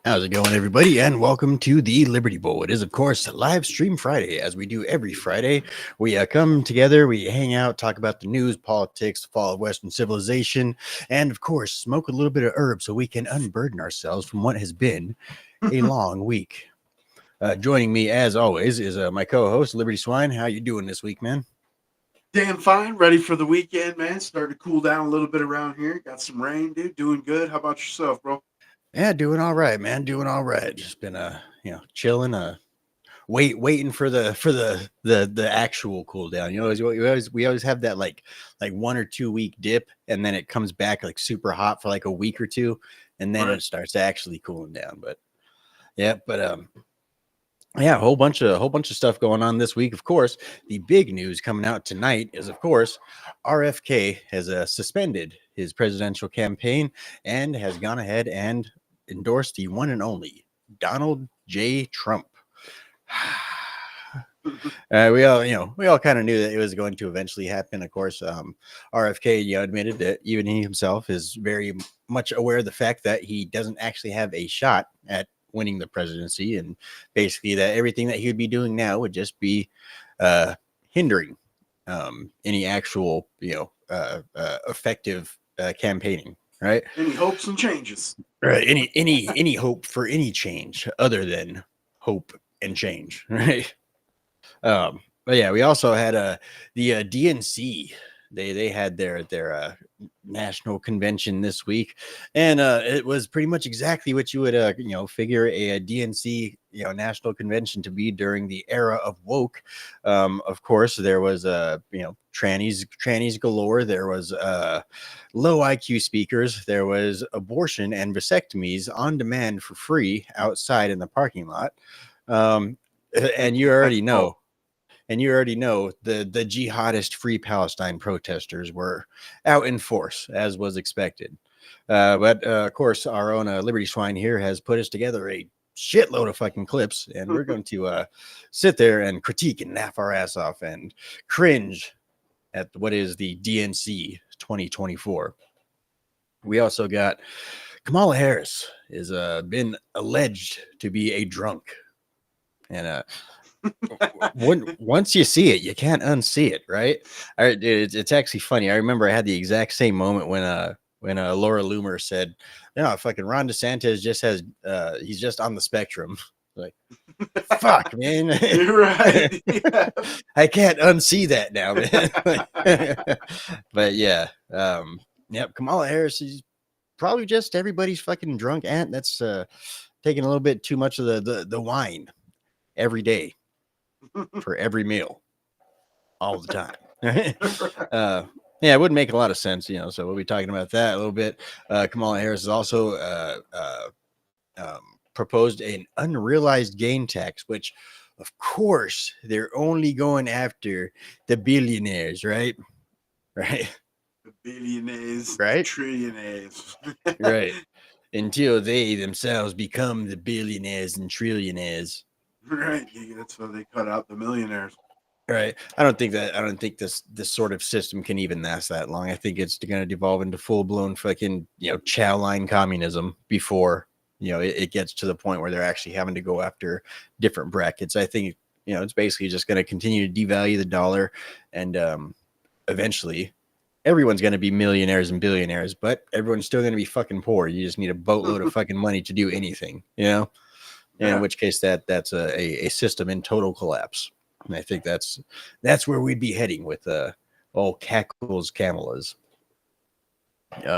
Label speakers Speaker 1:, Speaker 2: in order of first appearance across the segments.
Speaker 1: How's it going, everybody? And welcome to the Liberty Bowl. It is, of course, live stream Friday, as we do every Friday. We come together, we hang out, talk about the news, politics, the fall of Western civilization, and, of course, smoke a little bit of herb so we can unburden ourselves from what has been a long week. Joining me, as always, is my co-host, Liberty Swine. How you doing this week, man?
Speaker 2: Damn fine. Ready for the weekend, man. Starting to cool down a little bit around here. Got some rain, dude. Doing good. How about yourself, bro?
Speaker 1: Yeah, doing all right, man. Doing all right. Just been chilling, waiting for the actual cool down. We always have that like 1 or 2 week dip, and then it comes back like super hot for like a week or two, and then
Speaker 2: Right.
Speaker 1: it starts actually cooling down. But yeah, a whole bunch of stuff going on this week. Of course, the big news coming out tonight is, of course, RFK has suspended his presidential campaign and has gone ahead and endorsed the one and only Donald J. Trump. We all kind of knew that it was going to eventually happen. Of course, RFK, admitted that even he himself is very much aware of the fact that he doesn't actually have a shot at winning the presidency, and basically that everything that he would be doing now would just be hindering any actual, effective campaigning. Right.
Speaker 2: Any hopes and changes?
Speaker 1: Right. Any hope for any change other than hope and change. Right. But yeah, we also had the DNC. They had their national convention this week, and it was pretty much exactly what you would figure a DNC national convention to be during the era of woke. Of course, there was trannies galore. There was low IQ speakers. There was abortion and vasectomies on demand for free outside in the parking lot. Um, and you already know. And you already know the jihadist Free Palestine protesters were out in force, as was expected. But of course, our own Liberty Swine here has put us together a shitload of fucking clips, and we're going to sit there and critique and laugh our ass off and cringe at what is the DNC 2024. We also got Kamala Harris is been alleged to be a drunk, and once you see it, you can't unsee it, right? It's actually funny. I remember I had the exact same moment when Laura Loomer said, "No, fucking Ron DeSantis just has he's just on the spectrum." Like, fuck, man.
Speaker 2: You're right. Yeah.
Speaker 1: I can't unsee that now, man. But yeah, yep. Kamala Harris is probably just everybody's fucking drunk aunt that's taking a little bit too much of the wine every day for every meal all the time. Yeah, it wouldn't make a lot of sense, so we'll be talking about that a little bit. Kamala Harris has also proposed an unrealized gain tax, which of course they're only going after the billionaires, right?
Speaker 2: The billionaires,
Speaker 1: Right.
Speaker 2: trillionaires.
Speaker 1: Right. Until they themselves become the billionaires and trillionaires.
Speaker 2: Right. That's why they cut out the millionaires.
Speaker 1: Right. I don't think this sort of system can even last that long. I think it's going to devolve into full blown fucking, chow line communism before, it gets to the point where they're actually having to go after different brackets. I think, it's basically just going to continue to devalue the dollar, and eventually everyone's going to be millionaires and billionaires, but everyone's still going to be fucking poor. You just need a boatload of fucking money to do anything, And in which case that's a system in total collapse. And I think that's where we'd be heading with all Cackles Camelas.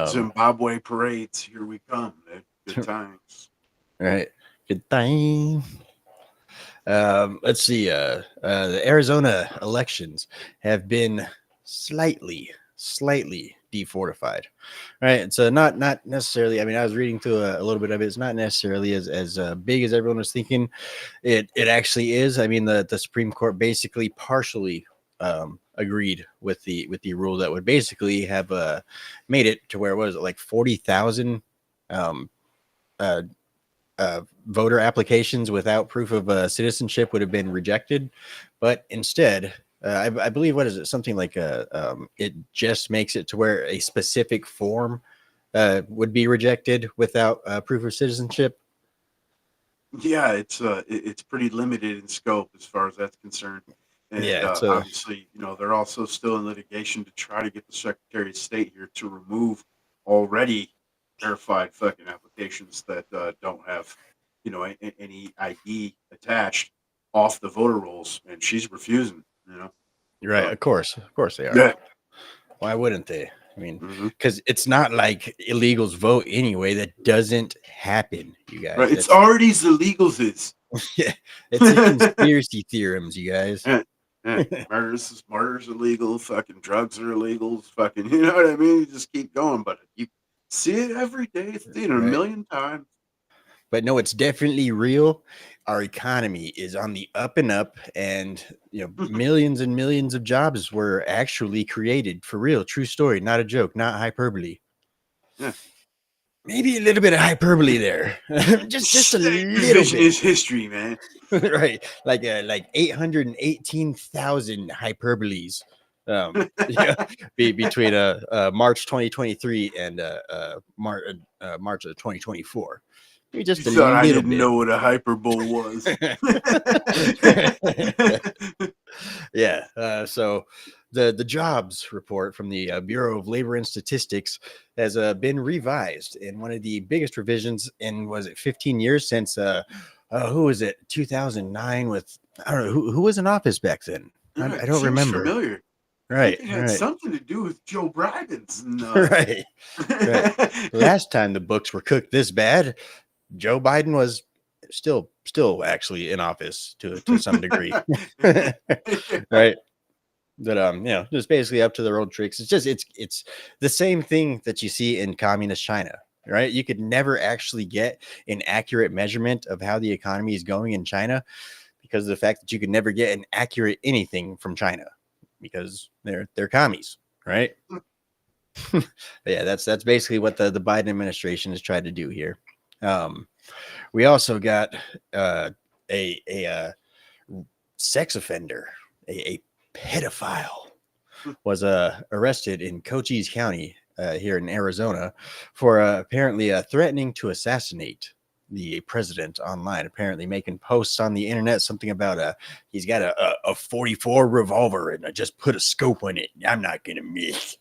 Speaker 2: Zimbabwe parades. Here we come. Good times.
Speaker 1: Right. Good time. Let's see. The Arizona elections have been slightly defortified, right? And so not necessarily. I mean, I was reading through a little bit of it. It's not necessarily as big as everyone was thinking. It actually is. I mean, the Supreme Court basically partially agreed with the rule that would basically have made it to where it was like 40,000 voter applications without proof of citizenship would have been rejected, but instead. I believe, what is it? Something like it just makes it to where a specific form would be rejected without proof of citizenship.
Speaker 2: Yeah, it's pretty limited in scope as far as that's concerned. And
Speaker 1: Yeah, it's
Speaker 2: obviously, they're also still in litigation to try to get the Secretary of State here to remove already verified fucking applications that don't have, any ID attached off the voter rolls, and she's refusing.
Speaker 1: right.
Speaker 2: So
Speaker 1: Of course they are.
Speaker 2: yeah,
Speaker 1: Why wouldn't they? I mean,
Speaker 2: hmm
Speaker 1: because it's not like illegals vote anyway. That doesn't happen, you
Speaker 2: right.
Speaker 1: guys.
Speaker 2: It's
Speaker 1: That's
Speaker 2: already illegals. Is
Speaker 1: yeah, it's a conspiracy theorems, you guys.
Speaker 2: Yeah, yeah. Murders illegal. Fucking drugs are illegal. Fucking, you know what I mean? You just keep going, but you see it every day. It's seen it a
Speaker 1: Right.
Speaker 2: million times.
Speaker 1: But no, it's definitely real. Our economy is on the up and up, and millions and millions of jobs were actually created for real. True story, not a joke, not hyperbole.
Speaker 2: Yeah.
Speaker 1: Maybe a little bit of hyperbole there, just a little bit.
Speaker 2: Revisionist history, man.
Speaker 1: Right, like 818,000 hyperboles. Yeah, between March 2023 and March of 2024. Maybe
Speaker 2: You
Speaker 1: just a
Speaker 2: thought I
Speaker 1: little
Speaker 2: didn't
Speaker 1: bit.
Speaker 2: know what a hyperbole was.
Speaker 1: Yeah. So the jobs report from the Bureau of Labor and Statistics has been revised, and one of the biggest revisions in, was it 15 years since who was it, 2009, with I don't know who was in office back then. I
Speaker 2: It
Speaker 1: don't
Speaker 2: seems
Speaker 1: remember.
Speaker 2: familiar. I think
Speaker 1: Right.
Speaker 2: it had
Speaker 1: Right.
Speaker 2: something to do with Joe Biden's. And,
Speaker 1: Right. Right. Last time the books were cooked this bad, Joe Biden was still actually in office to some degree. Right. But just basically up to their old tricks. It's the same thing that you see in communist China, right? You could never actually get an accurate measurement of how the economy is going in China because of the fact that you could never get an accurate anything from China because they're commies, right? Yeah, that's basically what the Biden administration has tried to do here. We also got a sex offender, a pedophile, was arrested in Cochise County here in Arizona for apparently threatening to assassinate the president online, apparently making posts on the internet, something about he's got a 44 revolver and I just put a scope on it. I'm not gonna miss.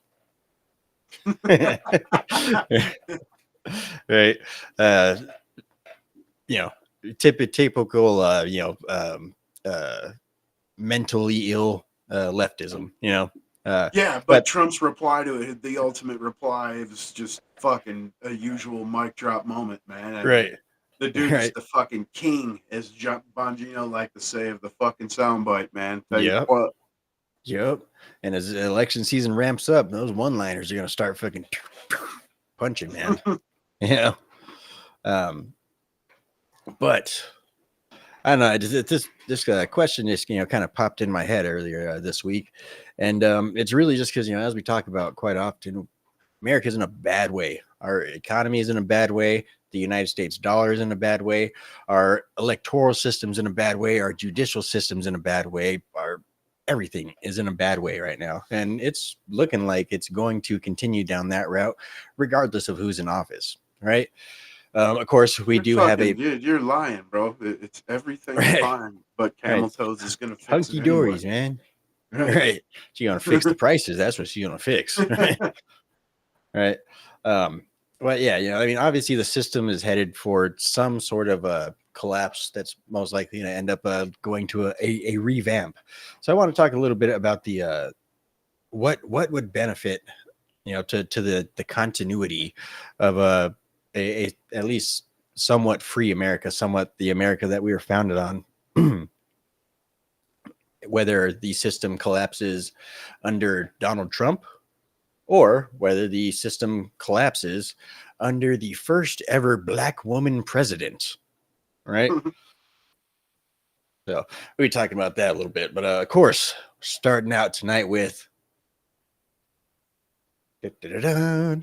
Speaker 1: Right. Uh, you know, typical mentally ill leftism,
Speaker 2: Yeah, but
Speaker 1: but
Speaker 2: Trump's reply to it, the ultimate reply, it was just fucking a usual mic drop moment, man. I mean,
Speaker 1: right.
Speaker 2: the dude is
Speaker 1: Right.
Speaker 2: the fucking king, as Bongino like to say, of the fucking soundbite, man. Tell you
Speaker 1: Yep.
Speaker 2: what.
Speaker 1: Yep. And as election season ramps up, those one-liners are going to start fucking punching, man. Yeah. Um, but I don't know. This question just kind of popped in my head earlier this week, and it's really just because as we talk about quite often, America's in a bad way. Our economy is in a bad way. The United States dollar is in a bad way. Our electoral system's in a bad way. Our judicial system's in a bad way. Our everything is in a bad way right now, and it's looking like it's going to continue down that route, regardless of who's in office. Right. Of course, we do have a
Speaker 2: You're lying, bro. It's everything's
Speaker 1: right.
Speaker 2: fine, but
Speaker 1: Right.
Speaker 2: Camel Toes is gonna fix it
Speaker 1: Hunky
Speaker 2: anyway.
Speaker 1: dories, man.
Speaker 2: Right.
Speaker 1: Right. She's gonna fix the prices. That's what she's gonna fix. Right. Right. But yeah, I mean, obviously the system is headed for some sort of a collapse that's most likely going to end up going to a revamp. So I want to talk a little bit about the what would benefit to the continuity of a at least somewhat free America, somewhat the America that we were founded on. Whether the system collapses under Donald Trump or whether the system collapses under the first ever black woman president, right? So we talking about that a little bit, but of course, starting out tonight with there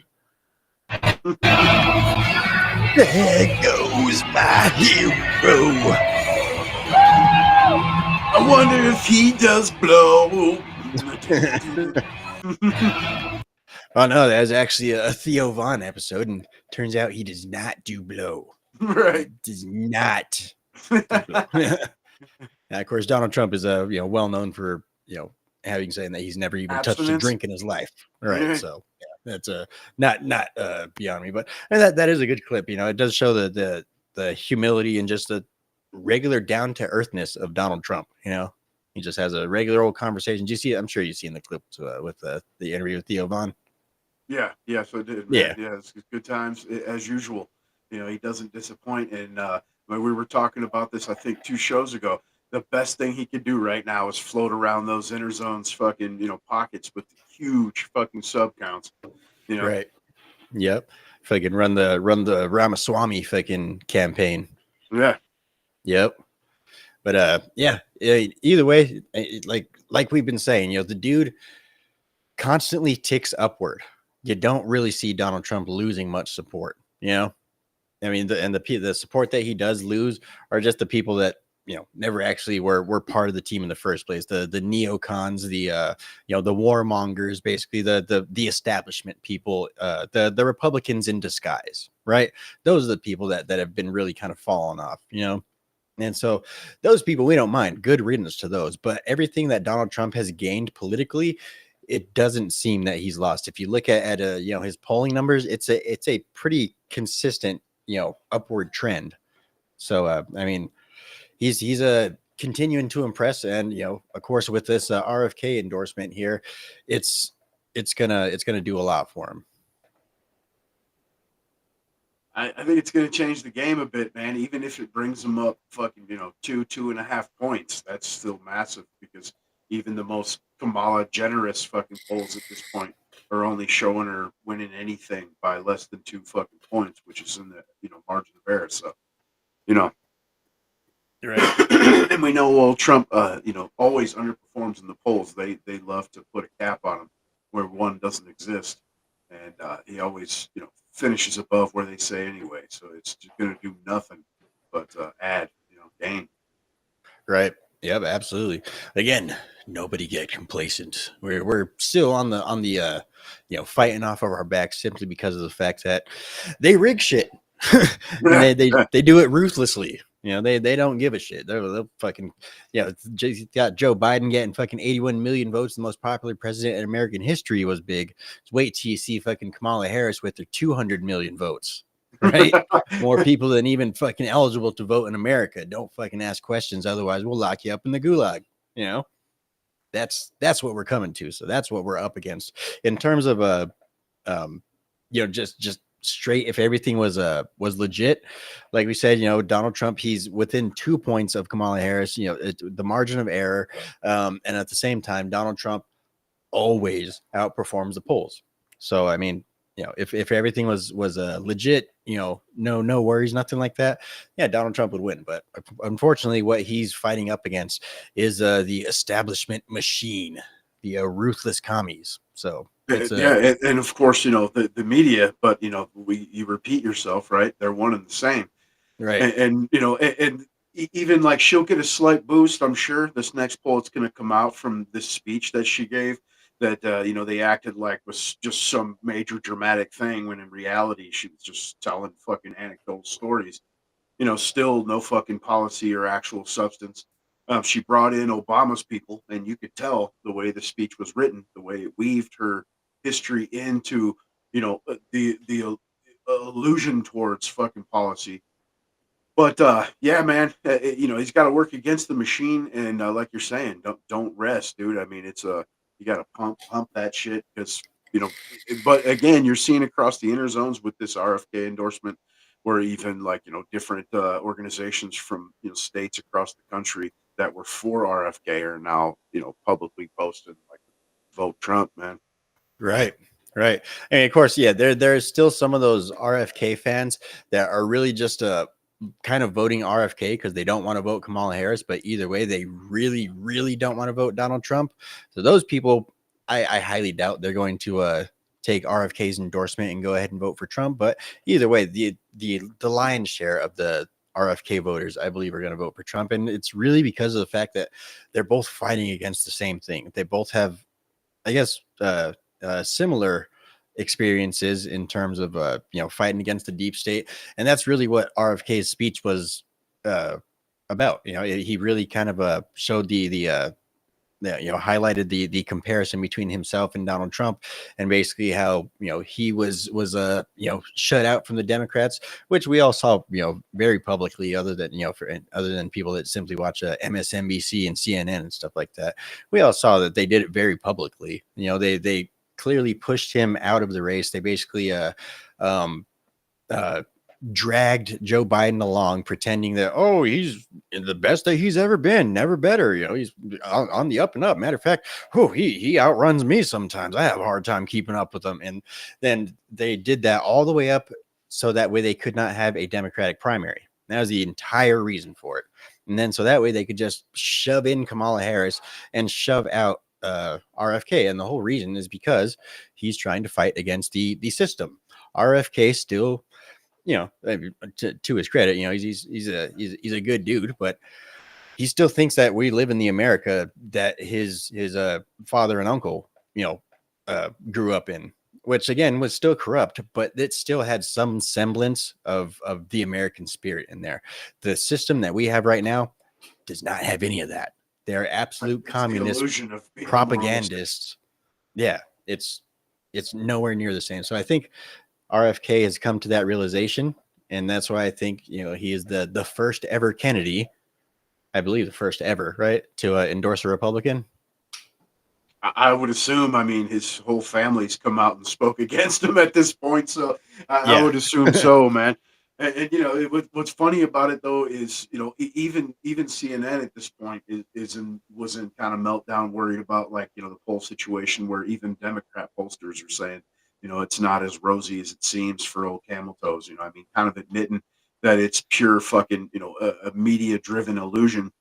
Speaker 1: goes my hero.
Speaker 2: I wonder if he does blow.
Speaker 1: Oh no, that was actually a Theo Vaughn episode, and turns out he does not do blow.
Speaker 2: Right.
Speaker 1: He does not. Yeah, of course, Donald Trump is well known for having saying that he's never even touched a
Speaker 2: Abstinence.
Speaker 1: drink in his life. Right.
Speaker 2: Yeah.
Speaker 1: So yeah, that's not beyond me, but and that is a good clip. It does show the humility and just the regular down to earthness of Donald Trump. He just has a regular old conversation. Do you see it? I'm sure you've seen the clip with the interview with Theo Vaughn.
Speaker 2: Yeah, yes, I did, man.
Speaker 1: Yeah.
Speaker 2: Yeah, it's good times as usual. He doesn't disappoint. And when we were talking about this, I think 2 shows ago, the best thing he could do right now is float around those inner zones, fucking, pockets with huge fucking sub counts.
Speaker 1: Right. Yep. Fucking run the Ramaswamy fucking campaign.
Speaker 2: Yeah.
Speaker 1: Yep. But yeah. Either way, like we've been saying, the dude constantly ticks upward. You don't really see Donald Trump losing much support. I mean, the support that he does lose are just the people that never actually were part of the team in the first place. The neocons, the warmongers, basically the establishment people, the Republicans in disguise, right? Those are the people that have been really kind of falling off, And so those people, we don't mind. Good riddance to those. But everything that Donald Trump has gained politically, it doesn't seem that he's lost. If you look at his polling numbers, it's a pretty consistent upward trend. So I mean, he's continuing to impress, and of course with this RFK endorsement here, it's gonna do a lot for him.
Speaker 2: I think it's going to change the game a bit, man. Even if it brings them up fucking, 2.5 points, that's still massive because even the most Kamala generous fucking polls at this point are only showing her winning anything by less than 2 fucking points, which is in the, margin of error. So,
Speaker 1: right.
Speaker 2: And we know, well, Trump, always underperforms in the polls. They love to put a cap on him where one doesn't exist. And he always, finishes above where they say anyway. So it's just going to do nothing but add, gain.
Speaker 1: Right. Yep. Absolutely. Again, nobody get complacent. We're still on the fighting off of our backs simply because of the fact that they rig shit. And they do it ruthlessly. They don't give a shit. They'll fucking got Joe Biden getting fucking 81 million votes, the most popular president in American history was big. Just wait till you see fucking Kamala Harris with her 200 million votes. Right? More people than even fucking eligible to vote in America. Don't fucking ask questions, otherwise we'll lock you up in the gulag. That's what we're coming to. So that's what we're up against in terms of just straight. If everything was legit, like we said, Donald Trump, he's within 2 points of Kamala Harris. The margin of error, and at the same time, Donald Trump always outperforms the polls. So I mean, if everything was legit, no worries, nothing like that, yeah, Donald Trump would win. But unfortunately, what he's fighting up against is the establishment machine, the ruthless commies. So
Speaker 2: And of course, the media, but you repeat yourself, right? They're one and the same,
Speaker 1: right?
Speaker 2: And even like she'll get a slight boost. I'm sure this next poll it's going to come out from this speech that she gave that they acted like was just some major dramatic thing when in reality she was just telling fucking anecdotal stories. Still no fucking policy or actual substance. She brought in Obama's people, and you could tell the way the speech was written, the way it weaved her history into, the allusion towards fucking policy. But yeah, man, he's got to work against the machine, and like you're saying, don't rest, dude. I mean, it's you got to pump that shit because But again, you're seeing across the inner zones with this RFK endorsement, where even like different organizations from states across the country that were for RFK are now publicly posting like vote Trump, man.
Speaker 1: Right. Right. And of course, yeah, there's still some of those RFK fans that are really just kind of voting RFK because they don't want to vote Kamala Harris, but either way, they really, really don't want to vote Donald Trump. So those people, I highly doubt they're going to take RFK's endorsement and go ahead and vote for Trump. But either way, the lion's share of the RFK voters, I believe, are going to vote for Trump. And it's really because of the fact that they're both fighting against the same thing. They both have, I guess, similar experiences in terms of fighting against the deep state, and that's really what RFK's speech was about. He really kind of showed highlighted the comparison between himself and Donald Trump, and basically how he was shut out from the Democrats, which we all saw very publicly, other than other than people that simply watch MSNBC and CNN and stuff like that. We all saw that they did it very publicly. They clearly pushed him out of the race. They basically um, uh, dragged Joe Biden along, pretending that, oh, he's the best that he's ever been, never better. He's on the up and up. Matter of fact, oh, he outruns me sometimes. I have a hard time keeping up with him. And then they did that all the way up so that way they could not have a Democratic primary. That was the entire reason for it. And then so that way they could just shove in Kamala Harris and shove out RFK. And the whole reason is because he's trying to fight against the system. RFK still, to his credit, he's a good dude, but he still thinks that we live in the America that his father and uncle, grew up in, which again was still corrupt, but it still had some semblance of the American spirit in there. The system that we have right now does not have any of that. They're absolute communist propagandists. Yeah, it's nowhere near the same. So I think RFK has come to that realization, and that's why I think he is the first ever Kennedy, I believe the first ever, right, to endorse a Republican.
Speaker 2: I would assume. I mean, his whole family's come out and spoke against him at this point, so I would assume so, man. And what's funny about it though is even CNN at this point was in kind of meltdown, worried about the poll situation, where even Democrat pollsters are saying it's not as rosy as it seems for old camel toes. I mean, kind of admitting that it's pure fucking a media driven illusion.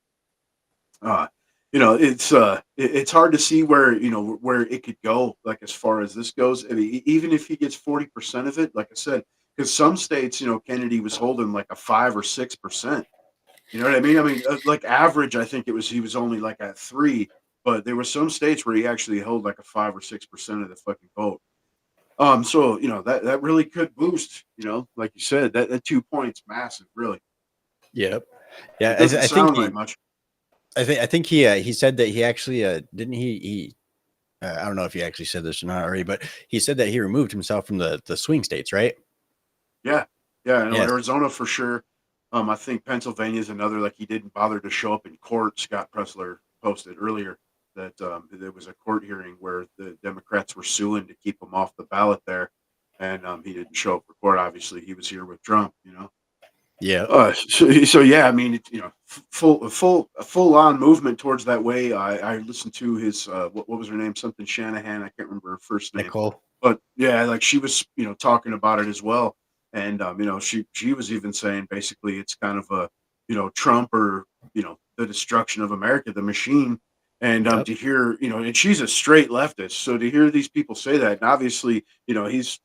Speaker 2: It's hard to see where it could go, like as far as this goes. I mean, even if he gets 40% of it, like I said, because some states, Kennedy was holding like a 5 or 6%. You know what I mean? I mean, like average, I think he was only like at 3, but there were some states where he actually held like a 5 or 6% of the fucking vote. So that really could boost. Like you said, that 2 points, massive, really.
Speaker 1: Yep. Yeah,
Speaker 2: it doesn't sound like much.
Speaker 1: I think he said that he actually didn't he I don't know if he actually said this or not already, but he said that he removed himself from the swing states, right?
Speaker 2: Yeah. Arizona for sure. I think Pennsylvania is another. Like, he didn't bother to show up in court. Scott Pressler posted earlier that there was a court hearing where the Democrats were suing to keep him off the ballot there, and he didn't show up for court. Obviously, he was here with Trump.
Speaker 1: Yeah.
Speaker 2: So yeah, I mean, full on movement towards that way. I listened to his what was her name? Something Shanahan. I can't remember her first name.
Speaker 1: Nicole.
Speaker 2: But yeah, like she was, talking about it as well. And she was even saying basically it's kind of a, Trump or the destruction of America, the machine. And to hear, and she's a straight leftist. So to hear these people say that, and obviously, he's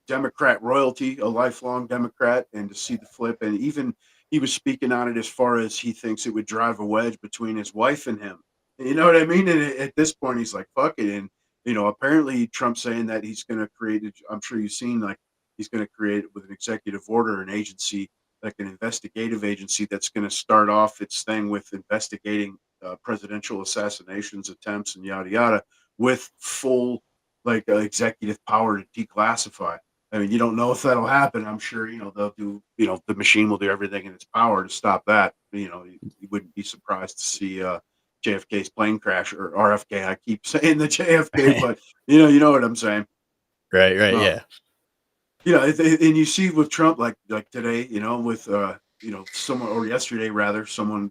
Speaker 2: Democrat royalty, a lifelong Democrat, and to see the flip, and even he was speaking on it as far as he thinks it would drive a wedge between his wife and him. You know what I mean? And at this point, he's like, "Fuck it." And apparently Trump's saying that he's going to create. I'm sure you've seen, like, he's going to create with an executive order an agency, like an investigative agency, that's going to start off its thing with investigating presidential assassinations attempts and yada yada, with full executive power to declassify. I mean, you don't know if that'll happen. I'm sure, they'll do, the machine will do everything in its power to stop that. You wouldn't be surprised to see JFK's plane crash, or RFK. I keep saying the JFK, but you know what I'm saying.
Speaker 1: Right. Yeah.
Speaker 2: And you see with Trump, like today, with someone, or yesterday rather, someone,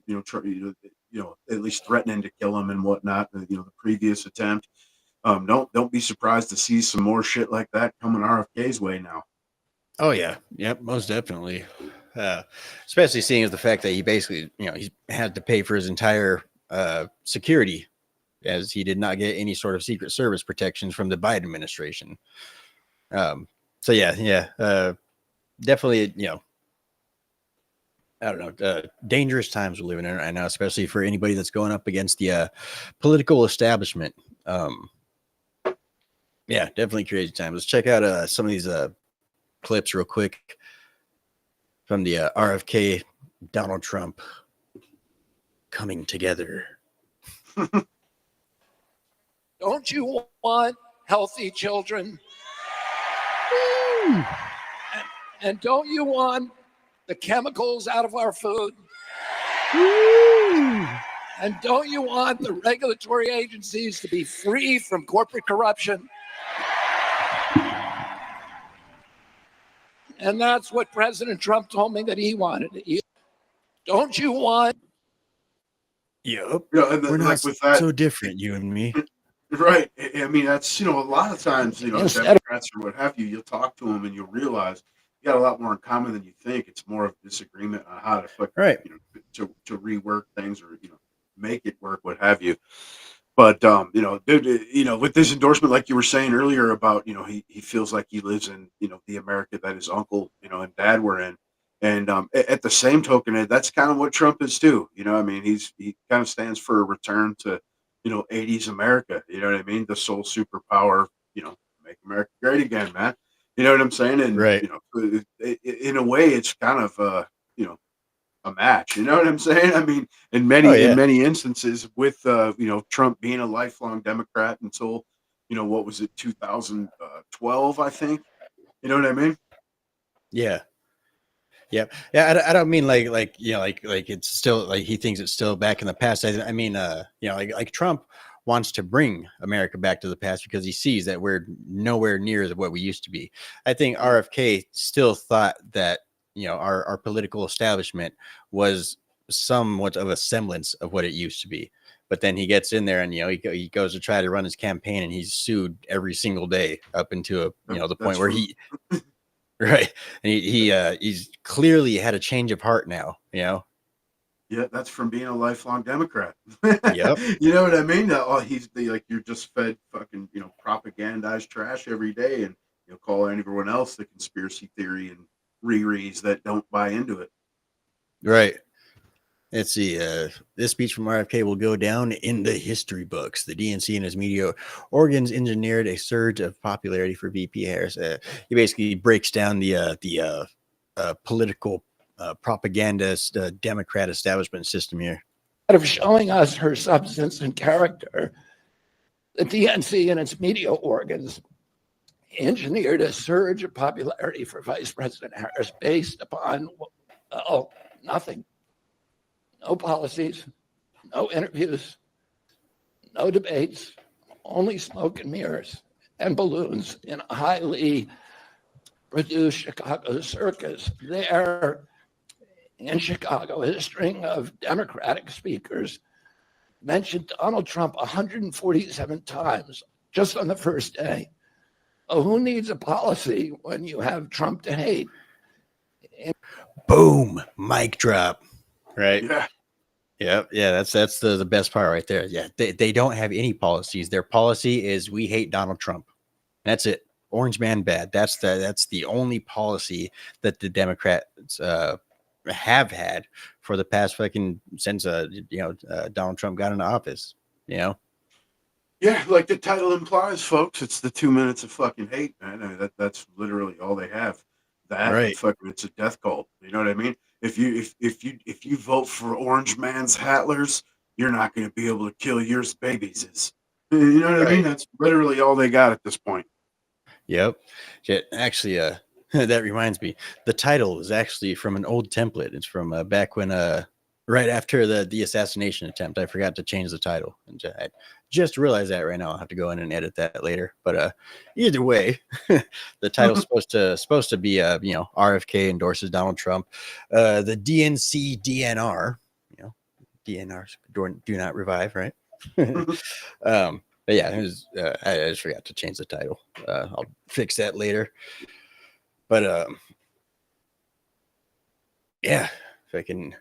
Speaker 2: at least threatening to kill him and whatnot. The previous attempt. Don't be surprised to see some more shit like that coming RFK's way now.
Speaker 1: Oh yeah, yep, most definitely. Especially seeing as the fact that he basically, he had to pay for his entire security, as he did not get any sort of Secret Service protections from the Biden administration. So yeah, definitely, I don't know, dangerous times we're living in right now, especially for anybody that's going up against the political establishment. Yeah, definitely crazy time. Let's check out some of these clips real quick from the RFK Donald Trump coming together.
Speaker 3: Don't you want healthy children? And don't you want the chemicals out of our food? And don't you want the regulatory agencies to be free from corporate corruption? And that's what President Trump told me that he wanted. Don't you want?
Speaker 1: Yep.
Speaker 2: And
Speaker 1: We're not
Speaker 2: like with that,
Speaker 1: so different, you and me.
Speaker 2: right? I mean, that's a lot of times, Democrats or what have you. You'll talk to them and you'll realize you got a lot more in common than you think. It's more of disagreement on how to
Speaker 1: right.
Speaker 2: To rework things or make it work, what have you. But with this endorsement, like you were saying earlier about he feels like he lives in the America that his uncle and dad were in, and at the same token, that's kind of what Trump is too. I mean, he kind of stands for a return to 80s America. You know what I mean? The sole superpower, make America great again, man. You know what I'm saying? And
Speaker 1: right.
Speaker 2: In a way, it's kind of a match. You know what I'm saying? I mean, in many instances, with Trump being a lifelong Democrat until what was it, 2012, I think. You know what I mean?
Speaker 1: Yeah. Yeah. I don't mean like it's still like he thinks it's still back in the past. I mean, like Trump wants to bring America back to the past because he sees that we're nowhere near what we used to be. I think RFK still thought that our political establishment was somewhat of a semblance of what it used to be. But then he gets in there and he goes to try to run his campaign and he's sued every single day up into the point where he right. And he's clearly had a change of heart now,
Speaker 2: Yeah, that's from being a lifelong Democrat.
Speaker 1: Yep.
Speaker 2: You know what I mean? He's like, you're just fed fucking propagandized trash every day, and call everyone else the conspiracy theory and rereads that don't buy into it.
Speaker 1: Right. Let's see. This speech from RFK will go down in the history books. The DNC and his media organs engineered a surge of popularity for VP Harris. He basically breaks down the political propagandist Democrat establishment system here.
Speaker 3: Out of showing us her substance and character, the DNC and its media organs engineered a surge of popularity for Vice President Harris based upon nothing. No policies, no interviews, no debates, only smoke and mirrors and balloons in a highly produced Chicago circus. There in Chicago, a string of Democratic speakers mentioned Donald Trump 147 times just on the first day. Who needs a policy when you have Trump to hate?
Speaker 1: Boom, mic drop. Right.
Speaker 2: Yeah.
Speaker 1: Yeah. That's the best part right there. Yeah. They don't have any policies. Their policy is we hate Donald Trump. That's it. Orange man bad. That's the only policy that the Democrats have had for the past fucking since Donald Trump got into office.
Speaker 2: Yeah, like the title implies, folks, it's the 2 minutes of fucking hate, man. I mean, that's literally all they have. That
Speaker 1: right.
Speaker 2: Fucking, it's a death cult. You know what I mean? If you vote for Orange Man's Hattlers, you're not going to be able to kill your babies. You know what I mean? That's literally all they got at this point.
Speaker 1: Yep. Actually, that reminds me. The title is actually from an old template. It's from back when right after the assassination attempt. I forgot to change the title, and I just realized that right now. I'll have to go in and edit that later. But either way, the title's supposed to be RFK endorses Donald Trump. The DNC DNR, DNRs do not revive, right? But yeah, I just forgot to change the title. I'll fix that later. But yeah, if I can.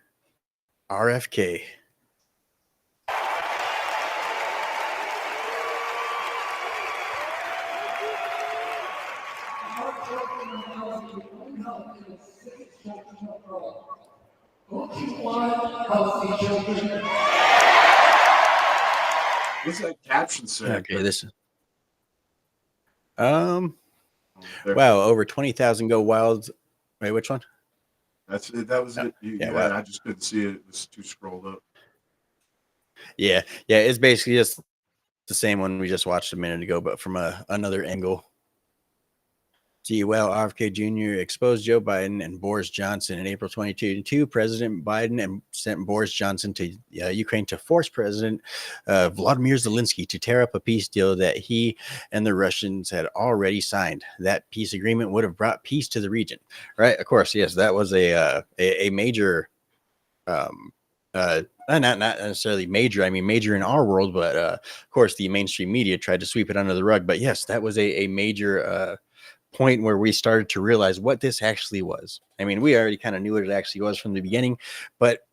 Speaker 1: RFK.
Speaker 2: What's that caption say?
Speaker 1: Okay, this. Wow, over 20,000 go wild. Wait, which one?
Speaker 2: That was it.
Speaker 1: Wow.
Speaker 2: I just couldn't see it. It was too scrolled up.
Speaker 1: Yeah, yeah, it's basically just the same one we just watched a minute ago, but from another angle. See, well, RFK Jr. exposed Joe Biden and Boris Johnson in April 2022. President Biden sent Boris Johnson to Ukraine to force President Vladimir Zelensky to tear up a peace deal that he and the Russians had already signed. That peace agreement would have brought peace to the region, right? Of course, yes, that was a major, not necessarily major. I mean, major in our world, but of course, the mainstream media tried to sweep it under the rug. But yes, that was a major. Point where we started to realize what this actually was. I mean, we already kind of knew what it actually was from the beginning, but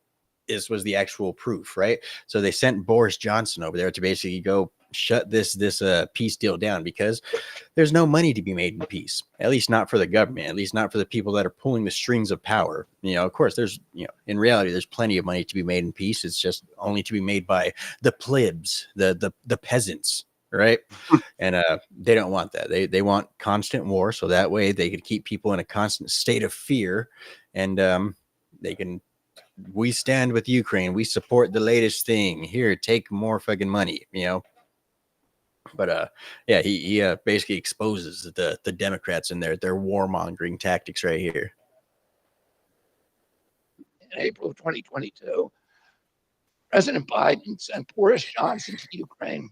Speaker 1: this was the actual proof, right? So they sent Boris Johnson over there to basically go shut this peace deal down, because there's no money to be made in peace, at least not for the government, at least not for the people that are pulling the strings of power. Of course, there's, in reality, there's plenty of money to be made in peace. It's just only to be made by the plebs, the peasants, right? And they don't want that. They want constant war, so that way they could keep people in a constant state of fear, and they can. We stand with Ukraine. We support the latest thing. Here, take more fucking money. But yeah, he basically exposes the Democrats and their warmongering tactics right here.
Speaker 3: In April of 2022, President Biden sent Boris Johnson to Ukraine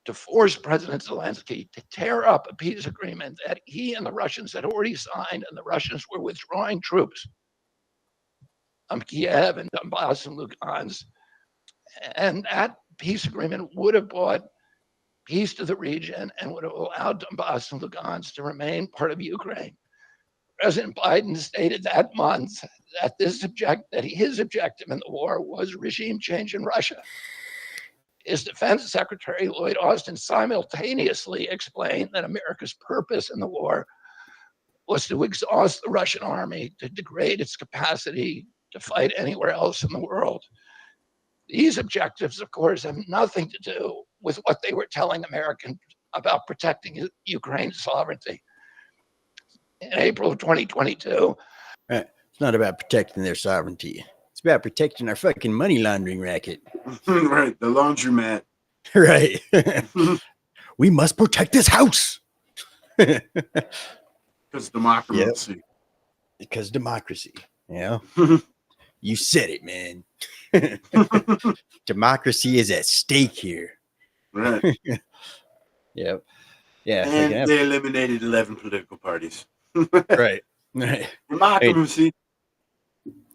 Speaker 3: to force President Zelensky to tear up a peace agreement that he and the Russians had already signed, and the Russians were withdrawing troops from Kiev and Donbass and Lugansk. And that peace agreement would have brought peace to the region and would have allowed Donbass and Lugansk to remain part of Ukraine. President Biden stated that month that his objective in the war was regime change in Russia. His Defense Secretary, Lloyd Austin, simultaneously explained that America's purpose in the war was to exhaust the Russian army, to degrade its capacity to fight anywhere else in the world. These objectives, of course, have nothing to do with what they were telling Americans about protecting Ukraine's sovereignty. In April of 2022.
Speaker 1: Right. It's not about protecting their sovereignty. It's about protecting our fucking money laundering racket.
Speaker 2: Right, the laundromat.
Speaker 1: Right. We must protect this house.
Speaker 2: Because democracy.
Speaker 1: Yep. Because democracy. You said it, man. Democracy is at stake here.
Speaker 2: Right.
Speaker 1: Yep. Yeah.
Speaker 2: And they eliminated 11 political parties.
Speaker 1: Right.
Speaker 2: Democracy.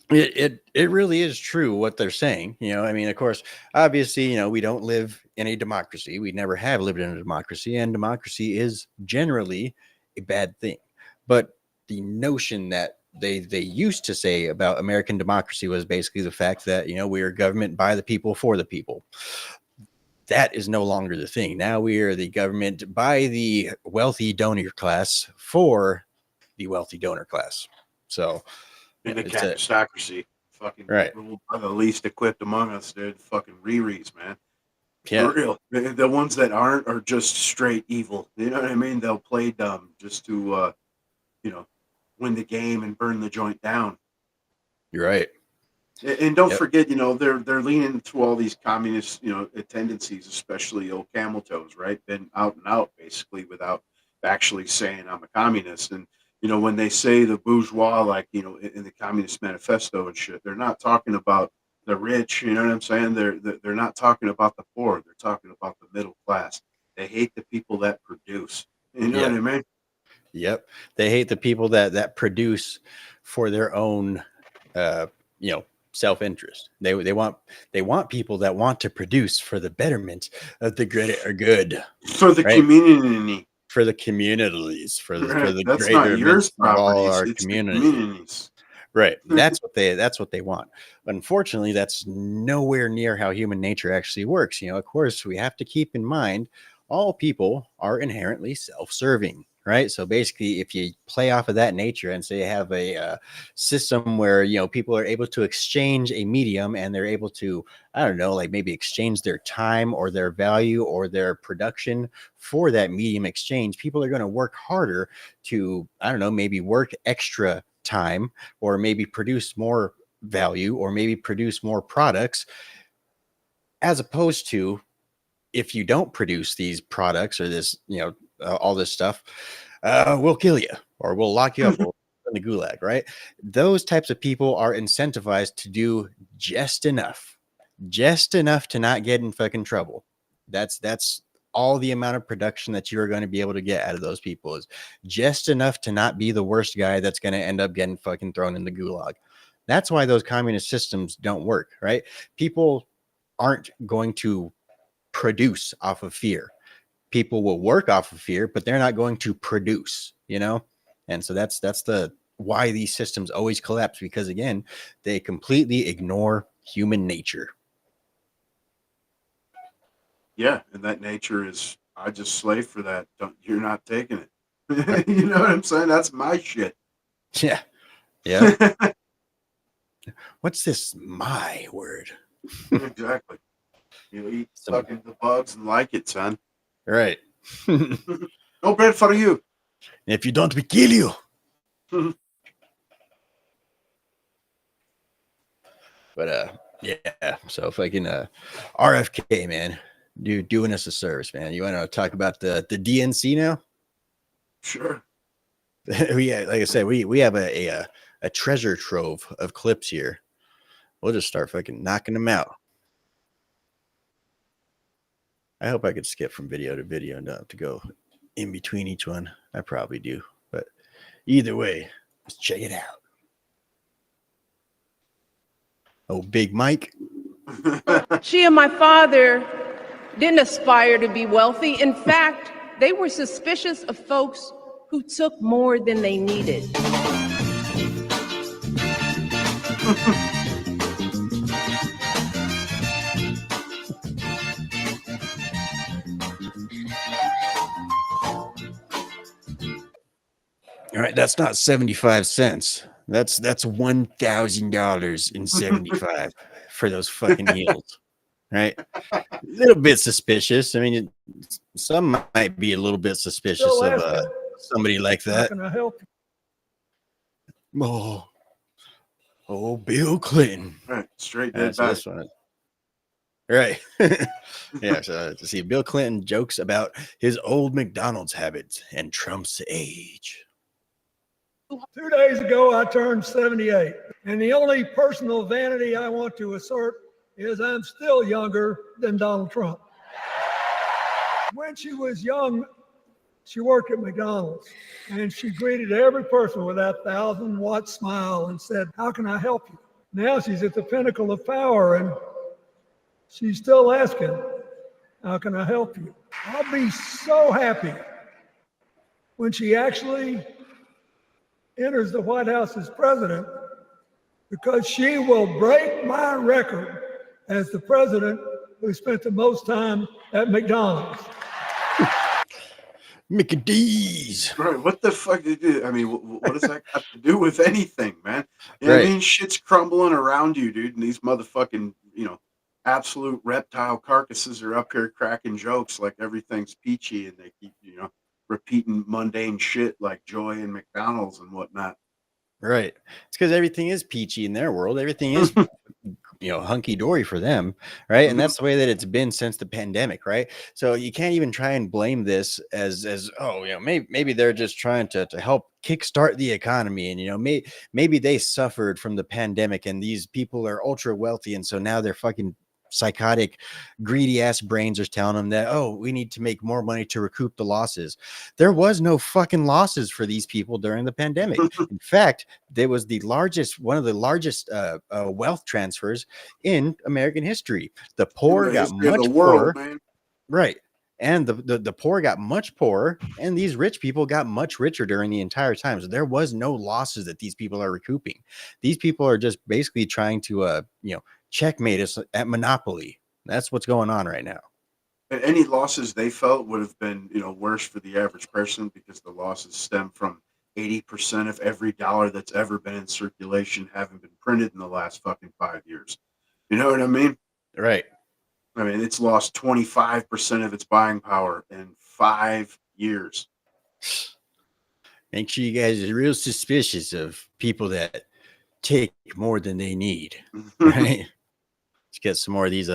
Speaker 1: It really is true what they're saying. I mean, of course, obviously, we don't live in a democracy. We never have lived in a democracy, and democracy is generally a bad thing. But the notion that they used to say about American democracy was basically the fact that, we are government by the people for the people. That is no longer the thing. Now we are the government by the wealthy donor class for the wealthy donor class. So
Speaker 2: in the capitocracy, fucking
Speaker 1: right.
Speaker 2: Ruled by the least equipped among us, they're the fucking Riri's, man.
Speaker 1: Yeah.
Speaker 2: For real. The ones that aren't are just straight evil. You know what I mean? They'll play dumb just to win the game and burn the joint down.
Speaker 1: You're right.
Speaker 2: And don't forget, they're leaning to all these communist, tendencies, especially old camel toes, right? Been out and out basically without actually saying I'm a communist. And when they say the bourgeois, like, in the Communist Manifesto and shit, they're not talking about the rich, you know what I'm saying? They're not talking about the poor. They're talking about the middle class. They hate the people that produce. You know what I mean?
Speaker 1: Yep. They hate the people that produce for their own, self-interest. They want people that want to produce for the betterment of the greater good.
Speaker 2: For the community.
Speaker 1: For the communities, for the
Speaker 2: that's
Speaker 1: greater
Speaker 2: not yours
Speaker 1: of all our
Speaker 2: it's
Speaker 1: communities. Right. That's what they want. Unfortunately, that's nowhere near how human nature actually works. Of course, we have to keep in mind all people are inherently self-serving, right? So basically, if you play off of that nature and say you have a system where, people are able to exchange a medium and they're able to, I don't know, like maybe exchange their time or their value or their production for that medium exchange, people are going to work harder to, I don't know, maybe work extra time or maybe produce more value or maybe produce more products as opposed to if you don't produce these products or this, all this stuff, we'll kill you or we'll lock you up or in the gulag, right? Those types of people are incentivized to do just enough to not get in fucking trouble. That's all the amount of production that you are going to be able to get out of those people is just enough to not be the worst guy that's going to end up getting fucking thrown in the gulag. That's why those communist systems don't work, right? People aren't going to produce off of fear. People will work off of fear, but they're not going to produce, And so that's the why these systems always collapse, because again, they completely ignore human nature.
Speaker 2: Yeah, and that nature is, I just slave for that. You're not taking it. You know what I'm saying? That's my shit.
Speaker 1: Yeah. Yeah. What's this my word?
Speaker 2: Exactly. You eat fucking the bugs and like it, son.
Speaker 1: Right.
Speaker 2: No bread for you.
Speaker 1: If you don't, we kill you. But yeah. So fucking RFK, man, doing us a service, man. You want to talk about the DNC now?
Speaker 2: Sure.
Speaker 1: Like I said, we have a treasure trove of clips here. We'll just start fucking knocking them out. I hope I could skip from video to video and not have to go in between each one. I probably do, but either way, let's check it out. Oh, Big Mike.
Speaker 4: She and my father didn't aspire to be wealthy. In fact, they were suspicious of folks who took more than they needed.
Speaker 1: All right, that's not 75 cents. That's $1,000.75 for those fucking heels. Right? A little bit suspicious. I mean, some might be a little bit suspicious of somebody like that.
Speaker 5: How can I help
Speaker 1: you? Oh, Bill Clinton.
Speaker 2: Right, straight dead
Speaker 1: so
Speaker 2: back.
Speaker 1: This one. Right. Yeah, so to see Bill Clinton jokes about his old McDonald's habits and Trump's age.
Speaker 5: 2 days ago, I turned 78, and the only personal vanity I want to assert is I'm still younger than Donald Trump. When she was young, she worked at McDonald's, and she greeted every person with that 1,000-watt smile and said, "How can I help you?" Now she's at the pinnacle of power, and she's still asking, "How can I help you?" I'll be so happy when she actually enters the White House as president, because she will break my record as the president who spent the most time at McDonald's.
Speaker 1: Mickey D's.
Speaker 2: Right, what the fuck did you do? I mean, what does that have to do with anything, man? You know
Speaker 1: Right.
Speaker 2: what I mean? Shit's crumbling around you, dude, and these motherfucking, absolute reptile carcasses are up here cracking jokes like everything's peachy, and they keep, repeating mundane shit like joy and McDonald's and whatnot.
Speaker 1: Right. It's because everything is peachy in their world. Everything is, hunky dory for them. Right. And that's the way that it's been since the pandemic. Right. So you can't even try and blame this as maybe they're just trying to help kickstart the economy. And, maybe they suffered from the pandemic and these people are ultra wealthy. And so now they're fucking psychotic, greedy ass brains are telling them that, oh, we need to make more money to recoup the losses. There was no fucking losses for these people during the pandemic. In fact, there was one of the largest wealth transfers in American history. The poor got much poorer. Right. And the poor got much poorer, and these rich people got much richer during the entire time. So there was no losses that these people are recouping. These people are just basically trying to, checkmate us at Monopoly. That's what's going on right now.
Speaker 2: And any losses they felt would have been, worse for the average person, because the losses stem from 80% of every dollar that's ever been in circulation having been printed in the last fucking 5 years. You know what I mean?
Speaker 1: Right.
Speaker 2: I mean, it's lost 25% of its buying power in 5 years.
Speaker 1: Make sure you guys are real suspicious of people that take more than they need. Right. Let's get some more of these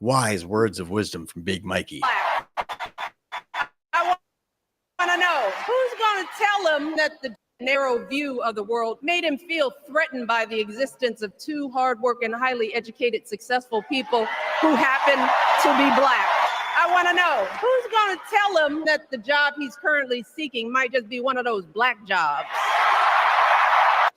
Speaker 1: wise words of wisdom from Big Mikey.
Speaker 4: I want to know who's going to tell him that the narrow view of the world made him feel threatened by the existence of two hardworking, highly educated, successful people who happen to be black. I want to know who's going to tell him that the job he's currently seeking might just be one of those black jobs.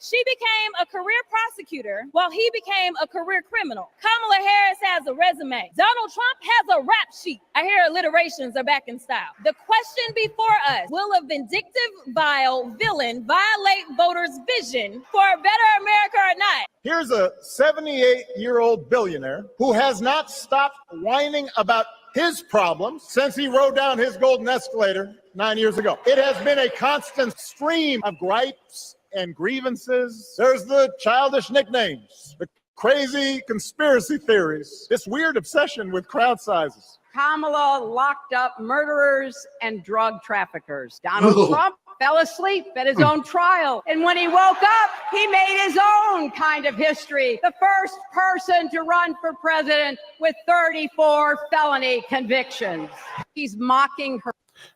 Speaker 6: She became a career prosecutor while he became a career criminal. Kamala Harris has a resume. Donald Trump has a rap sheet. I hear alliterations are back in style. The question before us, will a vindictive, vile villain violate voters' vision for a better America or not?
Speaker 7: Here's a 78-year-old billionaire who has not stopped whining about his problems since he rode down his golden escalator 9 years ago. It has been a constant stream of gripes and grievances. There's the childish nicknames, the crazy conspiracy theories, this weird obsession with crowd sizes.
Speaker 4: Kamala locked up murderers and drug traffickers. Donald Trump fell asleep at his own trial. And when he woke up, he made his own kind of history. The first person to run for president with 34 felony convictions. He's mocking her.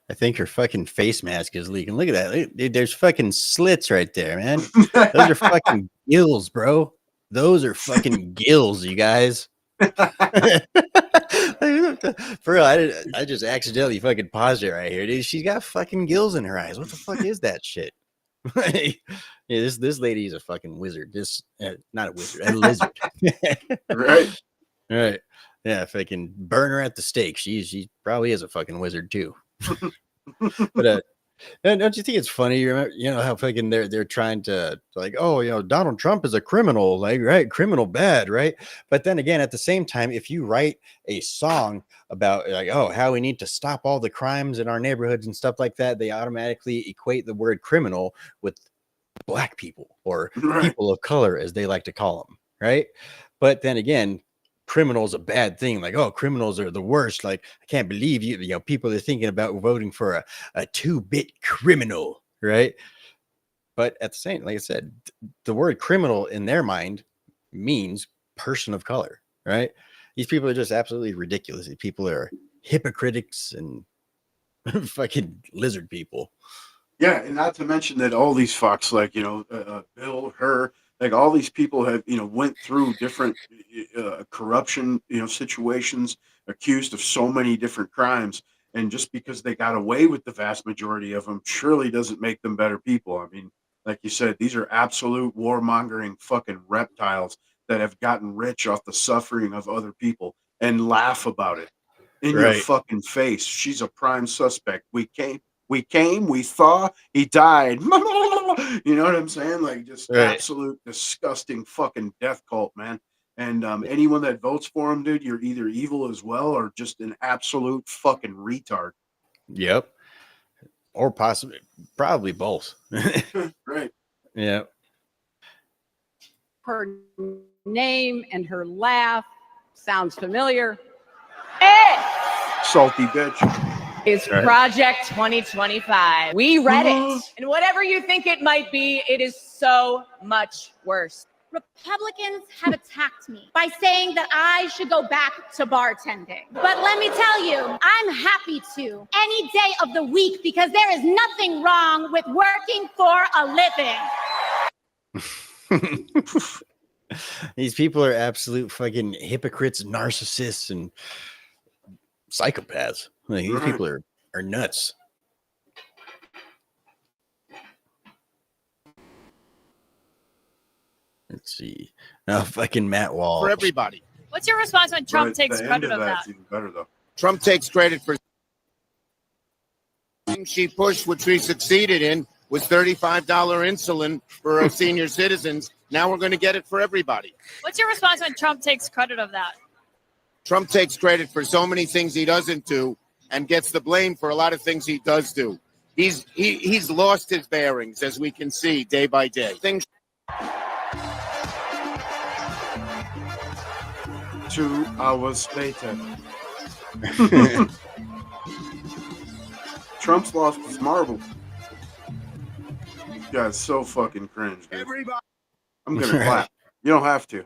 Speaker 1: I think her fucking face mask is leaking. Look at that. Dude, there's fucking slits right there, man. Those are fucking gills, bro. Those are fucking gills, you guys. For real, I just accidentally fucking paused it right here, dude. She's got fucking gills in her eyes. What the fuck is that shit? Yeah, this lady is a fucking wizard. Not a wizard, a lizard.
Speaker 2: Right.
Speaker 1: Right. Yeah, fucking burn her at the stake. She probably is a fucking wizard too. But don't you think it's funny? You know how fucking they're trying to like, oh, you know, Donald Trump is a criminal, like, right, criminal bad, right? But then again, at the same time, if you write a song about like, oh, how we need to stop all the crimes in our neighborhoods and stuff like that, they automatically equate the word criminal with black people or people of color, as they like to call them, right? But then again, criminal is a bad thing. Like, oh, criminals are the worst. Like, I can't believe you know, people are thinking about voting for a 2-bit criminal, right? But at the same, like I said, the word criminal in their mind means person of color, right? These people are just absolutely ridiculous. These people are hypocrites and fucking lizard people.
Speaker 2: Yeah, and not to mention that all these fucks, like, you know, Bill, her, like all these people have, you know, went through different corruption, you know, situations, accused of so many different crimes. And just because they got away with the vast majority of them surely doesn't make them better people. I mean, like you said, these are absolute warmongering fucking reptiles that have gotten rich off the suffering of other people and laugh about it in your fucking face. She's a prime suspect. We came, we saw, he died. You know what I'm saying? Like, just absolute disgusting fucking death cult, man. And anyone that votes for him, dude, you're either evil as well or just an absolute fucking retard.
Speaker 1: Yep. Or possibly, probably both.
Speaker 2: Right.
Speaker 1: Yeah.
Speaker 4: Her name and her laugh sounds familiar.
Speaker 2: Salty bitch.
Speaker 4: It's Project 2025. We read it. And whatever you think it might be, it is so much worse.
Speaker 8: Republicans have attacked me by saying that I should go back to bartending. But let me tell you, I'm happy to any day of the week because there is nothing wrong with working for a living.
Speaker 1: These people are absolute fucking hypocrites, narcissists, and psychopaths. Like, these people are nuts. Let's see. Now, fucking Matt Wall.
Speaker 7: For everybody.
Speaker 6: What's your response when Trump takes credit of that?
Speaker 2: Even better, though.
Speaker 7: Trump takes credit for she pushed, which we succeeded in, was $35 insulin for senior citizens. Now we're going to get it for everybody.
Speaker 6: What's your response when Trump takes credit of that?
Speaker 7: Trump takes credit for so many things he doesn't do and gets the blame for a lot of things he does do. He's lost his bearings, as we can see day by day.
Speaker 2: 2 hours later. Trump's lost his marble. You guys so fucking cringe, dude. I'm gonna clap. You don't have to.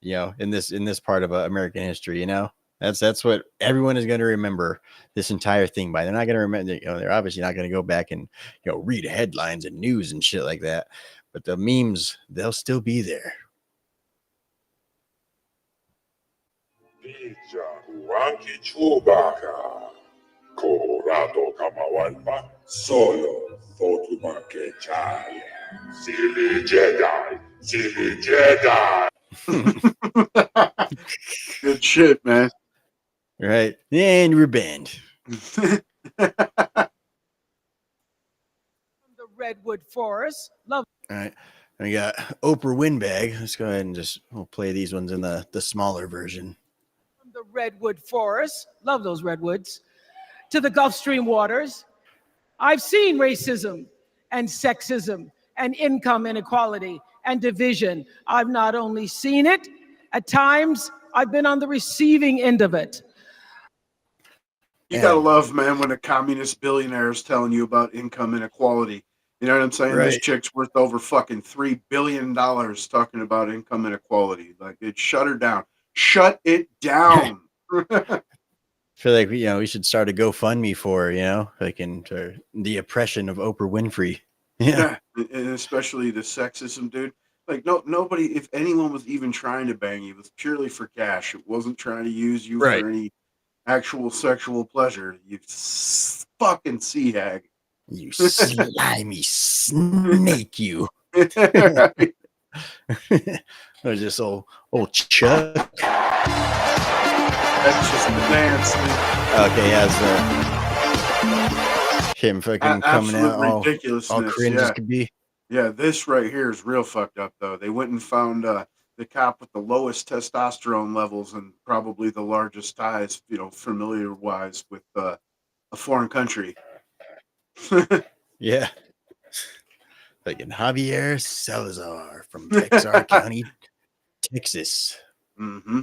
Speaker 1: you know, in this part of American history. You know, that's what everyone is going to remember this entire thing by. They're not going to remember. You know, they're obviously not going to go back and, you know, read headlines and news and shit like that. But the memes, they'll still be there.
Speaker 9: Picha huanki Chewbacca. Colorado Kamawanpa. Solo Fotumake Chai. Silly Jedi. Silly Jedi.
Speaker 2: Good shit, man.
Speaker 1: Right. And we're banned.
Speaker 10: The redwood forest. Love
Speaker 1: All right. We got Oprah Windbag. Let's go ahead and we'll play these ones in the smaller version.
Speaker 10: the redwood forest. Love those redwoods. To the Gulf Stream waters. I've seen racism and sexism and income inequality and division. I've not only seen it, at times I've been on the receiving end of it.
Speaker 2: You gotta love, man, when a communist billionaire is telling you about income inequality. You know what I'm saying?
Speaker 1: Right.
Speaker 2: This chick's worth over fucking $3 billion talking about income inequality. Like, it shut her down. Shut it down.
Speaker 1: I feel like we should start a GoFundMe for, like the oppression of Oprah Winfrey.
Speaker 2: Yeah, and especially the sexism, dude. Like, nobody, if anyone was even trying to bang you, it was purely for cash. It wasn't trying to use you
Speaker 1: Right.
Speaker 2: for any actual sexual pleasure. You fucking sea hag.
Speaker 1: You slimy snake, you.
Speaker 2: Right.
Speaker 1: Or just old Chuck.
Speaker 2: That's just the dance, man.
Speaker 1: Okay, yeah, him fucking coming out all
Speaker 2: ridiculousness.
Speaker 1: cringe as could be.
Speaker 2: Yeah, this right here is real fucked up, though. They went and found the cop with the lowest testosterone levels and probably the largest ties, familiar-wise with a foreign country.
Speaker 1: Yeah. Fucking Javier Salazar from Bexar County, Texas.
Speaker 2: Mm-hmm.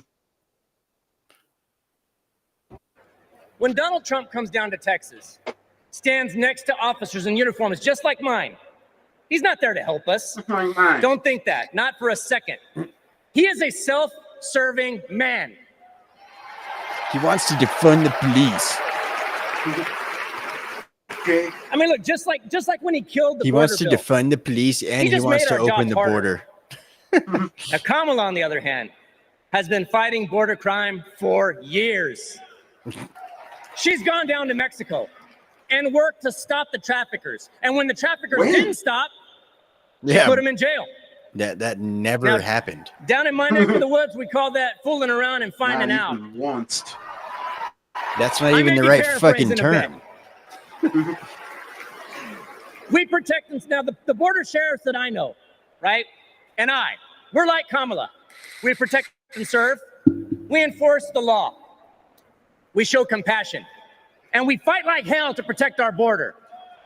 Speaker 11: When Donald Trump comes down to Texas, stands next to officers in uniforms just like mine, he's not there to help us. Don't think that. Not for a second. He is a self-serving man.
Speaker 1: He wants to defund the police.
Speaker 2: Okay.
Speaker 11: I mean, look, just like when he killed the
Speaker 1: He
Speaker 11: border
Speaker 1: wants to
Speaker 11: bill.
Speaker 1: defund the police, and he
Speaker 11: just
Speaker 1: wants
Speaker 11: made
Speaker 1: to
Speaker 11: our
Speaker 1: open
Speaker 11: job
Speaker 1: the
Speaker 11: harder.
Speaker 1: border.
Speaker 11: Now, Kamala, on the other hand, has been fighting border crime for years. She's gone down to Mexico and worked to stop the traffickers. And when the traffickers didn't stop, they put them in jail.
Speaker 1: That never happened.
Speaker 11: Down in my neck of the woods, we call that fooling around and finding
Speaker 2: Not
Speaker 11: out.
Speaker 2: even once.
Speaker 1: That's not
Speaker 11: I
Speaker 1: even
Speaker 11: may
Speaker 1: the
Speaker 11: be
Speaker 1: right
Speaker 11: paraphrasing
Speaker 1: fucking
Speaker 11: a bit.
Speaker 1: term.
Speaker 11: We protect them. Now, the border sheriffs that I know, right, and we're like Kamala. We protect and serve. We enforce the law. We show compassion. And we fight like hell to protect our border.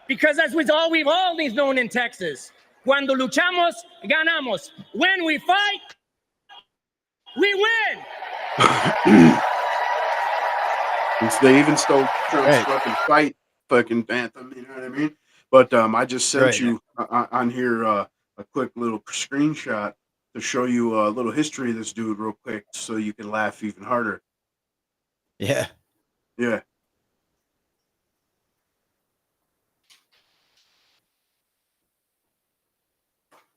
Speaker 11: Because as we've always known in Texas, cuando luchamos, ganamos. When we fight, we win.
Speaker 2: They even stole Trump's fucking fight fucking anthem, you know what I mean? But I just sent you on here a quick little screenshot to show you a little history of this dude real quick so you can laugh even harder.
Speaker 1: Yeah.
Speaker 2: Yeah.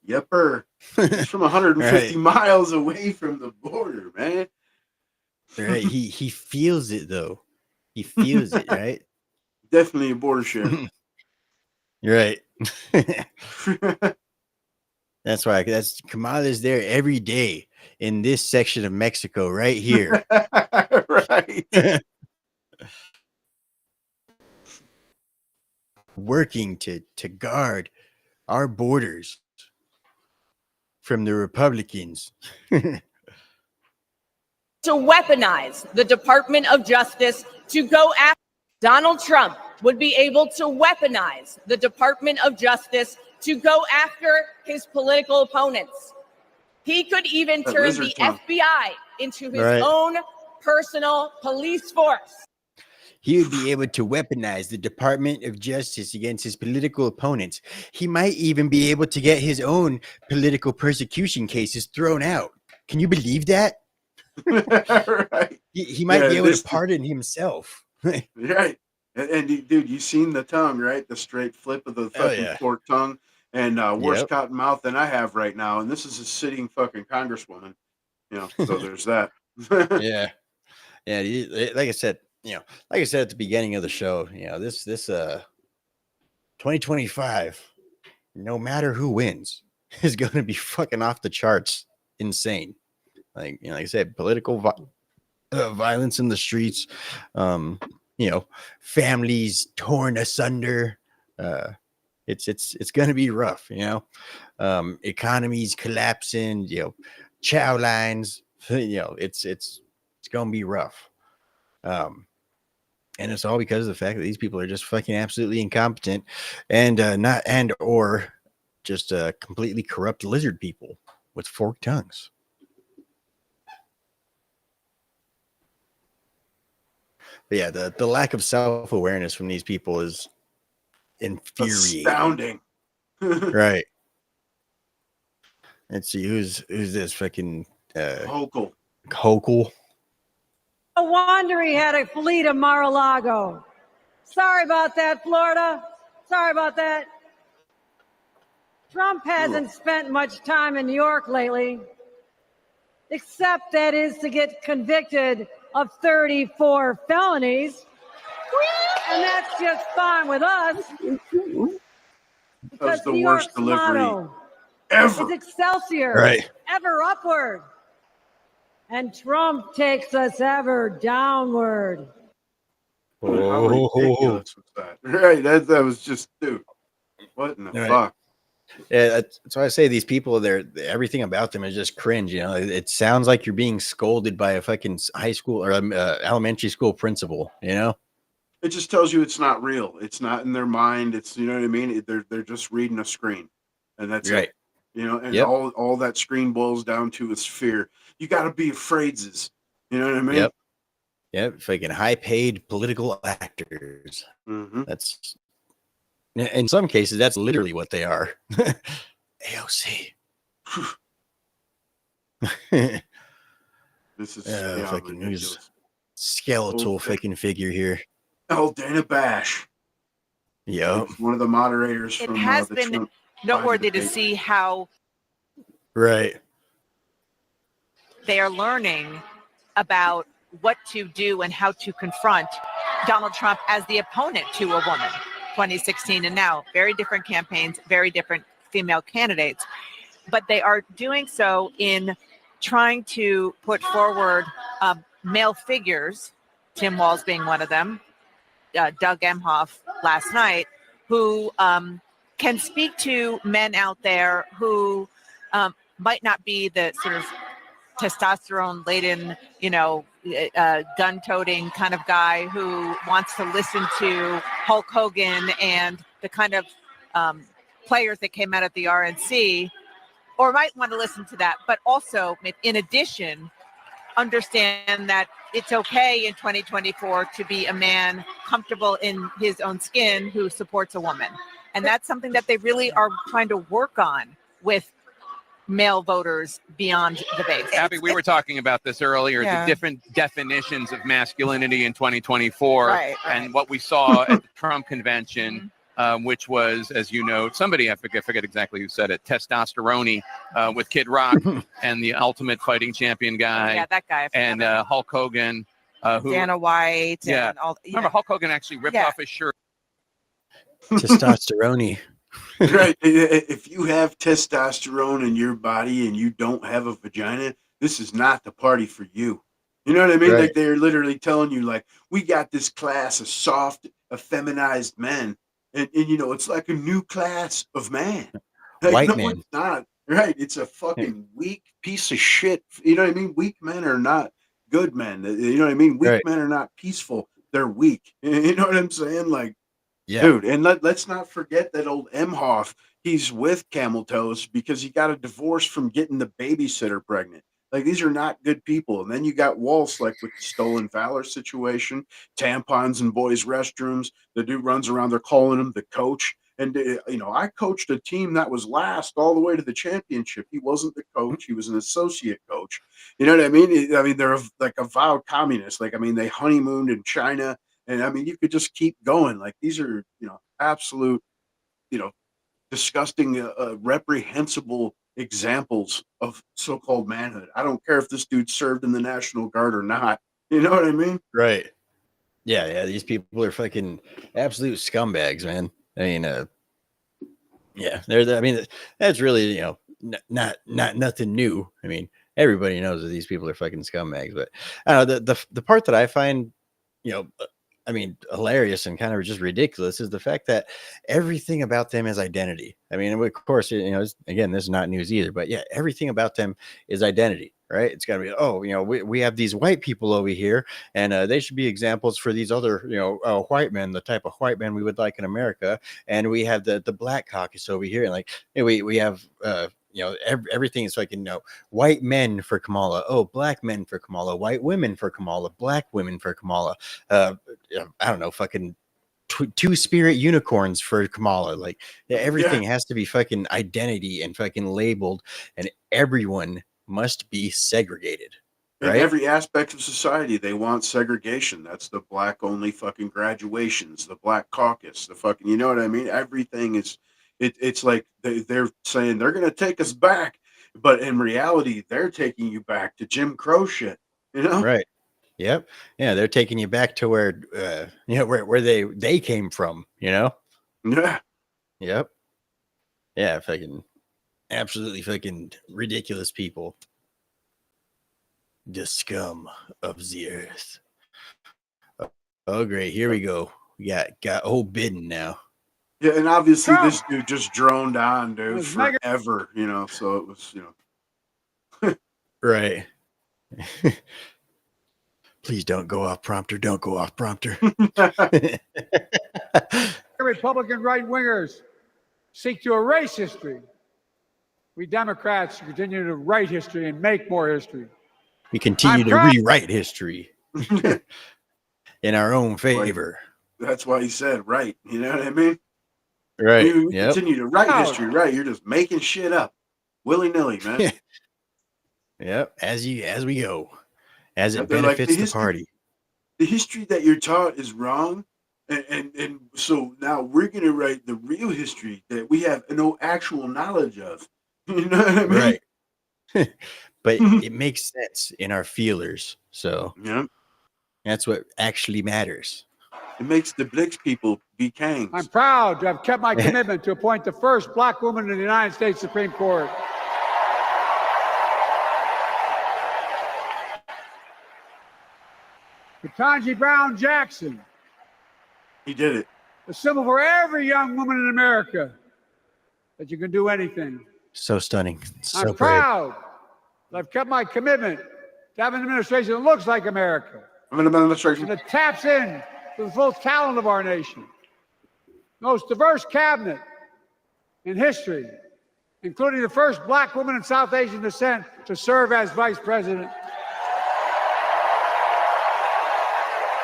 Speaker 2: Yepper. He's from 150 miles away from the border, man.
Speaker 1: Right. He feels it though. He feels it, right?
Speaker 2: Definitely a border sheriff.
Speaker 1: You're right. That's why. Kamala's there every day in this section of Mexico, right here.
Speaker 2: Right.
Speaker 1: Working to guard our borders from the Republicans.
Speaker 4: To weaponize the Department of Justice to go after Donald Trump would be able to weaponize the Department of Justice to go after his political opponents. He could even
Speaker 2: That
Speaker 4: turn
Speaker 2: lizard
Speaker 4: the
Speaker 2: tongue.
Speaker 4: FBI into his own personal police force.
Speaker 1: He would be able to weaponize the Department of Justice against his political opponents. He might even be able to get his own political persecution cases thrown out. Can you believe that?
Speaker 2: Right.
Speaker 1: He might
Speaker 2: Yeah,
Speaker 1: be able
Speaker 2: this-
Speaker 1: to pardon himself.
Speaker 2: Right. And dude, you seen the tongue, right? The straight flip of the fucking
Speaker 1: yeah.
Speaker 2: forked tongue, and worse
Speaker 1: Yep.
Speaker 2: cotton mouth than I have right now. And this is a sitting fucking congresswoman, so there's that.
Speaker 1: Yeah. Yeah. Like I said, like I said at the beginning of the show, this 2025, no matter who wins, is going to be fucking off the charts, insane. Like like I said, political violence in the streets, families torn asunder. It's going to be rough. Economies collapsing. Chow lines. It's going to be rough. And it's all because of the fact that these people are just fucking absolutely incompetent and or just completely corrupt lizard people with forked tongues. But yeah, the lack of self-awareness from these people is infuriating.
Speaker 2: Astounding.
Speaker 1: Right. Let's see, who's this fucking
Speaker 2: Hochul.
Speaker 1: Hochul?
Speaker 12: No wonder he had a fleet of Mar-a-Lago. Sorry about that, Florida. Sorry about that. Trump hasn't spent much time in New York lately, except that is to get convicted of 34 felonies. And that's just fine with us.
Speaker 2: That was the
Speaker 12: New
Speaker 2: worst
Speaker 12: York's
Speaker 2: delivery
Speaker 12: motto
Speaker 2: ever.
Speaker 12: is Excelsior,
Speaker 1: Right.
Speaker 12: ever upward. And Trump takes us ever downward.
Speaker 2: How ridiculous was that? Right. That was just, dude. What in the
Speaker 1: Right.
Speaker 2: fuck?
Speaker 1: Yeah, that's why I say these people, everything about them is just cringe. It sounds like you're being scolded by a fucking high school or elementary school principal.
Speaker 2: It just tells you it's not real. It's not in their mind. It's, you know what I mean? They're just reading a screen, and that's
Speaker 1: Right.
Speaker 2: it. And
Speaker 1: Yep.
Speaker 2: all that screen boils down to is fear. You got to be afraid. You know what I mean?
Speaker 1: Yep. Fucking high-paid political actors.
Speaker 2: Mm-hmm.
Speaker 1: That's, in some cases, that's literally what they are. AOC.
Speaker 2: This is
Speaker 1: fucking
Speaker 2: ridiculous.
Speaker 1: skeletal fucking figure here.
Speaker 2: Oh, Dana Bash.
Speaker 1: Yep.
Speaker 2: One of the moderators
Speaker 13: It
Speaker 2: from
Speaker 13: has
Speaker 2: the
Speaker 13: been
Speaker 2: Trump
Speaker 13: noteworthy to
Speaker 2: debate.
Speaker 13: see how
Speaker 1: Right.
Speaker 13: they are learning about what to do and how to confront Donald Trump as the opponent to a woman. 2016 and now, very different campaigns, very different female candidates, but they are doing so in trying to put forward male figures, Tim Walz being one of them, Doug Emhoff last night, who can speak to men out there who might not be the sort of testosterone-laden, gun-toting kind of guy who wants to listen to Hulk Hogan and the kind of players that came out of the RNC, or might want to listen to that, but also, in addition, understand that it's okay in 2024 to be a man comfortable in his own skin who supports a woman. And that's something that they really are trying to work on with male voters beyond the base.
Speaker 14: Abby, we were talking about this earlier,
Speaker 13: Yeah.
Speaker 14: the different definitions of masculinity in 2024
Speaker 13: Right.
Speaker 14: and what we saw at the Trump convention, which was, as you know, somebody, I forget exactly who said it, testosterone with Kid Rock and the ultimate fighting champion guy.
Speaker 13: Yeah, that guy.
Speaker 14: And Hulk Hogan. Who,
Speaker 13: Dana White.
Speaker 14: Yeah.
Speaker 13: And all,
Speaker 14: Remember, Hulk Hogan actually ripped off his shirt.
Speaker 1: Testosterone.
Speaker 2: Right. If you have testosterone in your body and you don't have a vagina, this is not the party for you. You know what I mean?
Speaker 1: Right.
Speaker 2: Like they're literally telling you, like, we got this class of soft, effeminized men, and it's like a new class of man. Like,
Speaker 1: White
Speaker 2: no,
Speaker 1: man.
Speaker 2: it's not. Right. It's a fucking weak piece of shit. You know what I mean? Weak men are not good men. You know what I mean? Weak
Speaker 1: Right.
Speaker 2: men are not peaceful. They're weak. You know what I'm saying? Like,
Speaker 1: Yeah.
Speaker 2: dude, and let's not forget that old Emhoff, he's with Camel Toes because he got a divorce from getting the babysitter pregnant. Like, these are not good people. And then you got Walsh, like with the stolen valor situation, tampons in boys' restrooms. The dude runs around there calling him the coach. And I coached a team that was last all the way to the championship. He wasn't the coach; he was an associate coach. You know what I mean? I mean, they're like avowed communists. Like, I mean, they honeymooned in China, and I mean, you could just keep going. Like, these are absolute disgusting, reprehensible examples of so-called manhood. I don't care if this dude served in the National Guard or not. You know what I mean?
Speaker 1: Right. Yeah. These people are fucking absolute scumbags, man. I mean, I mean, that's really, not nothing new. I mean, everybody knows that these people are fucking scumbags, but the part that I find, I mean, hilarious and kind of just ridiculous is the fact that everything about them is identity. I mean, of course, again, this is not news either, but yeah, everything about them is identity, right? It's got to be, we have these white people over here, and they should be examples for these other, white men, the type of white men we would like in America. And we have the black caucus over here, and like we have everything is like, white men for Kamala, black men for Kamala, white women for Kamala, black women for Kamala, I don't know, fucking two spirit unicorns for Kamala. Like, everything has to be fucking identity and fucking labeled, and everyone must be segregated. Right?
Speaker 2: In every aspect of society, they want segregation. That's the black only fucking graduations, the black caucus, the fucking, you know what I mean? Everything is, it's like they're saying they're going to take us back, but in reality, they're taking you back to Jim Crow shit,
Speaker 1: Right. Yep. Yeah. They're taking you back to where, where they came from,
Speaker 2: Yeah.
Speaker 1: Yep. Yeah. Fucking absolutely fucking ridiculous people. The scum of the earth. Oh, great. Here we go. We got old Biden now.
Speaker 2: Yeah, and obviously this dude just droned on, dude, forever, so it was,
Speaker 1: Right. Please don't go off prompter. Don't go off prompter.
Speaker 15: Republican right-wingers seek to erase history. We Democrats continue to write history and make more history.
Speaker 1: We continue to rewrite history in our own favor.
Speaker 2: That's why he said right. You know what I mean?
Speaker 1: Right.
Speaker 2: We continue to write history, right? You're just making shit up willy-nilly, man.
Speaker 1: Yep. As we go. As it benefits the party.
Speaker 2: The history that you're taught is wrong. And so now we're going to write the real history that we have no actual knowledge of. You know what I mean?
Speaker 1: Right. But it makes sense in our feelers. So that's what actually matters.
Speaker 2: It makes the Blix people be kings.
Speaker 15: I'm proud to have kept my commitment to appoint the first black woman in the United States Supreme Court. Ketanji Brown Jackson.
Speaker 2: He did it.
Speaker 15: A symbol for every young woman in America that you can do anything.
Speaker 1: So stunning. So
Speaker 15: I'm proud that I've kept my commitment to have an administration that looks like America.
Speaker 2: I'm an administration
Speaker 15: that taps in to the full talent of our nation. Most diverse cabinet in history, including the first black woman of South Asian descent to serve as vice president.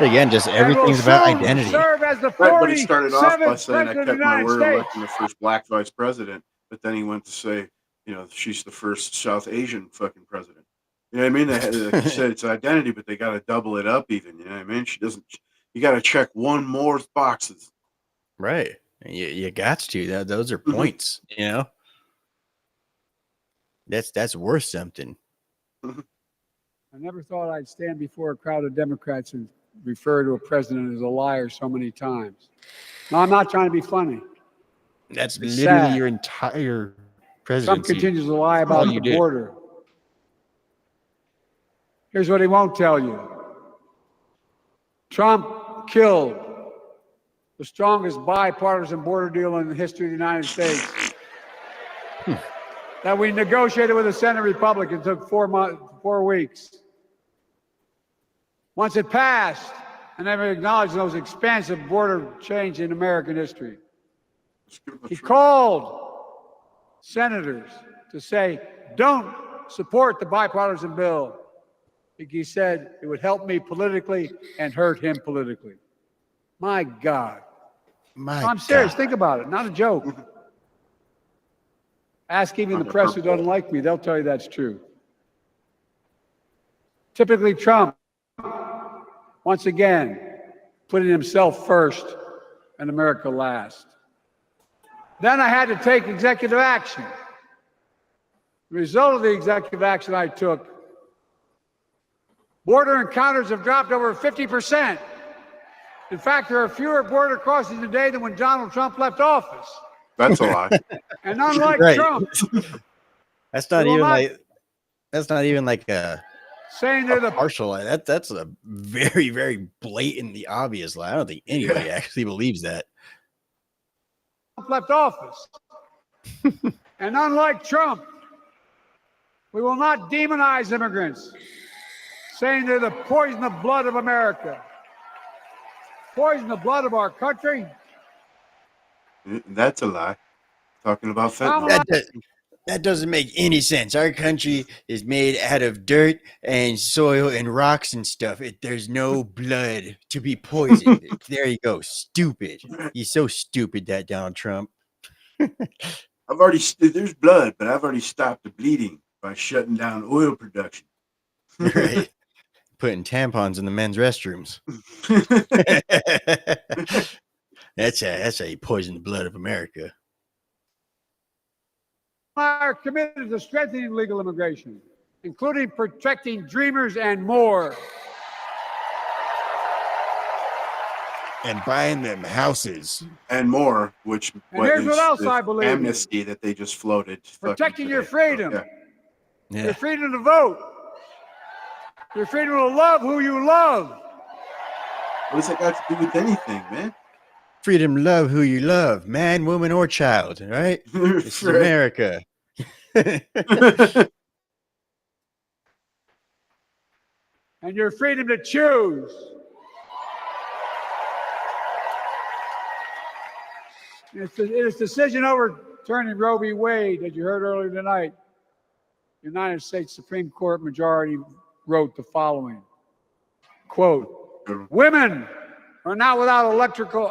Speaker 1: Again, just everything's about identity.
Speaker 15: Serve as the
Speaker 2: right, but he started off by saying, I kept my word
Speaker 15: States.
Speaker 2: electing the first black vice president, but then he went to say, she's the first South Asian fucking president. You know what I mean? Like you said, it's identity, but they got to double it up even. You know what I mean? You got to check one more boxes.
Speaker 1: Right. You got to. Those are points, That's worth something.
Speaker 15: I never thought I'd stand before a crowd of Democrats and refer to a president as a liar so many times. No, I'm not trying to be funny.
Speaker 1: That's
Speaker 15: it's
Speaker 1: literally
Speaker 15: sad.
Speaker 1: Your entire presidency.
Speaker 15: Trump continues to lie about the border. Here's what he won't tell you. Trump killed the strongest bipartisan border deal in the history of the United States. That we negotiated with the Senate Republicans took 4 weeks. Once it passed, I never acknowledged the most expansive border change in American history. He called senators to say, don't support the bipartisan bill. He said it would help me politically and hurt him politically. My God.
Speaker 3: I'm serious. Think about it. Not a joke. Ask even the press who doesn't like me. They'll tell you that's true. Typically, Trump, once again, putting himself first and America last. Then I had to take executive action. The result of the executive action I took, border encounters have dropped over 50%. In fact, there are fewer border crossings today than when Donald Trump left office.
Speaker 2: That's a lie.
Speaker 3: And unlike
Speaker 1: Right.
Speaker 3: Trump,
Speaker 1: That's not
Speaker 3: we will
Speaker 1: even
Speaker 3: not-
Speaker 1: like. That's not even like a
Speaker 3: saying they're the
Speaker 1: partial lie. That's a very, very blatantly obvious lie. I don't think anybody actually believes that.
Speaker 3: left office. And unlike Trump, we will not demonize immigrants, saying they're the poison of blood of America. Poison the blood of our country.
Speaker 2: That's a lie. Talking about fentanyl.
Speaker 1: That doesn't make any sense. Our country is made out of dirt and soil and rocks and stuff. There's no blood to be poisoned. There you go. Stupid. You're so stupid, that Donald Trump.
Speaker 2: There's blood, but I've already stopped the bleeding by shutting down oil production.
Speaker 1: Right. Putting tampons in the men's restrooms. That's how you poison the blood of America.
Speaker 3: Are committed to strengthening legal immigration, including protecting dreamers and more.
Speaker 1: And buying them houses.
Speaker 2: And more, which
Speaker 3: And here's what else I believe in.
Speaker 2: amnesty that they just floated.
Speaker 3: Protecting your freedom.
Speaker 1: Yeah.
Speaker 3: Your freedom to vote. Your freedom to love who you love.
Speaker 2: What does that got to do with anything, man?
Speaker 1: Freedom to love who you love, man, woman, or child, right? This is
Speaker 2: Right.
Speaker 1: America.
Speaker 3: And your freedom to choose. Its decision overturning Roe v. Wade, as you heard earlier tonight, the United States Supreme Court majority wrote the following, quote, women are not without electoral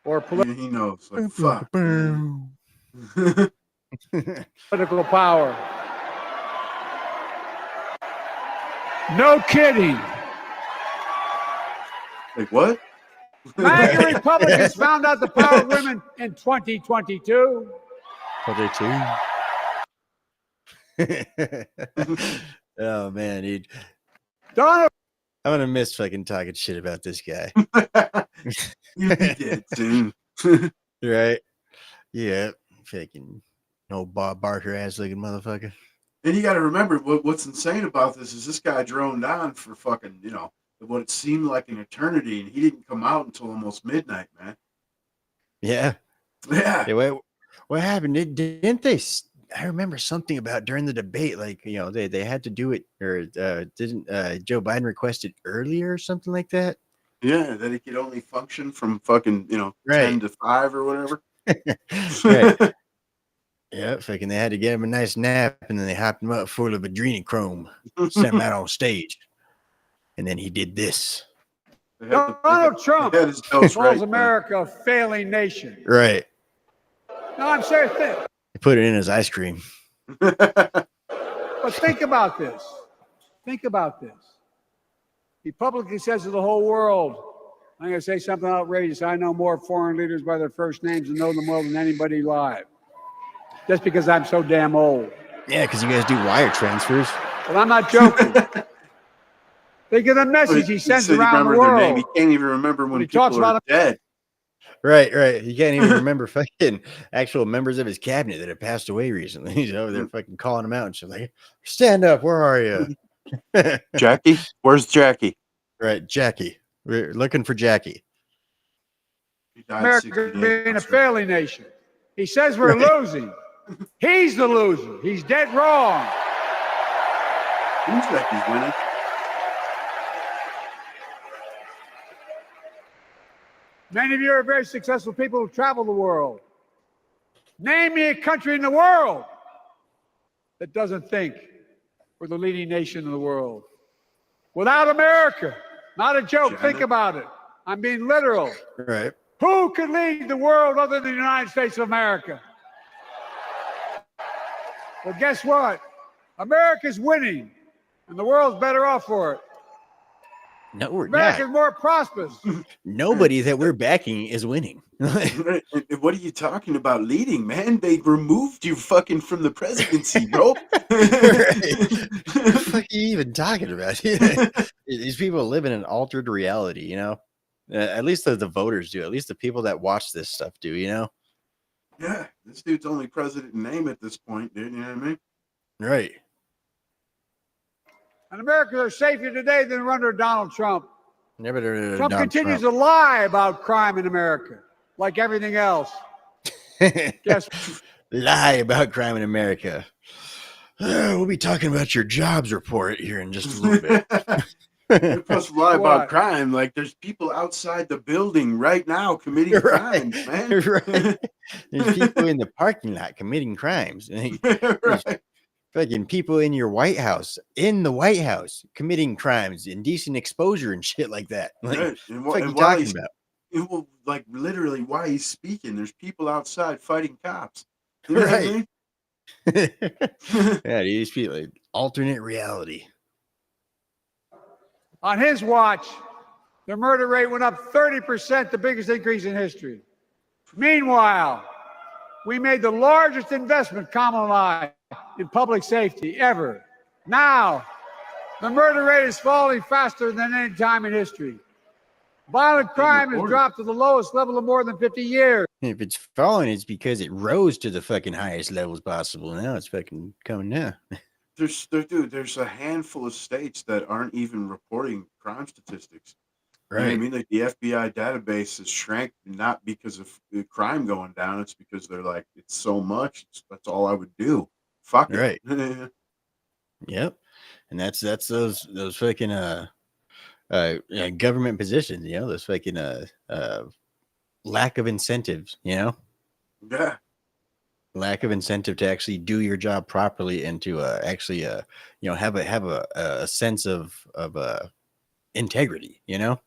Speaker 3: or
Speaker 2: He knows. Like, fuck.
Speaker 3: political power. No kidding.
Speaker 2: Like what?
Speaker 3: MAGA Republicans found out the power of women in 2022.
Speaker 1: Oh man, dude.
Speaker 3: Donald,
Speaker 1: I'm gonna miss fucking talking shit about this guy.
Speaker 2: You'll be dead soon.
Speaker 1: Right? Yeah. Fucking no Bob Barker ass looking motherfucker.
Speaker 2: And you got to remember what's insane about this is this guy droned on for fucking, what it seemed like an eternity, and he didn't come out until almost midnight, man.
Speaker 1: Yeah.
Speaker 2: Yeah.
Speaker 1: Yeah, what happened? Didn't they? I remember something about during the debate, like, they had to do it, or didn't Joe Biden request it earlier or something like that?
Speaker 2: Yeah, that he could only function from fucking,
Speaker 1: Right.
Speaker 2: 10 to 5 or whatever.
Speaker 1: Right. Yeah, fucking they had to get him a nice nap, and then they hopped him up full of adrenochrome, sent him out on stage, and then he did this.
Speaker 3: Donald Trump
Speaker 2: his nose
Speaker 3: calls
Speaker 2: right,
Speaker 3: America a failing nation.
Speaker 1: Right.
Speaker 3: No, I'm serious.
Speaker 1: They put it in his ice cream.
Speaker 3: But think about this. Think about this. He publicly says to the whole world, I'm going to say something outrageous. I know more foreign leaders by their first names and know them well than anybody alive. Just because I'm so damn old.
Speaker 1: Yeah, because you guys do wire transfers.
Speaker 3: But I'm not joking. Think of the message he sends around the world.
Speaker 2: Their name. He can't even remember when
Speaker 3: he
Speaker 2: people
Speaker 3: talks about
Speaker 2: are dead.
Speaker 1: Right. You can't even remember fucking actual members of his cabinet that have passed away recently. They're fucking calling him out and shit like, stand up, where are you?
Speaker 2: Jackie? Where's Jackie?
Speaker 1: Right, Jackie. We're looking for Jackie.
Speaker 3: America being a failing nation. He says we're losing. He's the loser. He's dead wrong.
Speaker 2: Seems like he's winning.
Speaker 3: Many of you are very successful people who travel the world. Name me a country in the world that doesn't think we're the leading nation in the world.
Speaker 15: Without America, not a joke.
Speaker 2: China.
Speaker 15: Think about it. I'm being literal.
Speaker 1: Right.
Speaker 15: Who could lead the world other than the United States of America? Well, guess what? America's winning, and the world's better off for it.
Speaker 1: No, we're
Speaker 15: America's
Speaker 1: not.
Speaker 15: more prosperous.
Speaker 1: Nobody that we're backing is winning.
Speaker 2: And what are you talking about leading, man? They removed you fucking from the presidency, bro.
Speaker 1: What the fuck are you even talking about? These people live in an altered reality, you know? At least the voters do. At least the people that watch this stuff do, you know?
Speaker 2: Yeah, this dude's only president in name at this point, dude. You know what I mean?
Speaker 1: Right.
Speaker 15: And Americans are safer today than under Donald Trump.
Speaker 1: Never
Speaker 15: Trump continues to lie about crime in America, like everything else. Guess
Speaker 1: lie about crime in America. We'll be talking about your jobs report here in just a little bit.
Speaker 2: You're supposed to lie about
Speaker 15: What?
Speaker 2: crime. Like there's people outside the building right now committing crimes, man.
Speaker 1: Right. There's people in the parking lot committing crimes.
Speaker 2: Right.
Speaker 1: Fucking people in your White House, in the White House, committing crimes, indecent exposure and shit like that. Like,
Speaker 2: Right.
Speaker 1: what are you talking about?
Speaker 2: Well, like literally, while he's speaking, there's people outside fighting cops. You know what I mean?
Speaker 1: Yeah, these people, like, alternate reality.
Speaker 15: on his watch, the murder rate went up 30%, the biggest increase in history. Meanwhile, we made the largest investment, Kamala and I, in public safety ever. Now, the murder rate is falling faster than any time in history. Violent crime has dropped to the lowest level of more than 50 years.
Speaker 1: If it's falling, it's because it rose to the fucking highest levels possible. Now it's fucking coming down.
Speaker 2: There's a handful of states that aren't even reporting crime statistics. You know what I
Speaker 1: Right.
Speaker 2: mean, like the FBI database has shrank not because of the crime going down. It's because they're like, it's so much. That's all I would do. Fuck it.
Speaker 1: Right. Yep. And that's those fucking government positions, you know, those fucking lack of incentives, you know,
Speaker 2: Yeah.
Speaker 1: lack of incentive to actually do your job properly and to actually you know, have a sense of integrity, you know.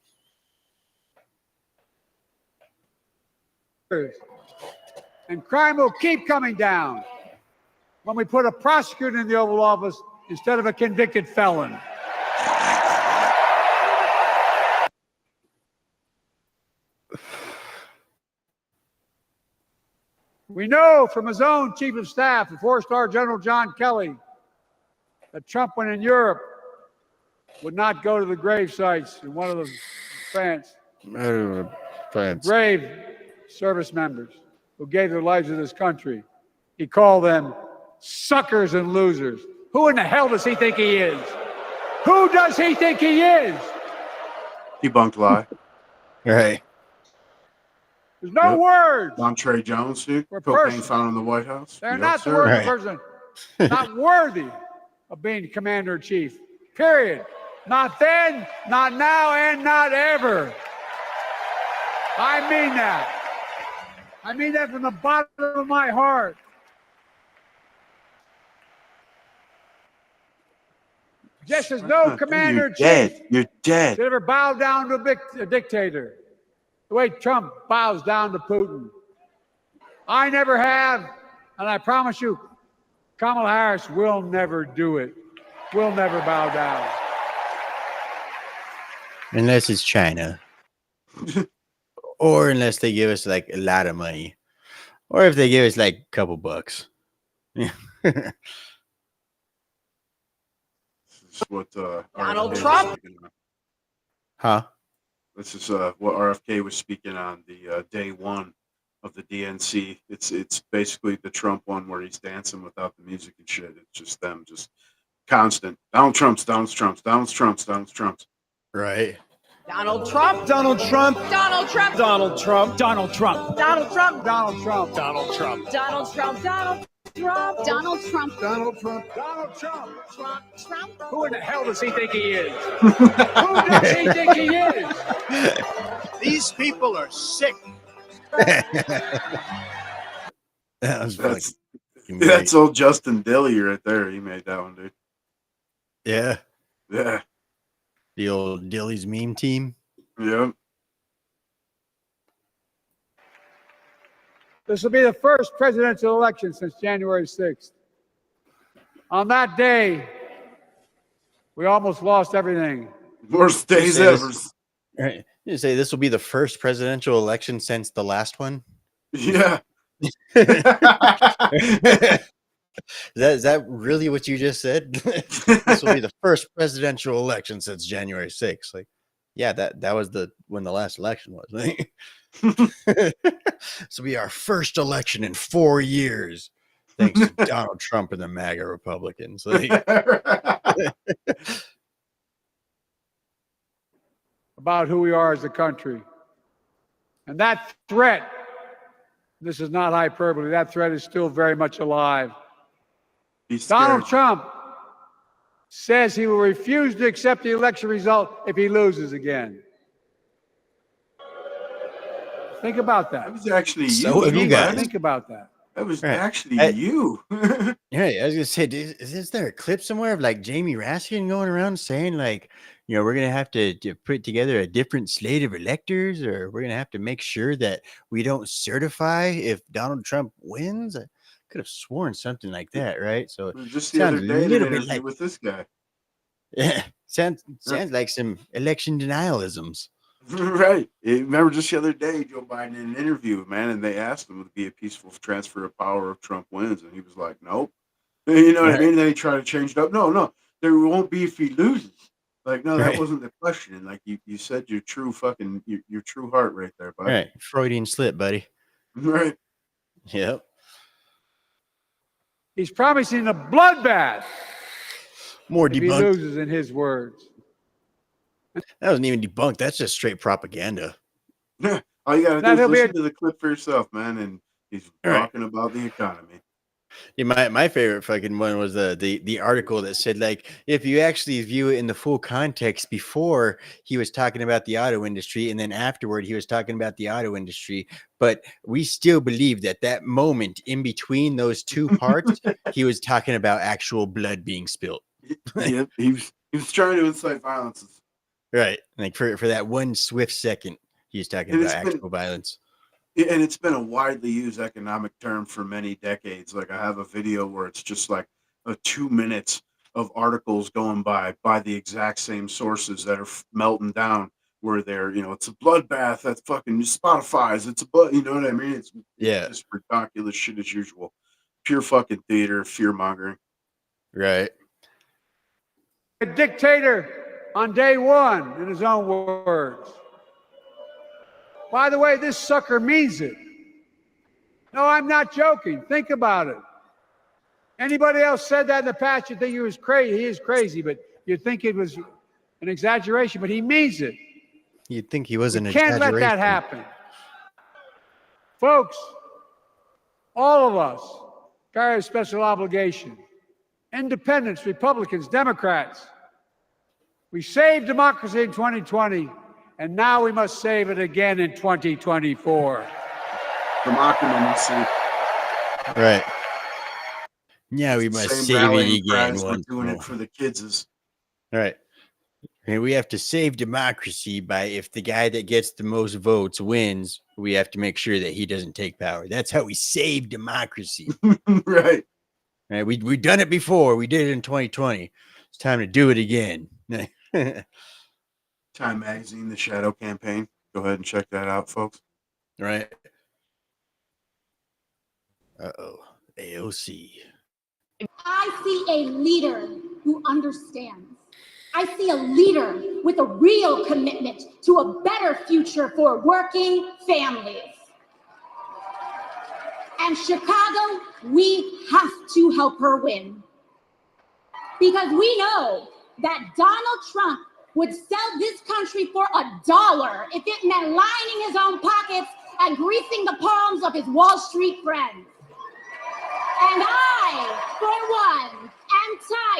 Speaker 15: And crime will keep coming down when we put a prosecutor in the Oval Office instead of a convicted felon. We know from his own chief of staff, the four-star General John Kelly, that Trump, when in Europe, would not go to the grave sites in one of the France. Brave service members who gave their lives to this country. He called them suckers and losers. Who in the hell does he think he is? Who does he think he is?
Speaker 2: Debunked lie.
Speaker 1: Right.
Speaker 15: There's no words.
Speaker 2: Montre Jones, dude.
Speaker 15: For
Speaker 2: Cocaine
Speaker 15: person.
Speaker 2: found in the White House.
Speaker 15: They're
Speaker 2: Yep,
Speaker 15: not the
Speaker 2: sir.
Speaker 15: words
Speaker 1: Right.
Speaker 15: of a person, not worthy of being commander in chief. Period. Not then, not now, and not ever. I mean that. I mean that from the bottom of my heart. Just as no commander
Speaker 2: You're
Speaker 15: in chief
Speaker 2: dead. You're dead.
Speaker 15: should ever bow down to a dictator, the way Trump bows down to Putin. I never have, and I promise you, Kamala Harris will never do it. Will never bow down.
Speaker 1: Unless it's China. Or unless they give us like a lot of money. Or if they give us like a couple bucks. Yeah.
Speaker 2: This is what
Speaker 4: Donald
Speaker 2: RFK
Speaker 4: Trump?
Speaker 2: was speaking on.
Speaker 1: Huh?
Speaker 2: This is what RFK was speaking on the day one of the DNC. It's basically the Trump one where he's dancing without the music and shit. It's just them, just constant. Donald Trump's, Donald Trump's, Donald Trump's, Donald Trump's.
Speaker 1: Right.
Speaker 4: Donald Trump.
Speaker 7: Donald Trump.
Speaker 4: Donald Trump.
Speaker 7: Donald Trump.
Speaker 15: Donald Trump.
Speaker 4: Donald Trump.
Speaker 15: Donald Trump.
Speaker 7: Donald Trump.
Speaker 4: Donald Trump. Donald Trump.
Speaker 8: Donald Trump.
Speaker 7: Donald Trump.
Speaker 15: Donald Trump.
Speaker 8: Trump.
Speaker 15: Who in the hell does he think he is? Who does he think he is?
Speaker 7: These people are sick.
Speaker 1: That was
Speaker 2: That's
Speaker 1: fucking
Speaker 2: that's
Speaker 1: great.
Speaker 2: old Justin Dilly right there. He made that one, dude.
Speaker 1: Yeah.
Speaker 2: Yeah.
Speaker 1: The old Dilly's meme team.
Speaker 2: Yeah.
Speaker 15: This will be the first presidential election since January 6th. On that day, we almost lost everything.
Speaker 2: Worst days ever.
Speaker 1: Right. You say this will be the first presidential election since the last one?
Speaker 2: Yeah.
Speaker 1: Is that really what you just said? This will be the first presidential election since January 6th. Like, yeah, that was when the last election was. Like, this will be our first election in 4 years, thanks to Donald Trump and the MAGA Republicans. Like,
Speaker 15: about who we are as a country. And that threat, this is not hyperbole, that threat is still very much alive. Donald Trump says he will refuse to accept the election result if he loses again. Think about that.
Speaker 2: That was actually
Speaker 1: So
Speaker 2: you.
Speaker 1: have you guys.
Speaker 15: Think about that.
Speaker 2: That was
Speaker 1: Right.
Speaker 2: actually you.
Speaker 1: Yeah, I was gonna say, is there a clip somewhere of like Jamie Raskin going around saying like, we're gonna have to put together a different slate of electors, or we're gonna have to make sure that we don't certify if Donald Trump wins? I could have sworn something like that, right? So
Speaker 2: Just the
Speaker 1: sounds
Speaker 2: other
Speaker 1: a
Speaker 2: day,
Speaker 1: little
Speaker 2: an
Speaker 1: bit
Speaker 2: interview
Speaker 1: like,
Speaker 2: with this guy.
Speaker 1: yeah, sounds like some election denialisms.
Speaker 2: Right. Remember just the other day, Joe Biden in an interview, man, and they asked him would it be a peaceful transfer of power if Trump wins, and he was like, "Nope." You know what I mean? Then he tried to change it up. No, there won't be if he loses. Like, no, that
Speaker 1: Right.
Speaker 2: wasn't the question. And like you said, your true fucking your true heart right there, bud.
Speaker 1: Right, Freudian slip, buddy.
Speaker 2: Right.
Speaker 1: Yep.
Speaker 15: He's promising a bloodbath
Speaker 1: More
Speaker 15: if he
Speaker 1: debunked.
Speaker 15: loses, in his words.
Speaker 1: That wasn't even debunked. That's just straight propaganda.
Speaker 2: Yeah. All you gotta
Speaker 15: Now
Speaker 2: do
Speaker 15: he'll
Speaker 2: is
Speaker 15: be
Speaker 2: listen to the clip for yourself, man. And he's
Speaker 1: Right.
Speaker 2: talking about the economy.
Speaker 1: Yeah, my favorite fucking one was the article that said, like, if you actually view it in the full context, before he was talking about the auto industry, and then afterward he was talking about the auto industry, but we still believe that moment in between those two parts, he was talking about actual blood being spilled.
Speaker 2: Yep. He was trying to incite violence.
Speaker 1: Right. Like for that one swift second, he was talking
Speaker 2: And
Speaker 1: about
Speaker 2: it's been-
Speaker 1: actual violence.
Speaker 2: And it's been a widely used economic term for many decades. Like I have a video where it's just like 2 minutes of articles going by the exact same sources that are melting down, where they're, it's a bloodbath. That's fucking Spotify's. It's a blood. You know what I mean? It's
Speaker 1: Yeah.
Speaker 2: just ridiculous shit as usual. Pure fucking theater, fear mongering.
Speaker 1: Right.
Speaker 15: A dictator on day one, in his own words. By the way, this sucker means it. No, I'm not joking. Think about it. Anybody else said that in the past, you'd think he was crazy. He is crazy, but you'd think it was an exaggeration, but he means it.
Speaker 1: You'd think he was an
Speaker 15: Can't let that happen. Folks, all of us carry a special obligation. Independents, Republicans, Democrats. We saved democracy in 2020, and now we must save it again in 2024.
Speaker 2: Democracy.
Speaker 1: Right. Yeah, we must
Speaker 2: Same
Speaker 1: save it
Speaker 2: rallying
Speaker 1: again
Speaker 2: cries, we're
Speaker 1: once
Speaker 2: doing
Speaker 1: more.
Speaker 2: it for the kids.
Speaker 1: Right. And we have to save democracy by, if the guy that gets the most votes wins, we have to make sure that he doesn't take power. That's how we save democracy.
Speaker 2: Right.
Speaker 1: Right. We've done it before. We did it in 2020. It's time to do it again.
Speaker 2: Time Magazine, the Shadow Campaign. Go ahead and check that out, folks.
Speaker 1: Right. Uh-oh. AOC.
Speaker 8: I see a leader who understands. I see a leader with a real commitment to a better future for working families. And Chicago, we have to help her win. Because we know that Donald Trump would sell this country for $1 if it meant lining his own pockets and greasing the palms of his Wall Street friends. And I, for one, am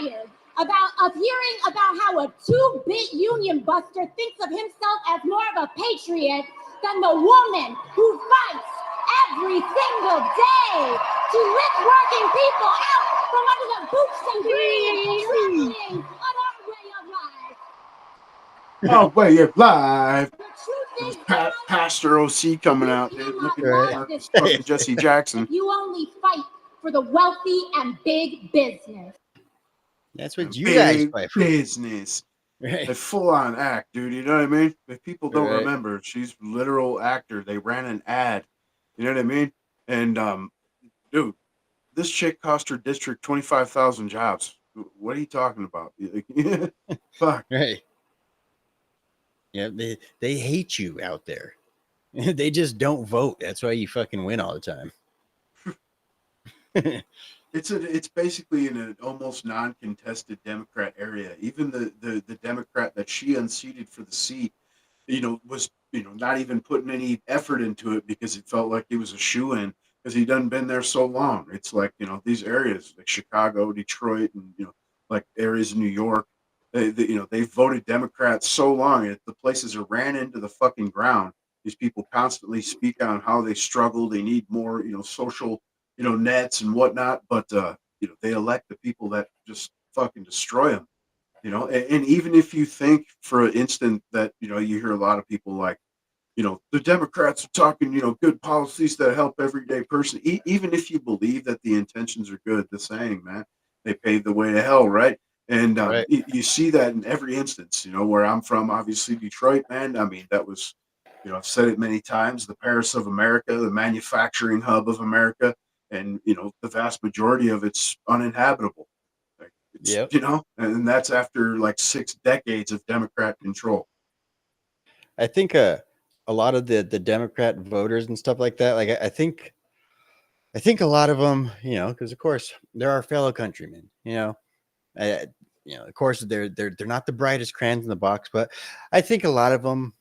Speaker 8: tired of hearing about how a two-bit union buster thinks of himself as more of a patriot than the woman who fights every single day to lift working people out from under the boots and greed and trampling on our way of life.
Speaker 2: Oh, wait, yeah, live. It was Pastor OC coming out, dude, looking like fucking Jesse Jackson.
Speaker 8: You only fight for the wealthy and big business.
Speaker 1: That's what you guys
Speaker 2: Big
Speaker 1: fight for.
Speaker 2: business.
Speaker 1: Right.
Speaker 2: A full-on act, dude. You know what I mean? If people don't
Speaker 1: Right.
Speaker 2: remember, she's literal actor. They ran an ad. You know what I mean? And dude, this chick cost her district 25,000 jobs. What are you talking about? Fuck.
Speaker 1: Right. Yeah, they hate you out there. They just don't vote. That's why you fucking win all the time.
Speaker 2: It's basically in an almost non-contested Democrat area. Even the Democrat that she unseated for the seat, was not even putting any effort into it because it felt like he was a shoo-in because he done been there so long. It's like these areas like Chicago, Detroit, and like areas in New York. They voted Democrats so long the places are ran into the fucking ground. These people constantly speak on how they struggle. They need more social nets and whatnot, but they elect the people that just fucking destroy them. And even if you think for an instant that you hear a lot of people like the Democrats are talking good policies that help everyday person. Even if you believe that the intentions are good, the saying, man, they pave the way to hell, right? And
Speaker 1: Right.
Speaker 2: you see that in every instance. Where I'm from, obviously Detroit, man. I mean, that was I've said it many times, the Paris of America, the manufacturing hub of America. And the vast majority of it's uninhabitable. Like,
Speaker 1: Yep.
Speaker 2: And that's after like 6 decades of Democrat control.
Speaker 1: I think a lot of the Democrat voters and stuff like that, like I think a lot of them, because of course they're our fellow countrymen, of course they're not the brightest crayons in the box, but I think a lot of them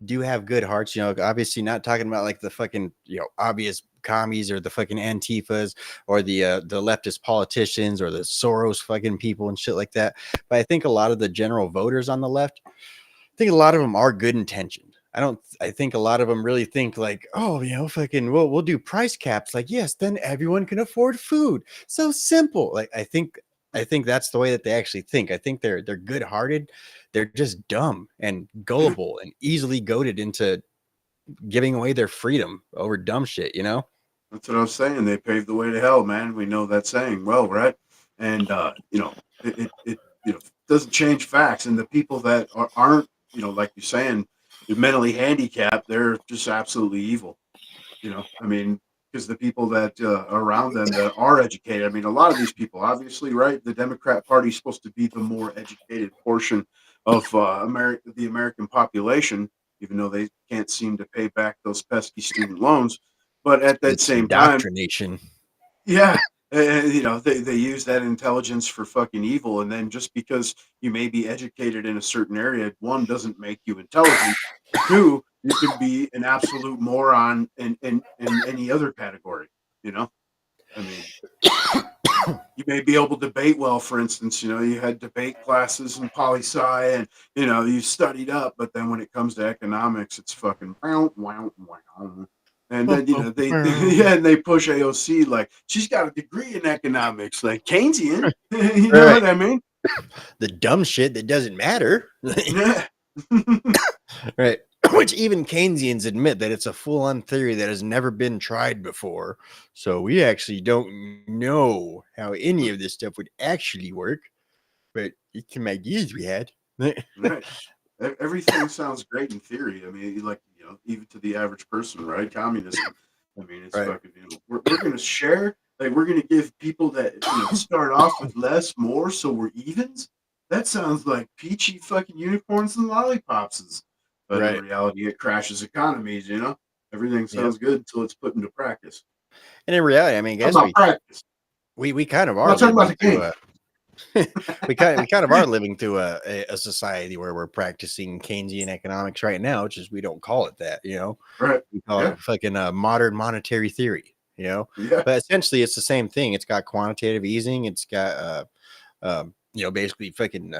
Speaker 1: do have good hearts, obviously not talking about like the fucking, obvious commies or the fucking Antifas or the leftist politicians or the Soros fucking people and shit like that. But I think a lot of the general voters on the left, I think a lot of them are good intentioned. I think a lot of them really think like, oh, fucking, we'll do price caps. Like, yes, then everyone can afford food. So simple. Like, I think that's the way that they actually think. I think they're good hearted. They're just dumb and gullible and easily goaded into giving away their freedom over dumb shit,
Speaker 2: That's what I was saying. They paved the way to hell, man. We know that saying well, right? And it doesn't change facts. And the people that aren't, like you're saying, mentally handicapped, they're just absolutely evil. I mean, because the people that are around them that are educated, I mean, a lot of these people, obviously, right? The Democrat Party is supposed to be the more educated portion of the American population, even though they can't seem to pay back those pesky student loans. But at that same time,
Speaker 1: indoctrination.
Speaker 2: yeah, they use that intelligence for fucking evil. And then just because you may be educated in a certain area, one, doesn't make you intelligent. Two, you could be an absolute moron in any other category. I mean, you may be able to debate well, for instance. You had debate classes in poli-sci and you studied up, but then when it comes to economics, it's fucking wow, wow, wow. And then and they push AOC like she's got a degree in economics, like Keynesian. You know what I mean?
Speaker 1: The dumb shit that doesn't matter.
Speaker 2: Yeah.
Speaker 1: Right. Which even Keynesians admit that it's a full-on theory that has never been tried before. So we actually don't know how any of this stuff would actually work. But it's some ideas we had.
Speaker 2: Right. Everything sounds great in theory. I mean, even to the average person, right? Communism. I mean, it's fucking. We're going to share. Like, we're going to give people that start off with less more, so we're evens. That sounds like peachy fucking unicorns and lollipops. But in reality, it crashes economies. Everything sounds good until it's put into practice.
Speaker 1: And in reality, I mean, I guess we kind of are.
Speaker 2: I'm talking about the game.
Speaker 1: we kind of are living through a society where we're practicing Keynesian economics right now, which is we don't call it that,
Speaker 2: Right.
Speaker 1: We call it fucking modern monetary theory,
Speaker 2: Yeah.
Speaker 1: But essentially it's the same thing. It's got quantitative easing. It's got basically fucking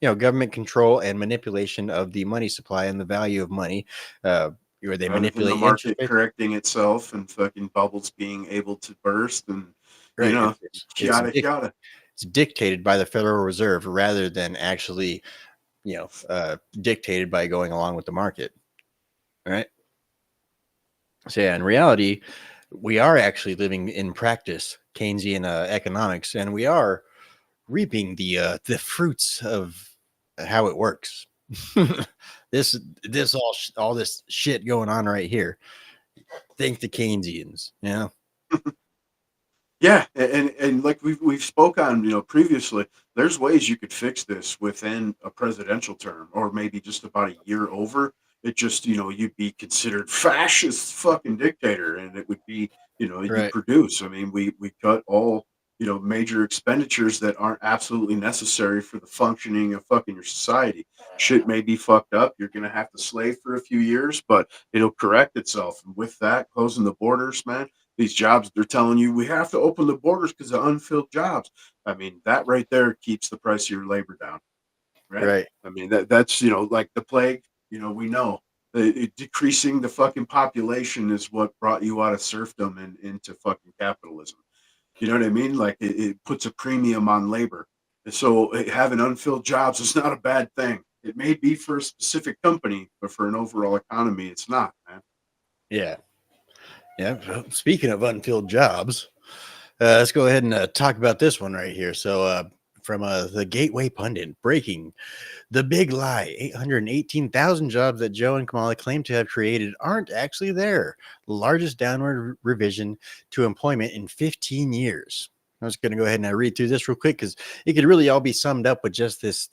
Speaker 1: government control and manipulation of the money supply and the value of money. Where they manipulate
Speaker 2: the market correcting itself and fucking bubbles being able to burst and yada yada.
Speaker 1: It's dictated by the Federal Reserve rather than actually dictated by going along with the market. Right. So yeah, in reality, we are actually living in practice Keynesian economics, and we are reaping the fruits of how it works. this all this shit going on right here. Thank the Keynesians. Yeah.
Speaker 2: Yeah, and like we've spoke on, previously, there's ways you could fix this within a presidential term, or maybe just about a year over. It just, you'd be considered fascist fucking dictator, and it would be, you
Speaker 1: Right.
Speaker 2: produce. I mean, we cut all, major expenditures that aren't absolutely necessary for the functioning of fucking your society. Shit may be fucked up. You're gonna have to slave for a few years, but it'll correct itself. And with that, closing the borders, man, these jobs, they're telling you we have to open the borders because of unfilled jobs. I mean, that right there keeps the price of your labor down, right?
Speaker 1: Right.
Speaker 2: I mean, that's like the plague. We know decreasing the fucking population is what brought you out of serfdom and into fucking capitalism. You know what I mean? Like it puts a premium on labor. And so having unfilled jobs is not a bad thing. It may be for a specific company, but for an overall economy, it's not, man.
Speaker 1: Yeah. Yeah. Well, speaking of unfilled jobs, let's go ahead and talk about this one right here. So, from the Gateway Pundit, breaking the big lie: 818,000 jobs that Joe and Kamala claim to have created aren't actually there. The largest downward revision to employment in 15 years. I was going to go ahead and read through this real quick because it could really all be summed up with just this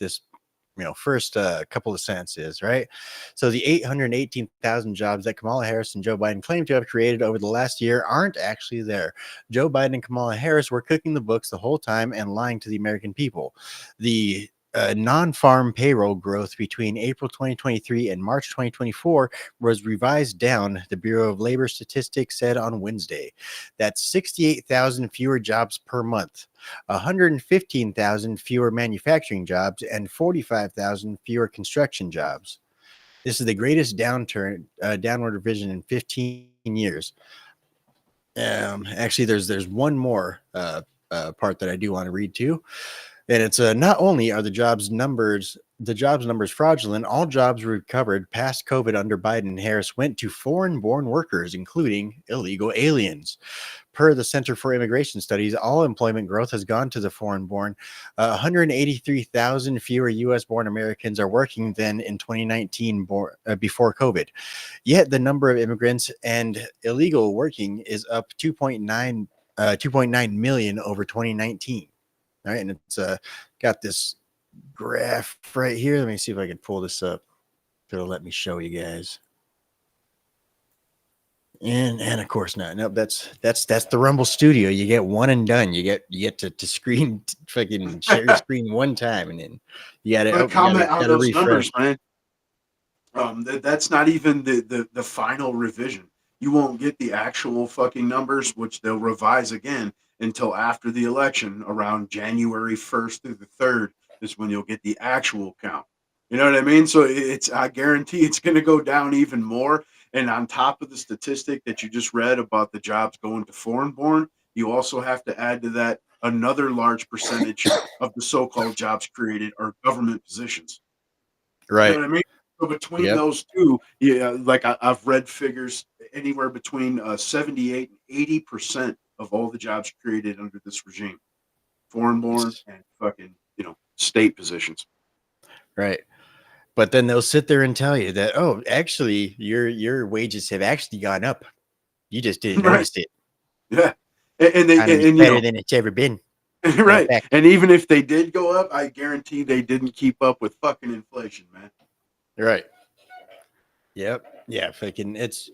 Speaker 1: first couple of sentences, right? So the 818,000 jobs that Kamala Harris and Joe Biden claim to have created over the last year aren't actually there. Joe Biden and Kamala Harris were cooking the books the whole time and lying to the American people. The non-farm payroll growth between April 2023 and March 2024 was revised down, the Bureau of Labor Statistics said on Wednesday. That's 68,000 fewer jobs per month, 115,000 fewer manufacturing jobs, and 45,000 fewer construction jobs. This is the greatest downward revision in 15 years. Actually, there's one more part that I do want to read too. And it's not only are the jobs numbers fraudulent, all jobs recovered past COVID under Biden and Harris went to foreign-born workers, including illegal aliens. Per the Center for Immigration Studies, all employment growth has gone to the foreign-born. 183,000 fewer U.S.-born Americans are working than in 2019 before COVID. Yet the number of immigrants and illegal working is up 2.9 million over 2019. All right, and it's got this graph right here. Let me see if I can pull this up. It'll let me show you guys. And of course not. Nope, that's the Rumble Studio. You get one and done. You get to screen fucking share your screen one time, and then you gotta
Speaker 2: comment on those
Speaker 1: refresh.
Speaker 2: numbers, man. That's not even the final revision. You won't get the actual fucking numbers, which they'll revise again until after the election, around January 1st through the 3rd is when you'll get the actual count. You know what I mean? So I guarantee it's going to go down even more. And on top of the statistic that you just read about the jobs going to foreign-born, you also have to add to that another large percentage of the so-called jobs created are government positions.
Speaker 1: Right.
Speaker 2: You know what I mean? So between those two, yeah, like I've read figures anywhere between 78 and 80% of all the jobs created under this regime, foreign-born and fucking, state positions.
Speaker 1: Right. But then they'll sit there and tell you that, oh, actually, your wages have actually gone up. You just didn't notice it.
Speaker 2: Yeah, and
Speaker 1: better than it's ever been.
Speaker 2: Right. And even if they did go up, I guarantee they didn't keep up with fucking inflation, man.
Speaker 1: Right. Yep. Yeah. Fucking. It's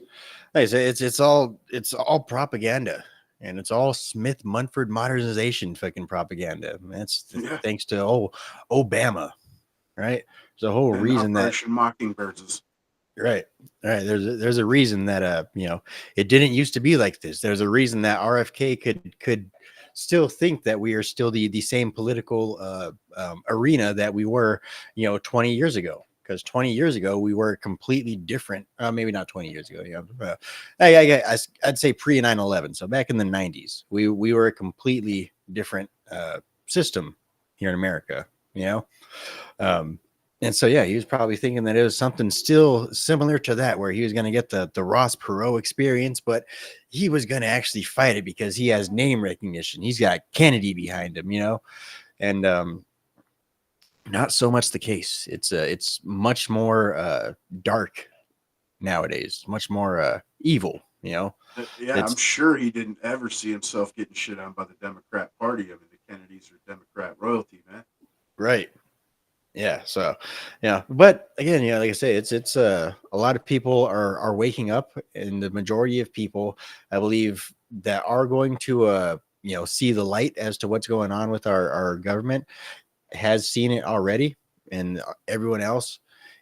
Speaker 1: like I say, it's all propaganda, and it's all Smith Munford modernization fucking propaganda. That's thanks to Obama. Right. There's a whole reason
Speaker 2: Operation Mockingbirds is
Speaker 1: right. There's a reason that it didn't used to be like this. There's a reason that RFK could still think that we are still the same political arena that we were 20 years ago. Because 20 years ago we were completely different. Maybe not 20 years ago. I'd say pre 9/11. So back in the 90s, we were a completely different system here in America. And so, yeah, he was probably thinking that it was something still similar to that, where he was going to get the Ross Perot experience, but he was going to actually fight it because he has name recognition. He's got Kennedy behind him, and not so much the case. It's much more dark nowadays, much more evil.
Speaker 2: Yeah,
Speaker 1: It's
Speaker 2: I'm sure he didn't ever see himself getting shit on by the Democrat Party. I mean, the Kennedys are Democrat royalty, man.
Speaker 1: right. Yeah. So, yeah. But again, like I say, it's a lot of people are waking up, and the majority of people, I believe, that are going to see the light as to what's going on with our government has seen it already, and everyone else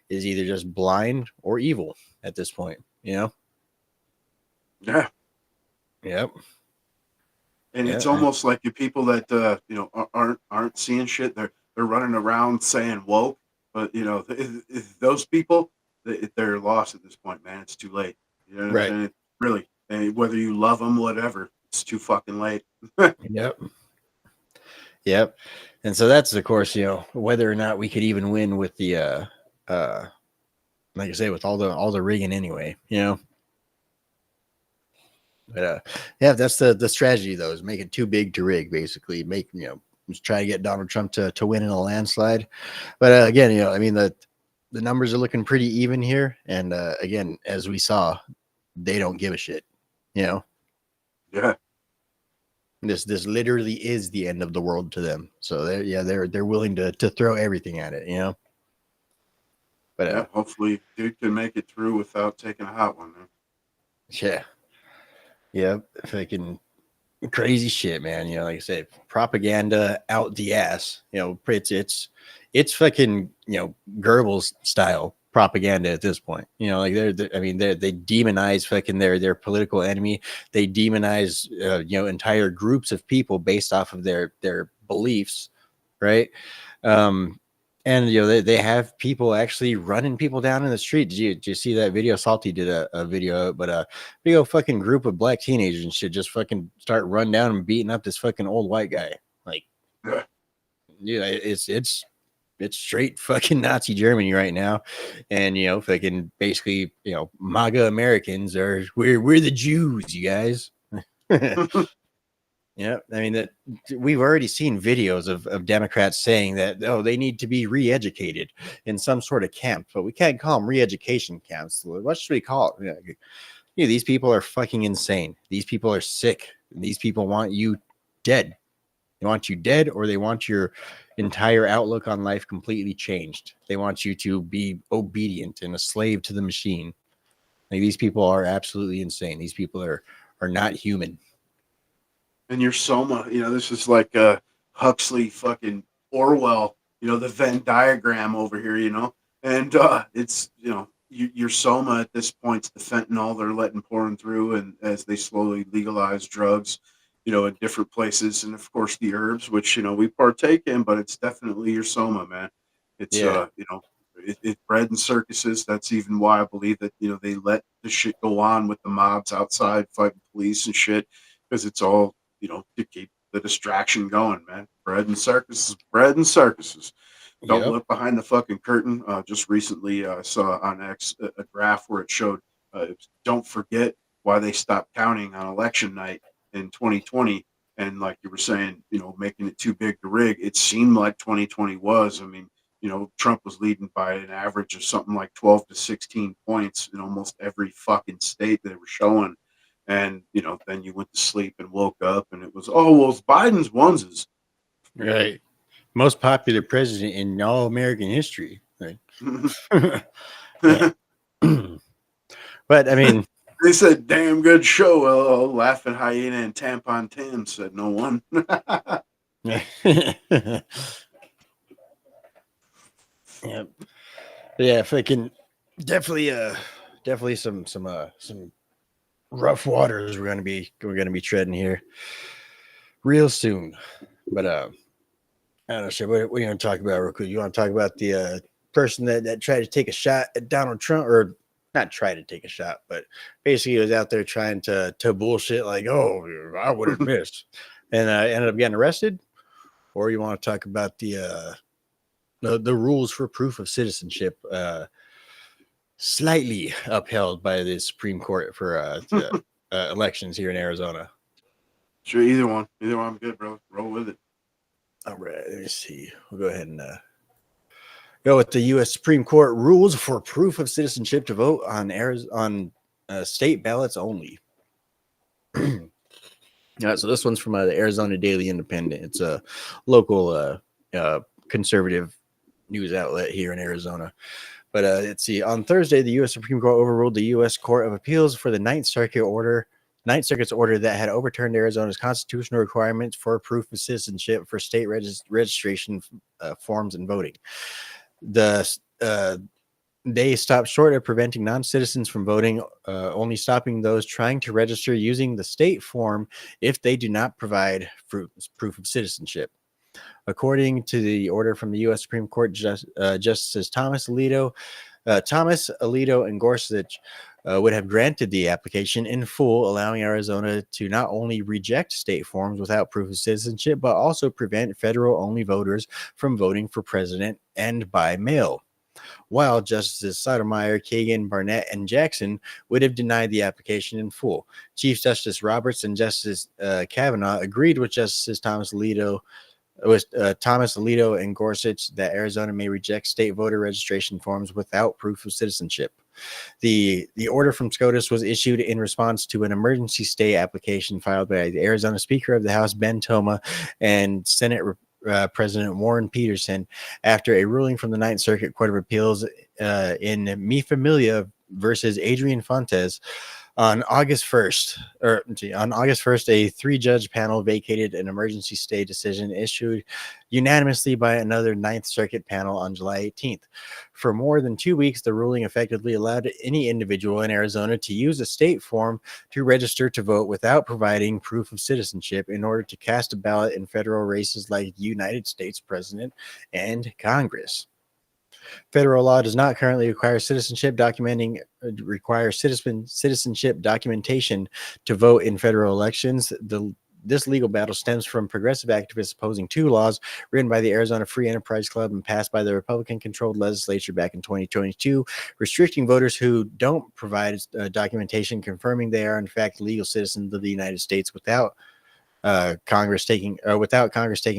Speaker 1: is either just blind or evil at this point.
Speaker 2: Yeah.
Speaker 1: Yep.
Speaker 2: And
Speaker 1: Yeah.
Speaker 2: it's almost like the people that aren't seeing shit. They're running around saying woke, but those people, they're lost at this point, man. It's too late.
Speaker 1: Right.
Speaker 2: And really, and whether you love them, whatever, it's too fucking late.
Speaker 1: Yep. Yep. And so that's, of course, whether or not we could even win with the like I say, with all the rigging anyway, But yeah, that's the strategy though, is make it too big to rig, basically. Just try to get Donald Trump to win in a landslide. But again, I mean, the numbers are looking pretty even here, and again, as we saw, they don't give a shit.
Speaker 2: Yeah.
Speaker 1: This literally is the end of the world to them. So they're willing to throw everything at it, But
Speaker 2: yeah, hopefully dude can make it through without taking a hot one, man.
Speaker 1: Yeah. Yep. Fucking crazy shit, man. Like I said, propaganda out the ass. It's fucking Goebbels style propaganda at this point. Like they demonize fucking their political enemy. They demonize entire groups of people based off of their beliefs, right? And they have people actually running people down in the street. Did you see that video? Salty did a video, but a big old fucking group of black teenagers and shit just fucking start running down and beating up this fucking old white guy. Like, it's straight fucking Nazi Germany right now, and fucking basically MAGA Americans we're the Jews, you guys. Yeah, I mean that we've already seen videos of Democrats saying that they need to be re-educated in some sort of camp, but we can't call them re-education camps. What should we call it? These people are fucking insane. These people are sick. These people want you dead. They want you dead, or they want your entire outlook on life completely changed. They want you to be obedient and a slave to the machine. Like, these people are absolutely insane. These people are not human.
Speaker 2: And your Soma, this is like Huxley fucking Orwell, the Venn diagram over here, and it's, your Soma at this point's the fentanyl they're letting pouring through, and as they slowly legalize drugs, in different places, and of course the herbs, which, we partake in, but it's definitely your Soma, man. It's, it's bred in circuses. That's even why I believe that, they let the shit go on with the mobs outside fighting police and shit, because it's all, to keep the distraction going, man. Bread and circuses. Don't look behind the fucking curtain. Just recently I saw on X a graph where it showed don't forget why they stopped counting on election night in 2020. And like you were saying, making it too big to rig. It seemed like 2020 was. I mean, Trump was leading by an average of something like 12 to 16 points in almost every fucking state they were showing. And, then you went to sleep and woke up and it was, it's Biden's onesies.
Speaker 1: Right. Most popular president in all American history. Right. But I mean,
Speaker 2: they said, damn good show. Laughing hyena and tampon Tim, said no one.
Speaker 1: Yep. Yeah, fucking definitely some rough waters we're gonna be treading here real soon. But I don't know, shit. What are you gonna talk about real quick? You want to talk about the person that tried to take a shot at Donald Trump, or not try to take a shot, but basically he was out there trying to bullshit like, I would have missed, and ended up getting arrested? Or you want to talk about the the rules for proof of citizenship slightly upheld by the Supreme Court for elections here in Arizona.
Speaker 2: Sure, either one. I'm good, bro. Roll with it.
Speaker 1: All right, let me see. We'll go ahead and go with the U.S. Supreme Court rules for proof of citizenship to vote on state ballots only. So this one's from the Arizona Daily Independent. It's a local conservative news outlet here in Arizona. But let's see. On Thursday, the U.S. Supreme Court overruled the U.S. Court of Appeals for the Ninth Circuit's order that had overturned Arizona's constitutional requirements for proof of citizenship for state registration forms and voting. They stopped short of preventing non-citizens from voting, only stopping those trying to register using the state form if they do not provide proof of citizenship. According to the order from the U.S. Supreme Court, Justices Thomas Alito and Gorsuch would have granted the application in full, allowing Arizona to not only reject state forms without proof of citizenship, but also prevent federal-only voters from voting for president and by mail. While Justices Sotomayor, Kagan, Barnett, and Jackson would have denied the application in full. Chief Justice Roberts and Justice Kavanaugh agreed with Justices Thomas Alito and Gorsuch that Arizona may reject state voter registration forms without proof of citizenship. The order from SCOTUS was issued in response to an emergency stay application filed by the Arizona Speaker of the House, Ben Toma, and Senate President Warren Peterson after a ruling from the Ninth Circuit Court of Appeals in Mi Familia versus Adrian Fontes. On August 1st, a 3-judge panel vacated an emergency stay decision issued unanimously by another Ninth Circuit panel on July 18th. For more than 2 weeks, the ruling effectively allowed any individual in Arizona to use a state form to register to vote without providing proof of citizenship in order to cast a ballot in federal races like United States President and Congress. Federal law does not currently require citizenship documentation to vote in federal elections. This legal battle stems from progressive activists opposing 2 laws written by the Arizona Free Enterprise Club and passed by the Republican-controlled legislature back in 2022, restricting voters who don't provide documentation confirming they are in fact legal citizens of the United States without Congress taking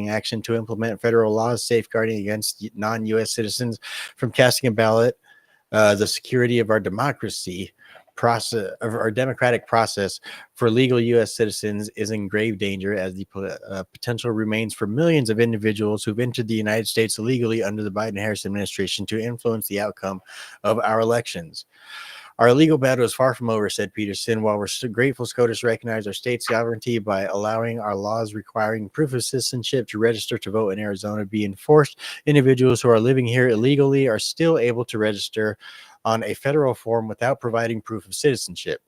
Speaker 1: action to implement federal laws safeguarding against non-U.S. citizens from casting a ballot. The security of our democratic process for legal U.S. citizens is in grave danger as the potential remains for millions of individuals who've entered the United States illegally under the Biden-Harris administration to influence the outcome of our elections. Our legal battle is far from over, said Peterson. While we're so grateful SCOTUS recognized our state's sovereignty by allowing our laws requiring proof of citizenship to register to vote in Arizona be enforced, individuals who are living here illegally are still able to register on a federal form without providing proof of citizenship.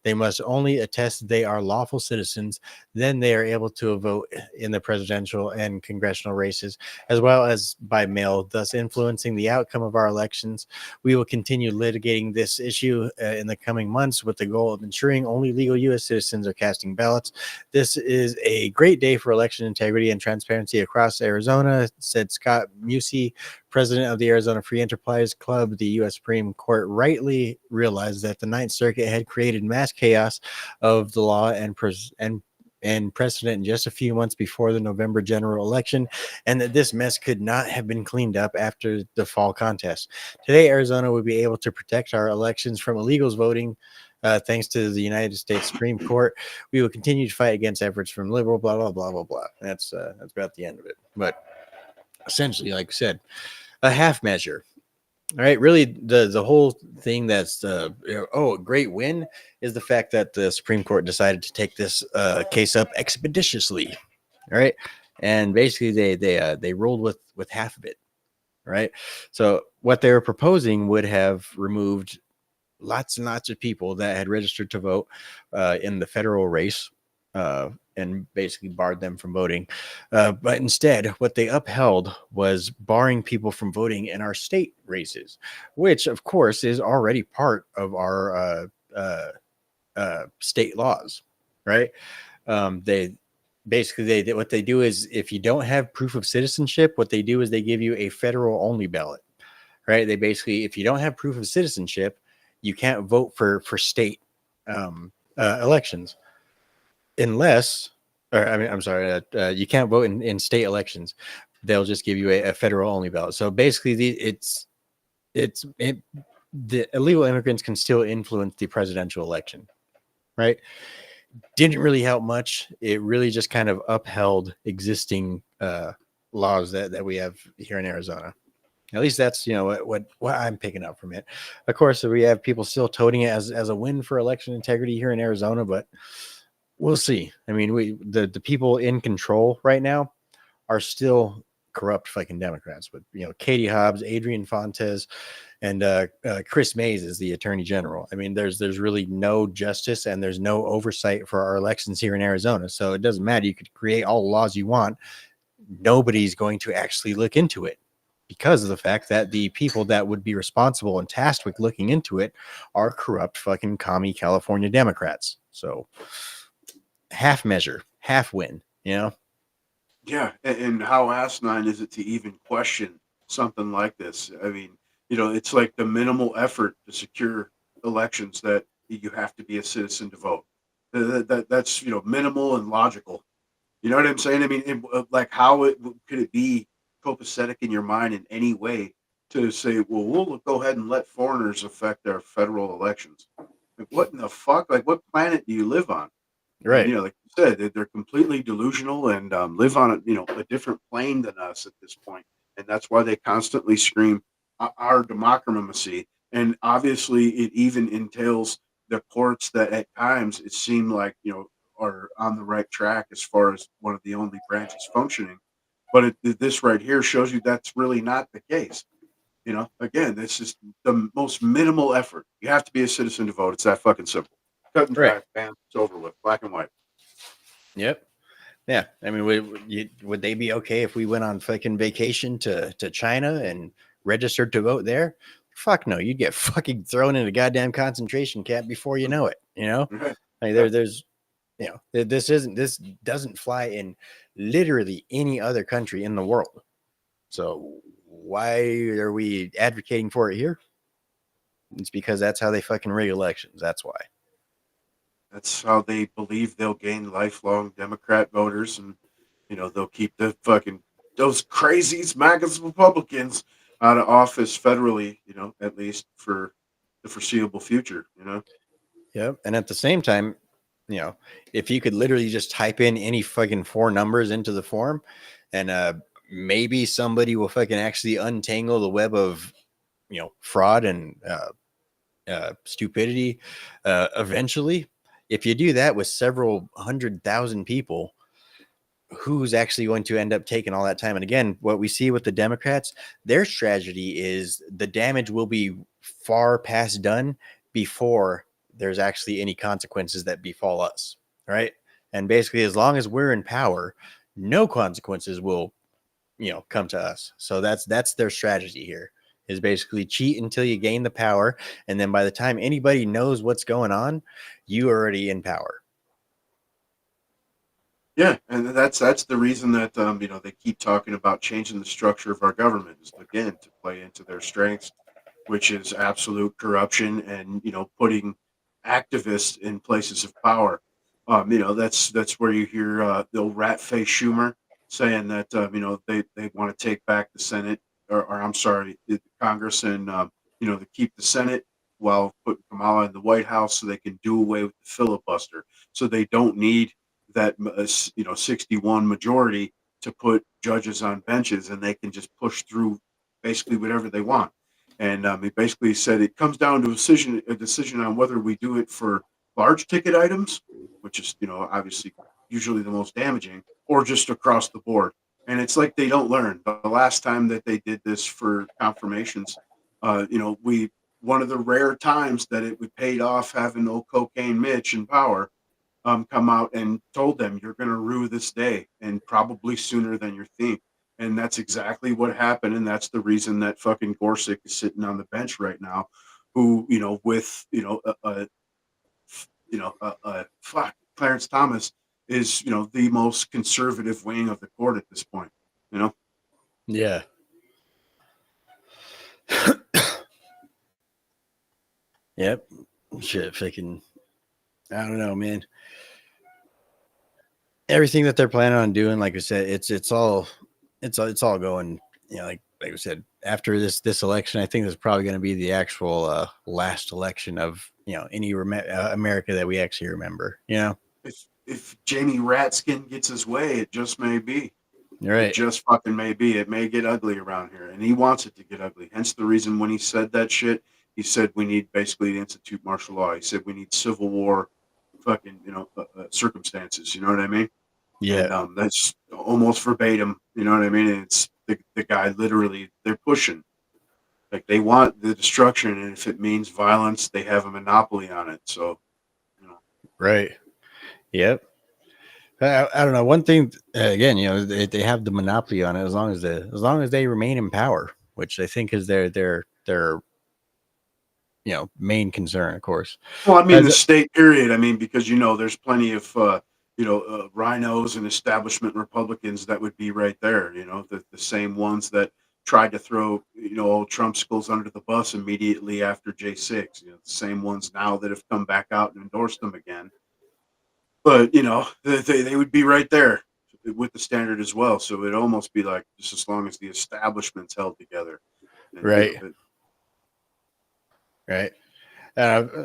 Speaker 1: They must only attest they are lawful citizens. Then they are able to vote in the presidential and congressional races, as well as by mail, thus influencing the outcome of our elections. We will continue litigating this issue in the coming months with the goal of ensuring only legal U.S. citizens are casting ballots. This is a great day for election integrity and transparency across Arizona, said Scott Musey, president of the Arizona Free Enterprise Club. The U.S. Supreme Court rightly realized that the Ninth Circuit had created mass chaos of the law and precedent just a few months before the November general election, and that this mess could not have been cleaned up after the fall contest. Today, Arizona will be able to protect our elections from illegals voting. Thanks to the United States Supreme Court, we will continue to fight against efforts from liberal, blah, blah, blah, blah, blah. That's about the end of it. But essentially, like I said, a half measure. All right, really, the whole thing that's a great win is the fact that the Supreme Court decided to take this case up expeditiously. All right, and basically they rolled with half of it. Right, so what they were proposing would have removed lots and lots of people that had registered to vote in the federal race. And basically barred them from voting. But instead, what they upheld was barring people from voting in our state races, which, of course, is already part of our state laws, right? basically what they do is if you don't have proof of citizenship, what they do is they give you a federal only ballot, right? They basically, if you don't have proof of citizenship, you can't vote for state elections unless, or I mean, I'm sorry, you can't vote in state elections. They'll just give you a federal only ballot. So basically, the illegal immigrants can still influence the presidential election, right? Didn't really help much. It really just kind of upheld existing laws that we have here in Arizona. At least that's what I'm picking up from it. Of course, we have people still toting it as a win for election integrity here in Arizona, but we'll see. I mean, the people in control right now are still corrupt fucking Democrats with Katie Hobbs, Adrian Fontes, and Chris Mays is the attorney general. I mean, there's really no justice and there's no oversight for our elections here in Arizona. So it doesn't matter. You could create all the laws you want. Nobody's going to actually look into it because of the fact that the people that would be responsible and tasked with looking into it are corrupt fucking commie California Democrats. So half measure, half win,
Speaker 2: Yeah, and how asinine is it to even question something like this? I mean, it's like the minimal effort to secure elections that you have to be a citizen to vote. That's minimal and logical. You know what I'm saying? I mean, like how could it be copacetic in your mind in any way to say, well, we'll go ahead and let foreigners affect our federal elections? Like, what in the fuck? Like, what planet do you live on?
Speaker 1: Right.
Speaker 2: And, like you said, they're completely delusional and live on a different plane than us at this point, and that's why they constantly scream our democracy. And obviously, it even entails the courts that at times it seemed like are on the right track as far as one of the only branches functioning. But this right here shows you that's really not the case. Again, this is the most minimal effort. You have to be a citizen to vote. It's that fucking simple. Cut and dry, bam, it's over with, black and white.
Speaker 1: Yep. Yeah. I mean, would they be okay if we went on fucking vacation to China and registered to vote there? Fuck no. You'd get fucking thrown in a goddamn concentration camp before you know it. Like there's this doesn't fly in literally any other country in the world. So why are we advocating for it here? It's because that's how they fucking rig elections. That's why.
Speaker 2: That's how they believe they'll gain lifelong Democrat voters, and they'll keep those crazies, MAGA Republicans out of office federally, at least for the foreseeable future.
Speaker 1: Yep. And at the same time, if you could literally just type in any fucking four numbers into the form, and maybe somebody will fucking actually untangle the web of fraud and stupidity eventually. If you do that with several 100,000 people, who's actually going to end up taking all that time? And again, what we see with the Democrats, their strategy is the damage will be far past done before there's actually any consequences that befall us, right? And basically, as long as we're in power, no consequences will, come to us. So that's their strategy here, is basically cheat until you gain the power, and then by the time anybody knows what's going on, you are already in power.
Speaker 2: Yeah, and that's the reason that they keep talking about changing the structure of our government, is again to play into their strengths, which is absolute corruption and putting activists in places of power. That's where you hear the old rat face Schumer saying that they want to take back the Senate, or I'm sorry, the Congress, and to keep the Senate while putting Kamala in the White House so they can do away with the filibuster, so they don't need that 61 majority to put judges on benches, and they can just push through basically whatever they want. And he basically said it comes down to a decision on whether we do it for large ticket items, which is obviously usually the most damaging, or just across the board. And it's like they don't learn. The last time that they did this for confirmations, one of the rare times that it paid off having old cocaine Mitch in power come out and told them, you're going to rue this day, and probably sooner than you think. And that's exactly what happened. And that's the reason that fucking Gorsuch is sitting on the bench right now, who, with, fuck, Clarence Thomas is, the most conservative wing of the court at this point.
Speaker 1: Yeah. Yep. Shit, fucking. I don't know, man. Everything that they're planning on doing, like I said, it's all going. Like I said, after this election, I think this is probably going to be the actual last election of any America that we actually remember.
Speaker 2: If Jamie Ratskin gets his way, it just may be.
Speaker 1: Right.
Speaker 2: It just fucking may be. It may get ugly around here, and he wants it to get ugly. Hence the reason when he said that shit, he said we need basically to institute martial law. He said we need civil war, fucking circumstances. You know what I mean?
Speaker 1: Yeah.
Speaker 2: And, that's almost verbatim. You know what I mean? And it's the guy literally. They're pushing. Like they want the destruction, and if it means violence, they have a monopoly on it. So,
Speaker 1: Right. Yep. I don't know. One thing again, they have the monopoly on it as long as they remain in power, which I think is their main concern, of course.
Speaker 2: Well, I mean the state period. I mean because there's plenty of rhinos and establishment Republicans that would be right there. The same ones that tried to throw old Trumpskulls under the bus immediately after J6. The same ones now that have come back out and endorsed them again. But they would be right there with the standard as well. So it'd almost be like just as long as the establishment's held together. And,
Speaker 1: right. Right.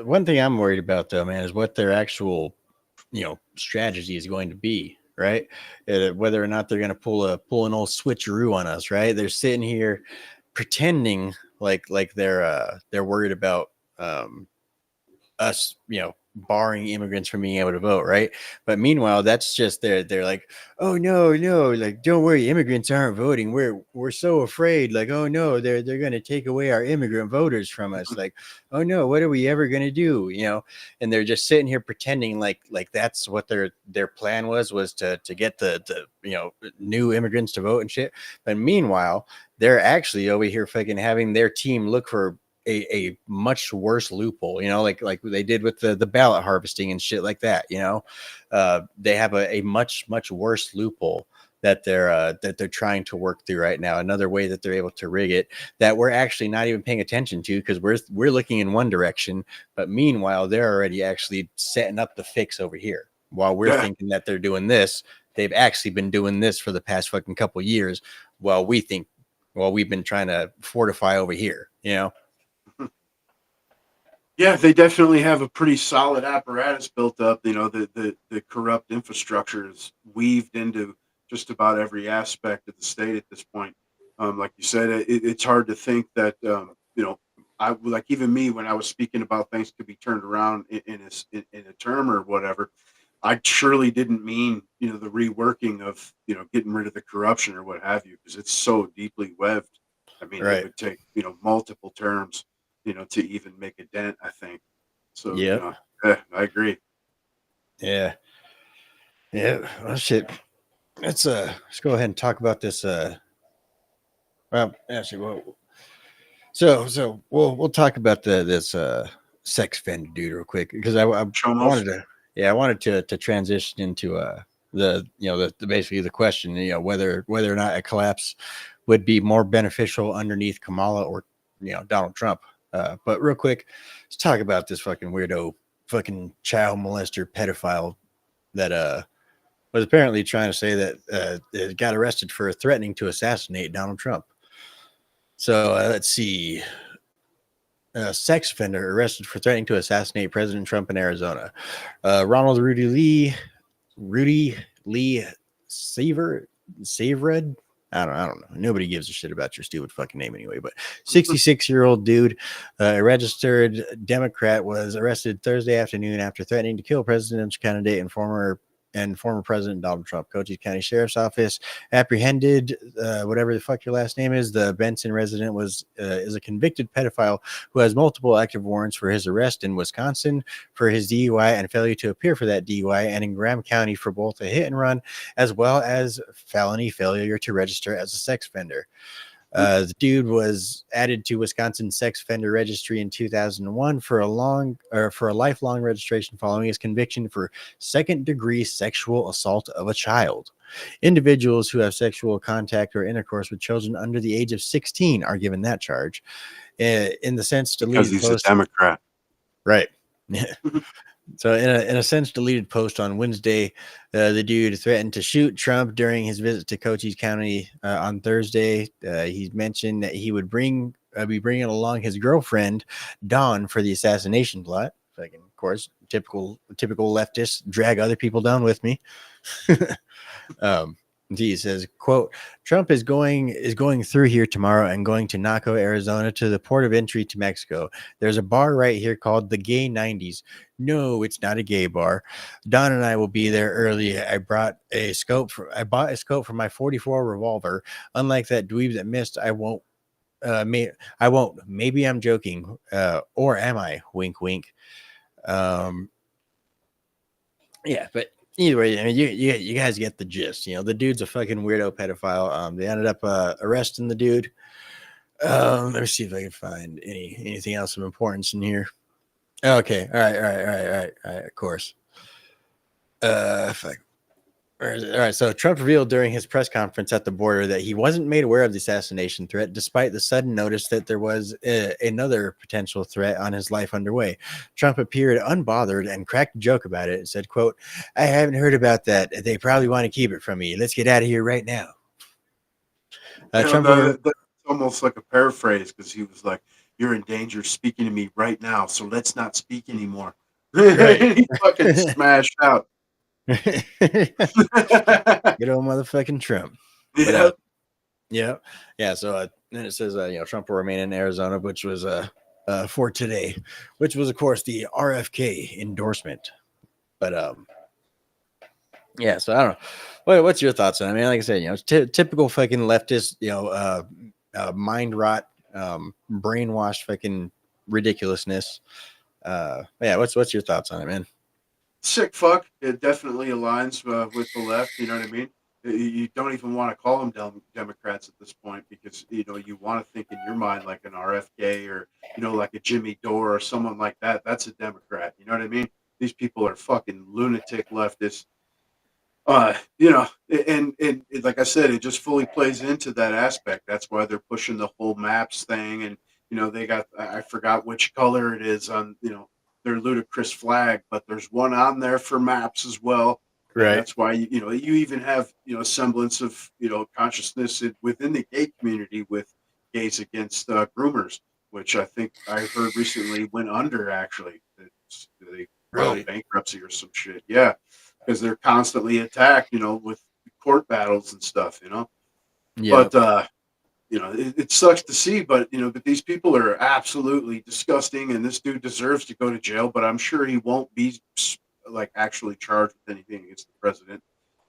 Speaker 1: One thing I'm worried about though, man, is what their actual, strategy is going to be. Right. Whether or not they're going to pull an old switcheroo on us. Right. They're sitting here pretending like they're worried about us, barring immigrants from being able to vote, right? But meanwhile, that's just they're like, oh no, like don't worry, immigrants aren't voting. We're so afraid, like, oh no, they're gonna take away our immigrant voters from us. Like, oh no, what are we ever gonna do? And they're just sitting here pretending like that's what their plan was to get the new immigrants to vote and shit. But meanwhile, they're actually over here fucking having their team look for a much worse loophole, like they did with the ballot harvesting and shit like that. They have a much worse loophole that they're trying to work through right now. Another way that they're able to rig it that we're actually not even paying attention to because we're looking in one direction, but meanwhile they're already actually setting up the fix over here while we're thinking that they're doing this. They've actually been doing this for the past fucking couple years while we've been trying to fortify over here.
Speaker 2: Yeah, they definitely have a pretty solid apparatus built up. The corrupt infrastructure is weaved into just about every aspect of the state at this point. Like you said, it's hard to think that I like even me when I was speaking about things could be turned around in a term or whatever. I surely didn't mean the reworking of getting rid of the corruption or what have you, because it's so deeply webbed. I mean, it would take multiple terms to even make a dent, I think. So,
Speaker 1: yeah,
Speaker 2: I agree.
Speaker 1: Yeah. Well, shit. Let's go ahead and talk about this. Well, actually, so we'll talk about this sex offender dude real quick because I wanted to transition into the basically the question whether or not a collapse would be more beneficial underneath Kamala or Donald Trump. But real quick, let's talk about this fucking weirdo, fucking child molester pedophile that was apparently trying to say that got arrested for threatening to assassinate Donald Trump. So let's see. A sex offender arrested for threatening to assassinate President Trump in Arizona. Ronald Rudy Lee Savered. I don't know. Nobody gives a shit about your stupid fucking name anyway. But 66-year-old dude, a registered Democrat, was arrested Thursday afternoon after threatening to kill presidential candidate and former President Donald Trump. Cochise County Sheriff's Office apprehended whatever the fuck your last name is. The Benson resident is a convicted pedophile who has multiple active warrants for his arrest in Wisconsin for his DUI and failure to appear for that DUI, and in Graham County for both a hit and run as well as felony failure to register as a sex offender. The dude was added to Wisconsin sex offender registry in 2001 for a lifelong registration following his conviction for second-degree sexual assault of a child. Individuals who have sexual contact or intercourse with children under the age of 16 are given that charge. In the sense
Speaker 2: Because
Speaker 1: deleted
Speaker 2: he's
Speaker 1: post,
Speaker 2: a Democrat.
Speaker 1: right? So in a sense deleted post on Wednesday, the dude threatened to shoot Trump during his visit to Cochise County on Thursday. He mentioned that he would be bringing along his girlfriend Dawn for the assassination plot. Like, of course, typical leftists drag other people down with me. He says, quote, Trump is going through here tomorrow and going to Naco, Arizona, to the port of entry to Mexico. There's a bar right here called the Gay 90s. No, it's not a gay bar. Don and I will be there early. I bought a scope for my 44 revolver. Unlike that dweeb that missed, I won't. Maybe I'm joking. Or am I? Wink, wink. Yeah, but either way, I mean, you guys get the gist. The dude's a fucking weirdo pedophile. They ended up arresting the dude. Let me see if I can find anything else of importance in here. Okay, all right. Of course. Where is it? All right. So Trump revealed during his press conference at the border that he wasn't made aware of the assassination threat, despite the sudden notice that there was another potential threat on his life underway. Trump appeared unbothered and cracked a joke about it and said, quote, I haven't heard about that. They probably want to keep it from me. Let's get out of here right now.
Speaker 2: That's almost like a paraphrase, because he was like, you're in danger speaking to me right now, so let's not speak anymore.
Speaker 1: Right.
Speaker 2: He fucking smashed out.
Speaker 1: Good old motherfucking Trump.
Speaker 2: Yeah.
Speaker 1: Yeah. So then it says, Trump will remain in Arizona, which was for today, which was, of course, the RFK endorsement. But yeah. So I don't know. What's your thoughts on it? I mean, like I said, typical fucking leftist, mind rot, brainwashed fucking ridiculousness. Yeah. What's your thoughts on it, man?
Speaker 2: Sick fuck. It definitely aligns with the left. You know what I mean? You don't even want to call them Democrats at this point, because you want to think in your mind like an RFK or like a Jimmy Dore or someone like that. That's a Democrat. You know what I mean? These people are fucking lunatic leftists. And like I said, it just fully plays into that aspect. That's why they're pushing the whole maps thing, and they got, I forgot which color it is on their ludicrous flag, but there's one on there for maps as well.
Speaker 1: Right.
Speaker 2: And that's why you even have semblance of consciousness within the gay community with gays against groomers, which I think I heard recently went under. Actually, they filed bankruptcy or some shit. Yeah, because they're constantly attacked, with court battles and stuff.
Speaker 1: Yeah.
Speaker 2: But it sucks to see, but but these people are absolutely disgusting, and this dude deserves to go to jail. But I'm sure he won't be like actually charged with anything against the president.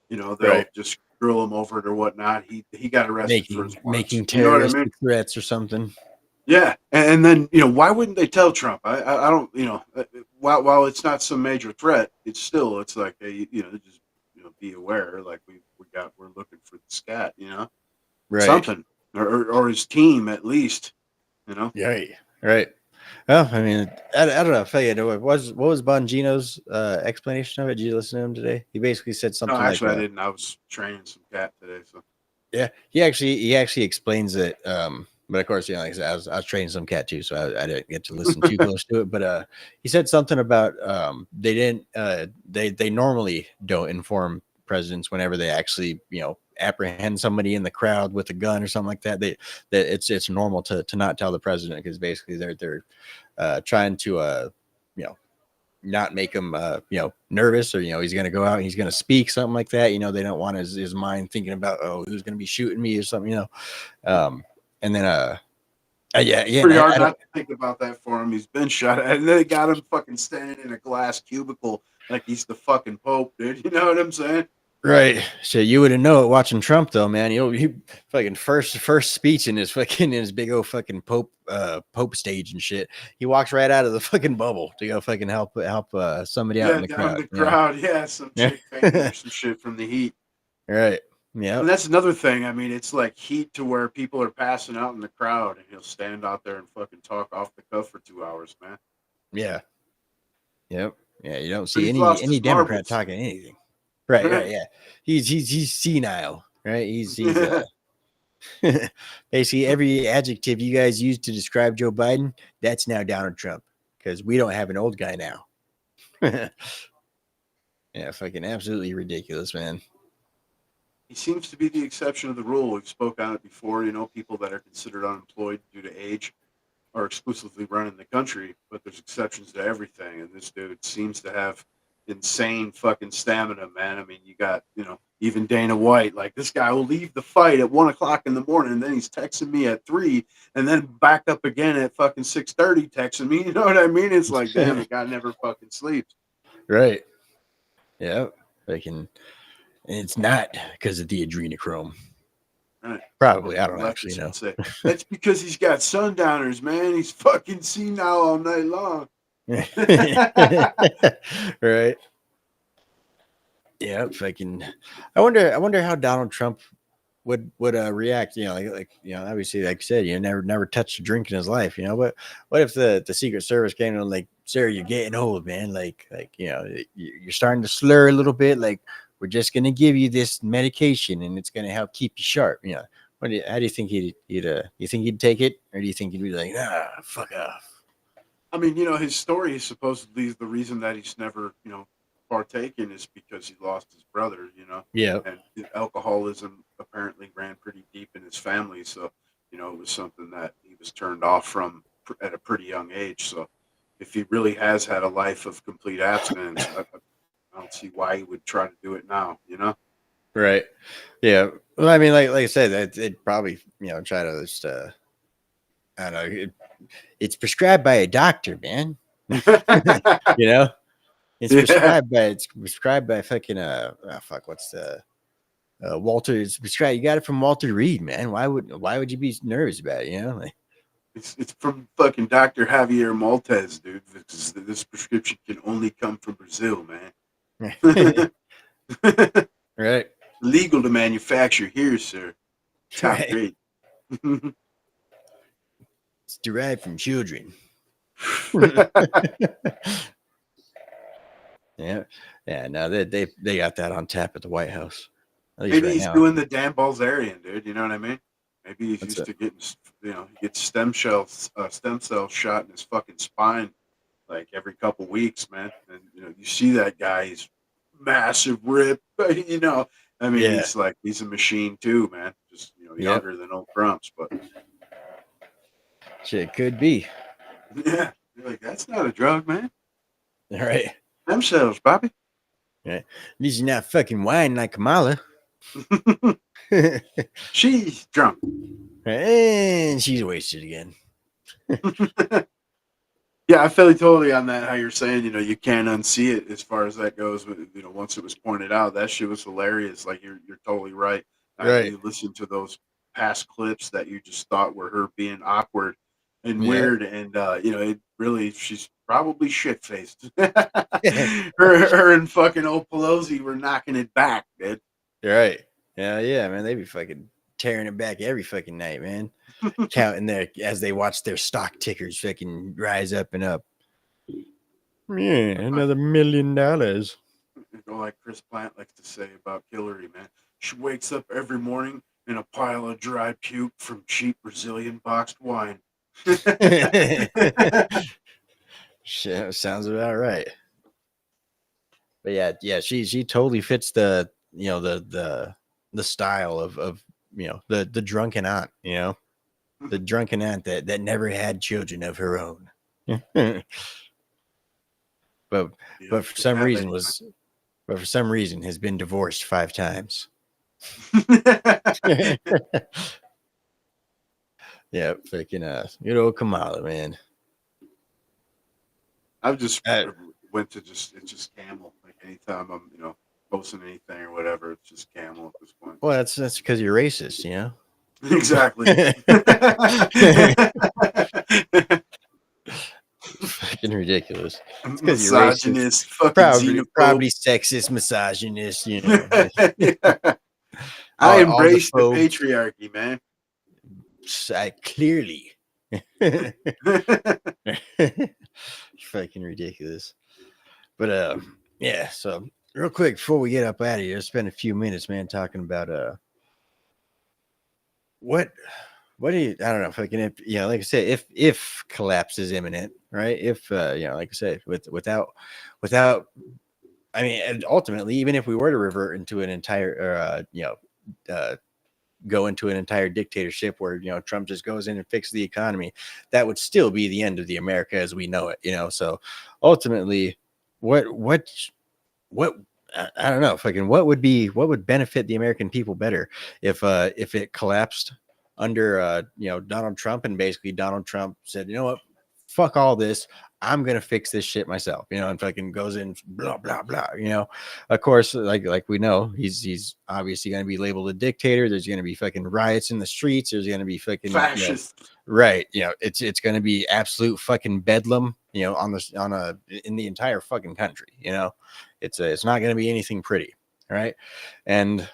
Speaker 2: They'll just grill him over it or whatnot. He got arrested for his
Speaker 1: making terrorist threats or something.
Speaker 2: Yeah, and then why wouldn't they tell Trump? I don't while it's not some major threat, it's like just be aware, like we're looking for the scat,
Speaker 1: right,
Speaker 2: something. Or his team, at least,
Speaker 1: Right. Well, I mean, I don't know. What was Bongino's explanation of it? Did you listen to him today? He basically said something.
Speaker 2: No, actually,
Speaker 1: like,
Speaker 2: I didn't. I was training some cat today, so.
Speaker 1: Yeah, he actually explains it. But of course, like I said, I was training some cat too, so I didn't get to listen too close to it. But he said something about they normally don't inform presidents whenever they actually apprehend somebody in the crowd with a gun or something like that. That it's normal to not tell the president, because basically they're trying to not make him nervous, or he's going to go out and he's going to speak, something like that. They don't want his mind thinking about, oh, who's going to be shooting me or something. And then yeah,
Speaker 2: it's pretty hard not to think about that for him. He's been shot at, and they got him fucking standing in a glass cubicle like he's the fucking Pope, dude. You know what I'm saying?
Speaker 1: Right. So you wouldn't know it watching Trump, though, man. He fucking first speech in his big old fucking Pope stage and shit. He walks right out of the fucking bubble to go fucking help somebody out in the crowd.
Speaker 2: Yeah, some chick fainting or some shit from the heat.
Speaker 1: Right. Yeah.
Speaker 2: And that's another thing. I mean, it's like heat to where people are passing out in the crowd, and he'll stand out there and fucking talk off the cuff for 2 hours, man.
Speaker 1: Yeah. Yep. Yeah. You don't
Speaker 2: But
Speaker 1: see
Speaker 2: he's lost
Speaker 1: any
Speaker 2: his
Speaker 1: Democrat
Speaker 2: marbles.
Speaker 1: talking anything. Right. Right. Yeah. He's senile. Right. He's basically every adjective you guys use to describe Joe Biden, that's now Donald Trump, because we don't have an old guy now. Yeah, fucking absolutely ridiculous, man.
Speaker 2: He seems to be the exception of the rule. We've spoke on it before. You know, people that are considered unemployed due to age are exclusively running the country, but there's exceptions to everything. And this dude seems to have insane fucking stamina, man. I mean, you got, you know, even Dana White, like this guy will leave the fight at 1 o'clock in the morning, and then he's texting me at 3, and then back up again at fucking 6:30, texting me. You know what I mean? It's like, damn, the guy never fucking sleeps.
Speaker 1: Right. Yeah. And it's not because of the adrenochrome.
Speaker 2: Right.
Speaker 1: Probably. I don't actually know.
Speaker 2: Say, that's because he's got sundowners, man. He's fucking senile all night long.
Speaker 1: Right. Yeah, fucking. I wonder how Donald Trump would react. You know, like you know, obviously, like I said, you know, never touched a drink in his life. You know, but what if the Secret Service came in like, sir, you're getting old, man. Like you know, you're starting to slur a little bit. Like, we're just gonna give you this medication, and it's gonna help keep you sharp. You know, how do you think you think he'd take it, or do you think he'd be like, fuck off?
Speaker 2: I mean, you know, his story is supposedly the reason that he's never, you know, partaken is because he lost his brother, you know.
Speaker 1: Yeah.
Speaker 2: And alcoholism apparently ran pretty deep in his family. So, you know, it was something that he was turned off from at a pretty young age. So if he really has had a life of complete abstinence, I don't see why he would try to do it now, you know?
Speaker 1: Right. Yeah. Well, I mean, like I said, it probably, you know, try to just, I don't know. It's prescribed by a doctor, man. You know, it's prescribed by fucking what's the Walter? It's prescribed. You got it from Walter Reed, man. Why would you be nervous about it? You know, like
Speaker 2: it's from fucking Dr. Javier Maltez, dude. This prescription can only come from Brazil, man.
Speaker 1: Right.
Speaker 2: Legal to manufacture here, sir. Top
Speaker 1: Right.
Speaker 2: grade.
Speaker 1: It's derived from children. Yeah. No, they got that on tap at the White House. At least
Speaker 2: Maybe
Speaker 1: right
Speaker 2: he's
Speaker 1: now.
Speaker 2: doing the Dan Balzerian, dude. You know what I mean? Maybe he's
Speaker 1: What's
Speaker 2: used
Speaker 1: that?
Speaker 2: to getting, you know, he gets stem cells shot in his fucking spine like every couple weeks, man. And you know, you see that guy, he's massive rip, you know. I mean,
Speaker 1: Yeah.
Speaker 2: he's a machine too, man. Just, you know,
Speaker 1: Yep.
Speaker 2: younger than old Crumps, but
Speaker 1: Shit, could be.
Speaker 2: yeah, you're like, that's not a drug, man.
Speaker 1: All right.
Speaker 2: Stem cells, Bobby.
Speaker 1: Yeah. At least you're not fucking whining like Kamala.
Speaker 2: She's drunk.
Speaker 1: And she's wasted again.
Speaker 2: Yeah, I feel you totally on that. How you're saying, you know, you can't unsee it as far as that goes. But, you know, once it was pointed out, that shit was hilarious. Like you're totally right.
Speaker 1: Right.
Speaker 2: You listen to those past clips that you just thought were her being awkward and
Speaker 1: Yeah.
Speaker 2: weird, and you know, it really, she's probably shit faced. her and fucking old Pelosi were knocking it back, dude.
Speaker 1: You're right. Yeah, man. They be fucking tearing it back every fucking night, man. Counting their as they watch their stock tickers fucking rise up and up. Yeah, another $1 million.
Speaker 2: You know, like Chris Plant likes to say about Hillary, man. She wakes up every morning in a pile of dry puke from cheap Brazilian boxed wine.
Speaker 1: Shit, sounds about right. But yeah, she totally fits the, you know, the style of you know, the drunken aunt, you know, the drunken aunt that never had children of her own. but for some reason has been divorced 5 times. Yeah, freaking good old Kamala, man.
Speaker 2: I've just went to it's just Camel. Like anytime I'm, you know, posting anything or whatever, it's just Camel at this point.
Speaker 1: Well, that's because you're racist, you know.
Speaker 2: Exactly.
Speaker 1: Fucking ridiculous. It's because you're
Speaker 2: Misogynist,
Speaker 1: racist,
Speaker 2: fucking xenophobe.
Speaker 1: probably sexist, misogynist, you know.
Speaker 2: Yeah. I
Speaker 1: all the
Speaker 2: embrace the
Speaker 1: phobes.
Speaker 2: patriarchy, man.
Speaker 1: Clearly. Fucking ridiculous. But yeah, so real quick before we get up out of here, spend a few minutes, man, talking about what do you, I don't know, fucking, if, you know, like I said, if collapse is imminent, right? If you know, like I said, without I mean, and ultimately, even if we were to revert into an entire go into an entire dictatorship where, you know, Trump just goes in and fixes the economy, that would still be the end of the America as we know it, you know. So ultimately, what I don't know, fucking what would benefit the American people better if it collapsed under you know, Donald Trump, and basically Donald Trump said, you know what, fuck all this, I'm gonna fix this shit myself, you know, and fucking goes in blah blah blah, you know. Of course, like we know, he's obviously gonna be labeled a dictator. There's gonna be fucking riots in the streets. There's gonna be fucking
Speaker 2: Fascist.
Speaker 1: You know, right? You know, it's gonna be absolute fucking bedlam, you know, in the entire fucking country. You know, it's not gonna be anything pretty, right? And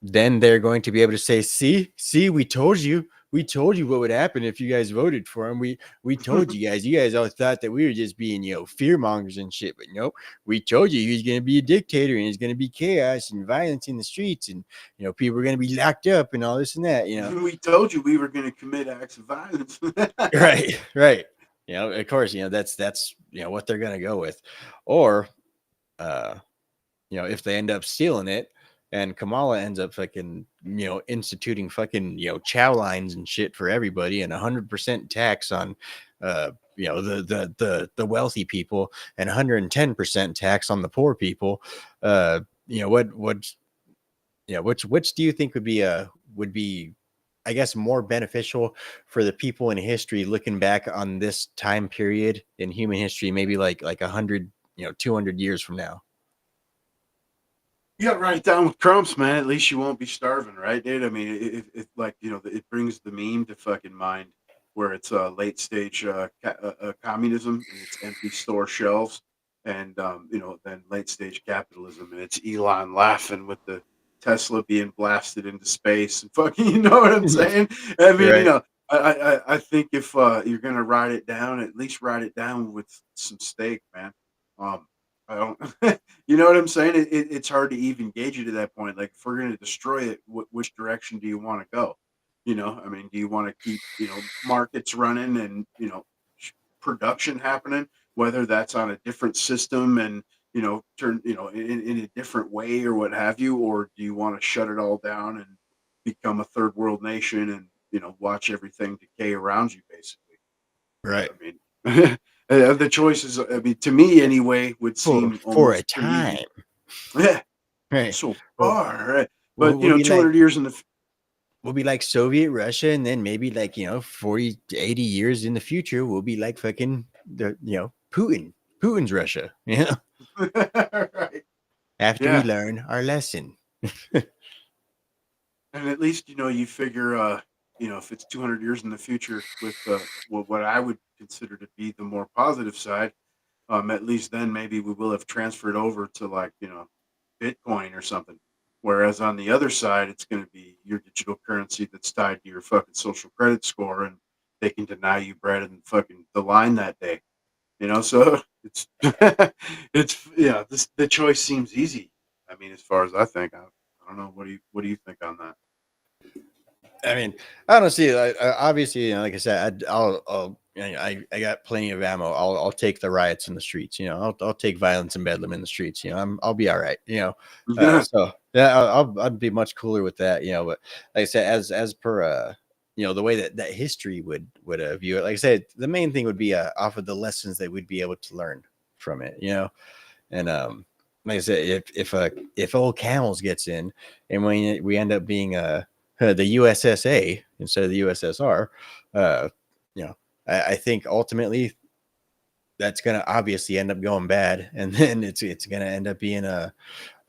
Speaker 1: then they're going to be able to say, see, we told you what would happen if you guys voted for him. We told you guys all thought that we were just being, you know, fear mongers and shit, but nope, we told you he was going to be a dictator and it's going to be chaos and violence in the streets, and, you know, people are going to be locked up and all this and that, you know.
Speaker 2: We told you we were going to commit acts of violence.
Speaker 1: right. You know, of course, you know, that's you know what they're going to go with. Or you know, if they end up stealing it and Kamala ends up fucking, you know, instituting fucking, you know, chow lines and shit for everybody, and 100% tax on you know, the wealthy people, and 110% tax on the poor people, you know, which do you think would be I guess more beneficial for the people in history looking back on this time period in human history, maybe like 100, you know, 200 years from now?
Speaker 2: You got to write it down with crumbs, man. At least you won't be starving, right, dude? I mean, it like, you know, it brings the meme to fucking mind where it's late stage communism and it's empty store shelves, and you know, then late stage capitalism and it's Elon laughing with the Tesla being blasted into space and fucking, you know what I'm saying? I mean,
Speaker 1: Right.
Speaker 2: you know, I think if you're gonna write it down, at least write it down with some steak, man. I don't, you know what I'm saying? It's hard to even gauge you to that point. Like, if we're going to destroy it, which direction do you want to go? You know, I mean, do you want to keep, you know, markets running and, you know, production happening, whether that's on a different system and, you know, turn, you know, in a different way or what have you? Or do you want to shut it all down and become a third world nation and, you know, watch everything decay around you, basically?
Speaker 1: Right.
Speaker 2: I mean, the choices, I mean, to me anyway, would seem
Speaker 1: for a
Speaker 2: almost pretty easy.
Speaker 1: time.
Speaker 2: Yeah,
Speaker 1: Right.
Speaker 2: so
Speaker 1: Well,
Speaker 2: far, right?
Speaker 1: we'll,
Speaker 2: But you
Speaker 1: we'll
Speaker 2: know,
Speaker 1: be
Speaker 2: 200
Speaker 1: like
Speaker 2: years in the
Speaker 1: we'll be like Soviet Russia, and then maybe like, you know, 40 to 80 years in the future, we'll be like fucking you know, Putin's Russia, you know,
Speaker 2: right.
Speaker 1: after
Speaker 2: Yeah,
Speaker 1: we learn our lesson.
Speaker 2: and at least, you know, you figure, you know, if it's 200 years in the future with what I would consider to be the more positive side, at least then maybe we will have transferred over to, like, you know, Bitcoin or something. Whereas on the other side, it's going to be your digital currency that's tied to your fucking social credit score, and they can deny you bread in fucking the line that day. You know, so it's it's, yeah. The choice seems easy. I mean, as far as I think, I don't know. What do you think on that?
Speaker 1: I mean, honestly, obviously, you know, like I said, I'll you know, I got plenty of ammo. I'll take the riots in the streets. You know, I'll take violence and bedlam in the streets. You know, I'll be all right. You know, so yeah, I'd be much cooler with that. You know, but like I said, as per you know, the way that history would view it, like I said, the main thing would be off of the lessons that we'd be able to learn from it. You know, and like I said, if old Camels gets in, and we end up being the USSA instead of the USSR, you know, I think ultimately that's going to obviously end up going bad, and then it's going to end up being you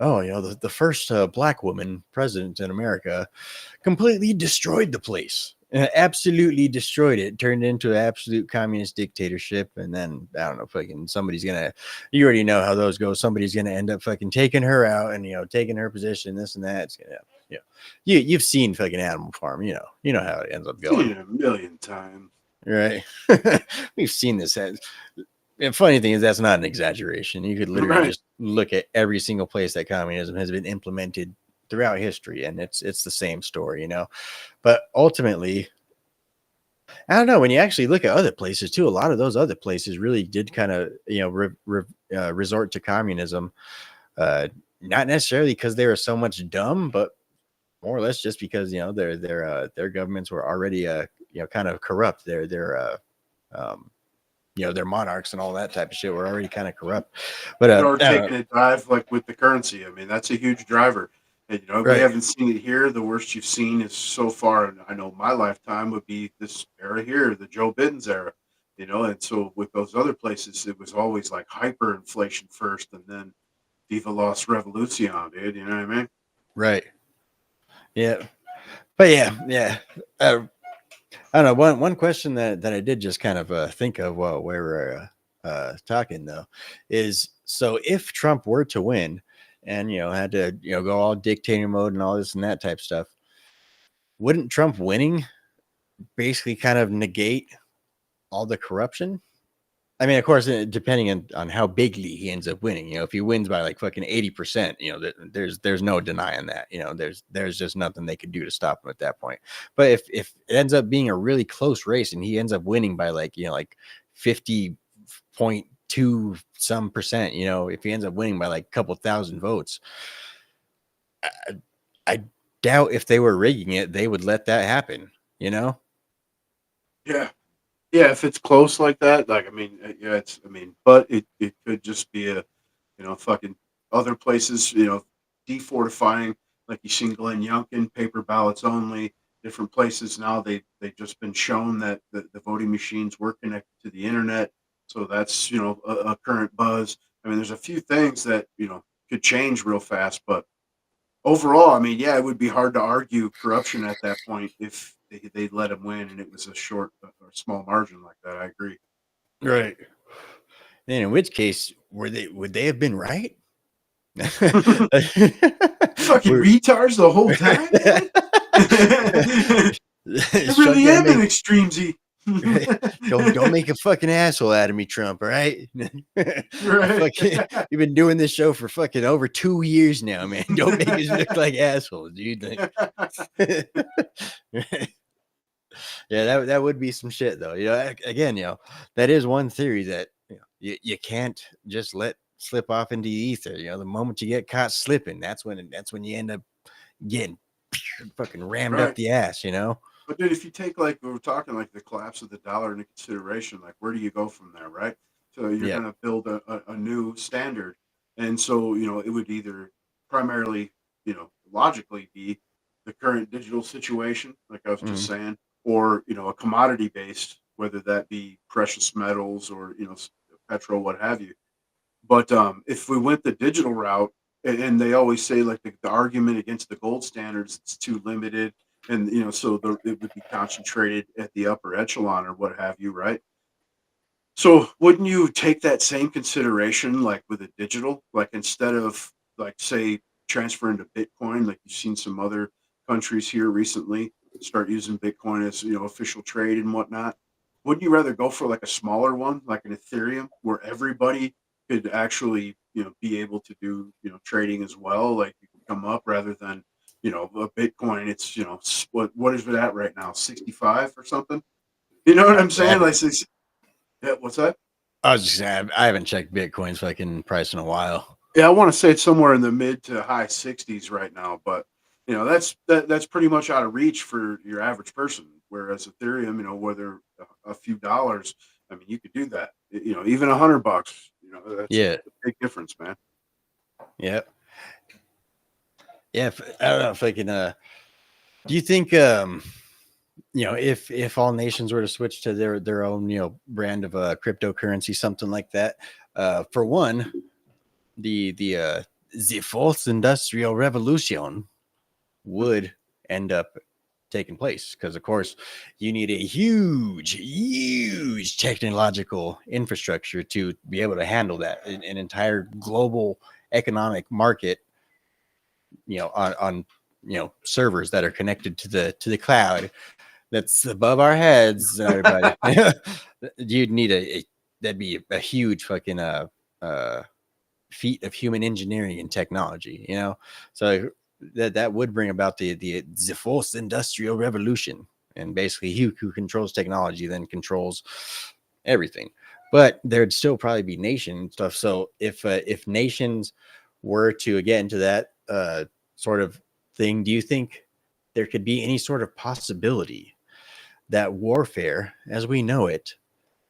Speaker 1: know, the first black woman president in America completely destroyed the place. Absolutely destroyed it, turned into an absolute communist dictatorship, and then I don't know, fucking somebody's gonna, you already know how those go. Somebody's gonna end up fucking taking her out and, you know, taking her position, this and that. It's gonna, you've seen fucking Animal Farm, you know how it ends up going.
Speaker 2: Seen it a million times.
Speaker 1: Right. We've seen this. And funny thing is, that's not an exaggeration. You could literally just look at every single place that communism has been implemented throughout history, and it's the same story, But ultimately, I don't know. When you actually look at other places too, a lot of those other places really did kind of, resort to communism. Not necessarily because they were so much dumb, but more or less just because their governments were already kind of corrupt. Their monarchs and all that type of shit were already kind of corrupt. But
Speaker 2: or taking a dive like with the currency. I mean, that's a huge driver. And we haven't seen it here. The worst you've seen is so far, and I know my lifetime would be this era here, the Joe Biden's era. And so with those other places, it was always like hyperinflation first, and then Viva Los Revolucion, dude. You know what I mean?
Speaker 1: Right. Yeah. But yeah. I don't know. One question that I did just kind of think of while we were talking though is, so if Trump were to win and had to go all dictator mode and all this and that type stuff, wouldn't Trump winning basically kind of negate all the corruption? I mean, of course, depending on how bigly he ends up winning, if he wins by like fucking 80%, there's no denying that, there's just nothing they could do to stop him at that point. But if it ends up being a really close race and he ends up winning by like 50.2 some percent, if he ends up winning by like a couple thousand votes, I doubt if they were rigging it, they would let that happen,
Speaker 2: Yeah. Yeah, if it's close like that, but it could just be a, fucking other places, defortifying, like you've seen Glenn Youngkin, paper ballots only, different places now, they've just been shown that the voting machines were connected to the internet. So that's, a current buzz. I mean, there's a few things that, could change real fast, but overall, I mean, yeah, it would be hard to argue corruption at that point if they let him win and it was a short or small margin like that. I agree.
Speaker 1: Right. And in which case, would they have been right?
Speaker 2: Fucking retards the whole time. It really have been extremesy.
Speaker 1: Don't make a fucking asshole out of me, Trump. All right. You've been doing this show for fucking over 2 years now, man. Don't make us look like assholes, dude. Yeah, that would be some shit though. Again, that is one theory that you can't just let slip off into the ether. The moment you get caught slipping, that's when you end up getting fucking rammed up the ass.
Speaker 2: But dude, if you take like we were talking like the collapse of the dollar into consideration, like where do you go from there, right? So you're going to build a new standard, and so it would either primarily, logically be the current digital situation, like I was just saying, or a commodity based, whether that be precious metals or petrol, what have you. But if we went the digital route, and they always say like the argument against the gold standards, it's too limited, and so it would be concentrated at the upper echelon or what have you, right? So wouldn't you take that same consideration like with a digital, like instead of like say transferring to Bitcoin, like you've seen some other countries here recently start using Bitcoin as official trade and whatnot? Wouldn't you rather go for like a smaller one, like an Ethereum, where everybody could actually be able to do trading as well, like you can come up, rather than a Bitcoin? It's what is it at right now, 65 or something? You know what I'm saying? Like, yeah, what's that?
Speaker 1: I was just saying, I haven't checked Bitcoin's fucking price in a while.
Speaker 2: Yeah, I want to say it's somewhere in the mid to high 60s right now, but that's pretty much out of reach for your average person. Whereas Ethereum, whether a few dollars, I mean, you could do that. Even $100. That's a big difference, man.
Speaker 1: Yeah. Yeah, I don't know if I can. Do you think, if all nations were to switch to their own, brand of cryptocurrency, something like that, for one, the fourth industrial revolution would end up taking place, because of course you need a huge technological infrastructure to be able to handle that, an entire global economic market, on servers that are connected to the cloud that's above our heads, everybody. You'd need that'd be a huge fucking feat of human engineering and technology, so that would bring about the fourth industrial revolution, and basically who controls technology then controls everything. But there'd still probably be nation stuff. So if nations were to get into that sort of thing, do you think there could be any sort of possibility that warfare as we know it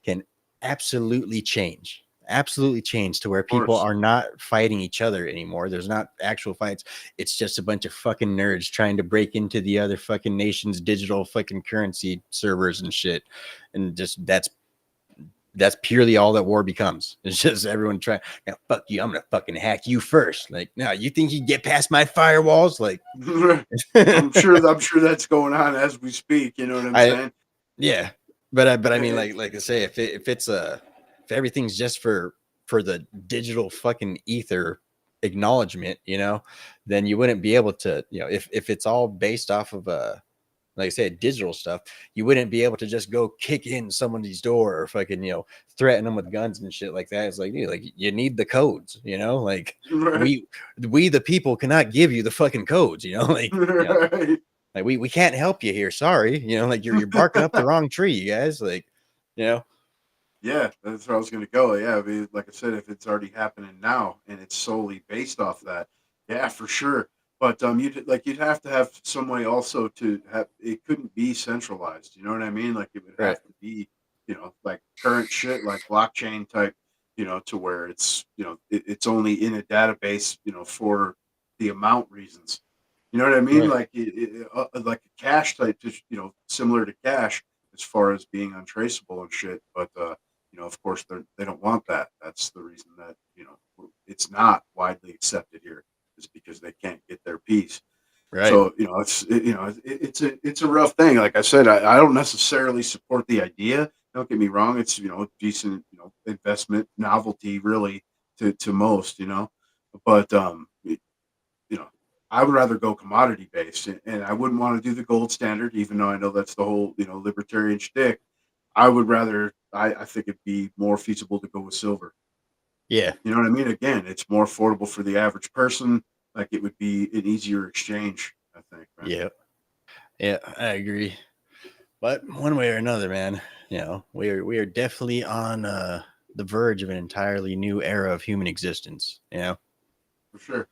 Speaker 1: can absolutely change to where people are not fighting each other anymore? There's not actual fights. It's just a bunch of fucking nerds trying to break into the other fucking nation's digital fucking currency servers and shit. And just that's purely all that war becomes. It's just everyone trying, now fuck you, I'm gonna fucking hack you first. Like, no, you think you get past my firewalls? Like,
Speaker 2: I'm sure that's going on as we speak. You know what I'm saying?
Speaker 1: Yeah, but I mean, like I say, if everything's just for the digital fucking ether acknowledgement, then you wouldn't be able to, if it's all based off of like I said, digital stuff, you wouldn't be able to just go kick in somebody's door or fucking, threaten them with guns and shit like that. It's like, dude, like you need the codes, like we the people cannot give you the fucking codes, like, like we can't help you here. Sorry. Like you're barking up the wrong tree, you guys. Like,
Speaker 2: Yeah, that's where I was going to go. Yeah, I mean, like I said, if it's already happening now and it's solely based off that, yeah, for sure. But you'd have to have some way also to have it. Couldn't be centralized. You know what I mean? Like it would have to be, like current shit, like blockchain type, to where it's it's only in a database, for the amount reasons. You know what I mean?
Speaker 1: Right.
Speaker 2: Like like a cash type, similar to cash as far as being untraceable and shit. But of course, they don't want that. That's the reason that it's not widely accepted here, is because they can't get their piece.
Speaker 1: Right.
Speaker 2: So it's a rough thing. Like I said, I don't necessarily support the idea. Don't get me wrong. It's decent investment novelty really to most. But I would rather go commodity based, and I wouldn't want to do the gold standard, even though I know that's the whole libertarian shtick. I would rather. I think it'd be more feasible to go with silver.
Speaker 1: Yeah,
Speaker 2: you know what I mean. Again, it's more affordable for the average person. Like it would be an easier exchange, I think. Man.
Speaker 1: Yeah, I agree. But one way or another, man, we are definitely on the verge of an entirely new era of human existence.
Speaker 2: For sure.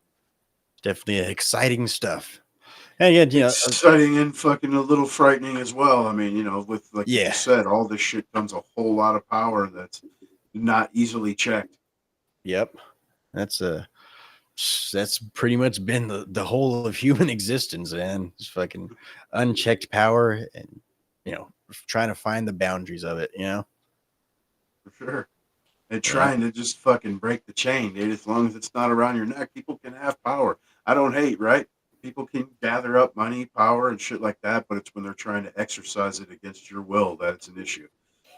Speaker 1: Definitely exciting stuff. And yeah,
Speaker 2: exciting and fucking a little frightening as well. I mean, with like you just said, all this shit comes a whole lot of power that's not easily checked.
Speaker 1: Yep, that's pretty much been the whole of human existence, man. It's fucking unchecked power, and trying to find the boundaries of it.
Speaker 2: For sure. And trying to just fucking break the chain, dude. As long as it's not around your neck, people can have power. I don't hate, right? People can gather up money, power, and shit like that, but it's when they're trying to exercise it against your will that it's an issue.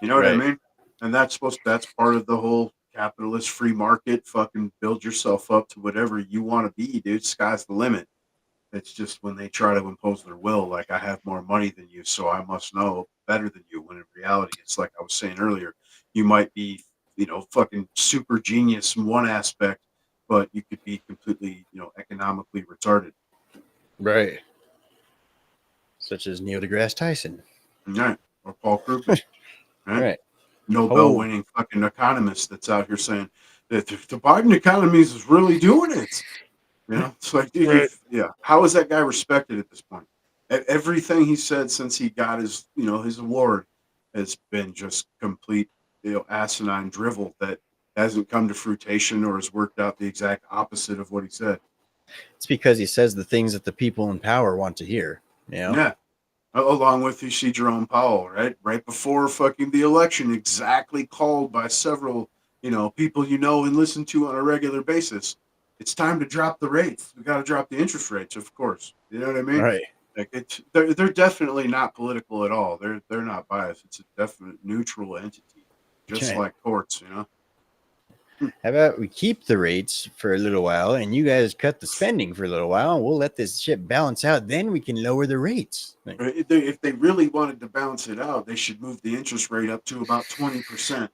Speaker 2: You know what I mean? And that's part of the whole capitalist free market. Fucking build yourself up to whatever you want to be, dude. Sky's the limit. It's just when they try to impose their will, like I have more money than you, so I must know better than you. When in reality, it's like I was saying earlier, you might be, fucking super genius in one aspect, but you could be completely, economically retarded.
Speaker 1: Right. Such as Neil deGrasse Tyson.
Speaker 2: Right. Or Paul Krugman.
Speaker 1: Right.
Speaker 2: Nobel-winning fucking economist that's out here saying that the Biden economy is really doing it. It's like, dude, how is that guy respected at this point? Everything he said since he got his, his award has been just complete, asinine drivel that hasn't come to fruition or has worked out the exact opposite of what he said.
Speaker 1: It's because he says the things that the people in power want to hear.
Speaker 2: Yeah. Along with, you see Jerome Powell, right before fucking the election, exactly called by several, people and listen to on a regular basis. It's time to drop the rates. We got to drop the interest rates, of course. You know what I mean?
Speaker 1: Right.
Speaker 2: Like they're definitely not political at all. They're not biased. It's a definite neutral entity, just like courts.
Speaker 1: how about we keep the rates for a little while and you guys cut the spending for a little while and we'll let this shit balance out. Then we can lower the rates.
Speaker 2: If they really wanted to balance it out, they should move the interest rate up to about 20%.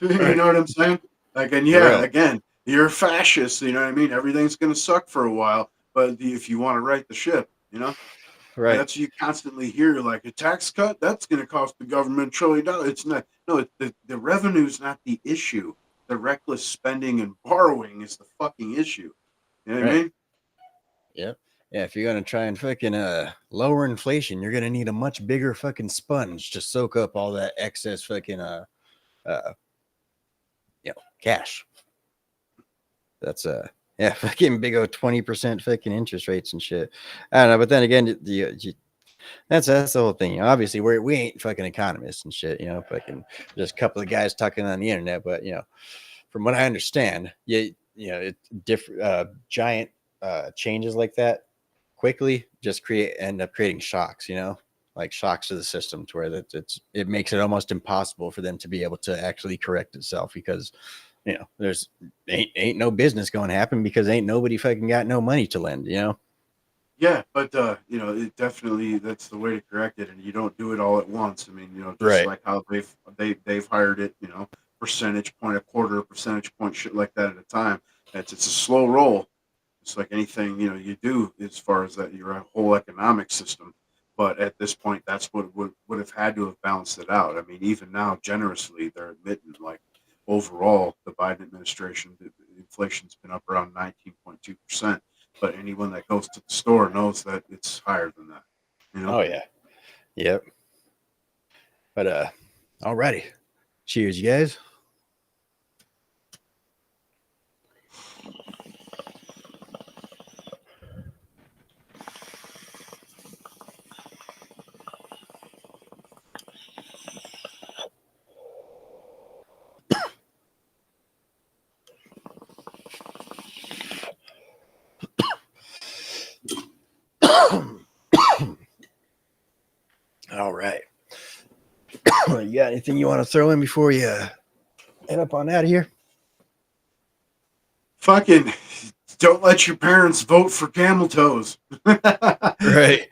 Speaker 2: You know what I'm saying? Like, and yeah, again, you're a fascist. You know what I mean? Everything's going to suck for a while, but if you want to right the ship, you know,
Speaker 1: right?
Speaker 2: And that's you constantly hear, like a tax cut that's going to cost the government $1 trillion. It's not. No, the revenue is not the issue. The reckless spending and borrowing is the fucking issue. You know what I mean?
Speaker 1: Yep. Yeah, if you're gonna try and fucking lower inflation, you're gonna need a much bigger fucking sponge to soak up all that excess fucking cash. That's yeah, fucking big old 20% fucking interest rates and shit. I don't know, but then again, that's the whole thing. You know, obviously, we ain't fucking economists and shit. You know, fucking just a couple of guys talking on the internet. But you know, from what I understand, you know, it giant changes like that quickly just end up creating shocks. You know, like shocks to the system, to where it makes it almost impossible for them to be able to actually correct itself because. You know, there's ain't no business going to happen because ain't nobody fucking got no money to lend, you know?
Speaker 2: Yeah, but you know, it definitely that's the way to correct it, and you don't do it all at once. I mean, you know, just like how they've hired it, you know, percentage point, a quarter percentage point, shit like that at a time. It's a slow roll. It's like anything, you know, you do as far as that your whole economic system. But at this point, that's what would have had to have balanced it out. I mean, even now, generously, they're admitting like overall, the Biden administration, the inflation's been up around 19.2%. But anyone that goes to the store knows that it's higher than that. You know?
Speaker 1: Oh yeah. Yep. But alrighty. Cheers, you guys. All right. You got anything you want to throw in before you head up on out of here?
Speaker 2: Fucking don't let your parents vote for camel toes.
Speaker 1: Right.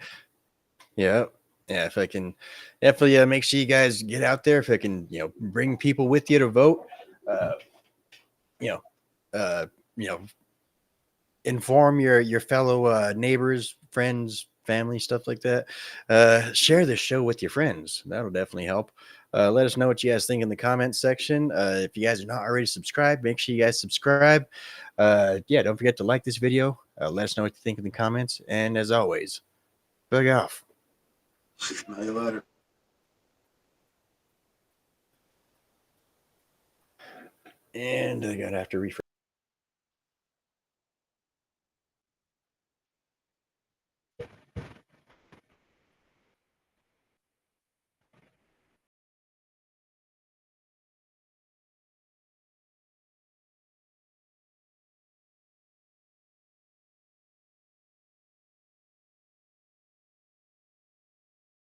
Speaker 1: Yeah. Yeah. If I can definitely make sure you guys get out there, if I can, you know, bring people with you to vote, you know, inform your fellow neighbors, friends, family, stuff like that. Share this show with your friends. That'll definitely help. Let us know what you guys think in the comments section. If you guys are not already subscribed, make sure you guys subscribe. Yeah, don't forget to like this video. Let us know what you think in the comments. And as always, bug off.
Speaker 2: Smell you later.
Speaker 1: And I gotta have to refresh.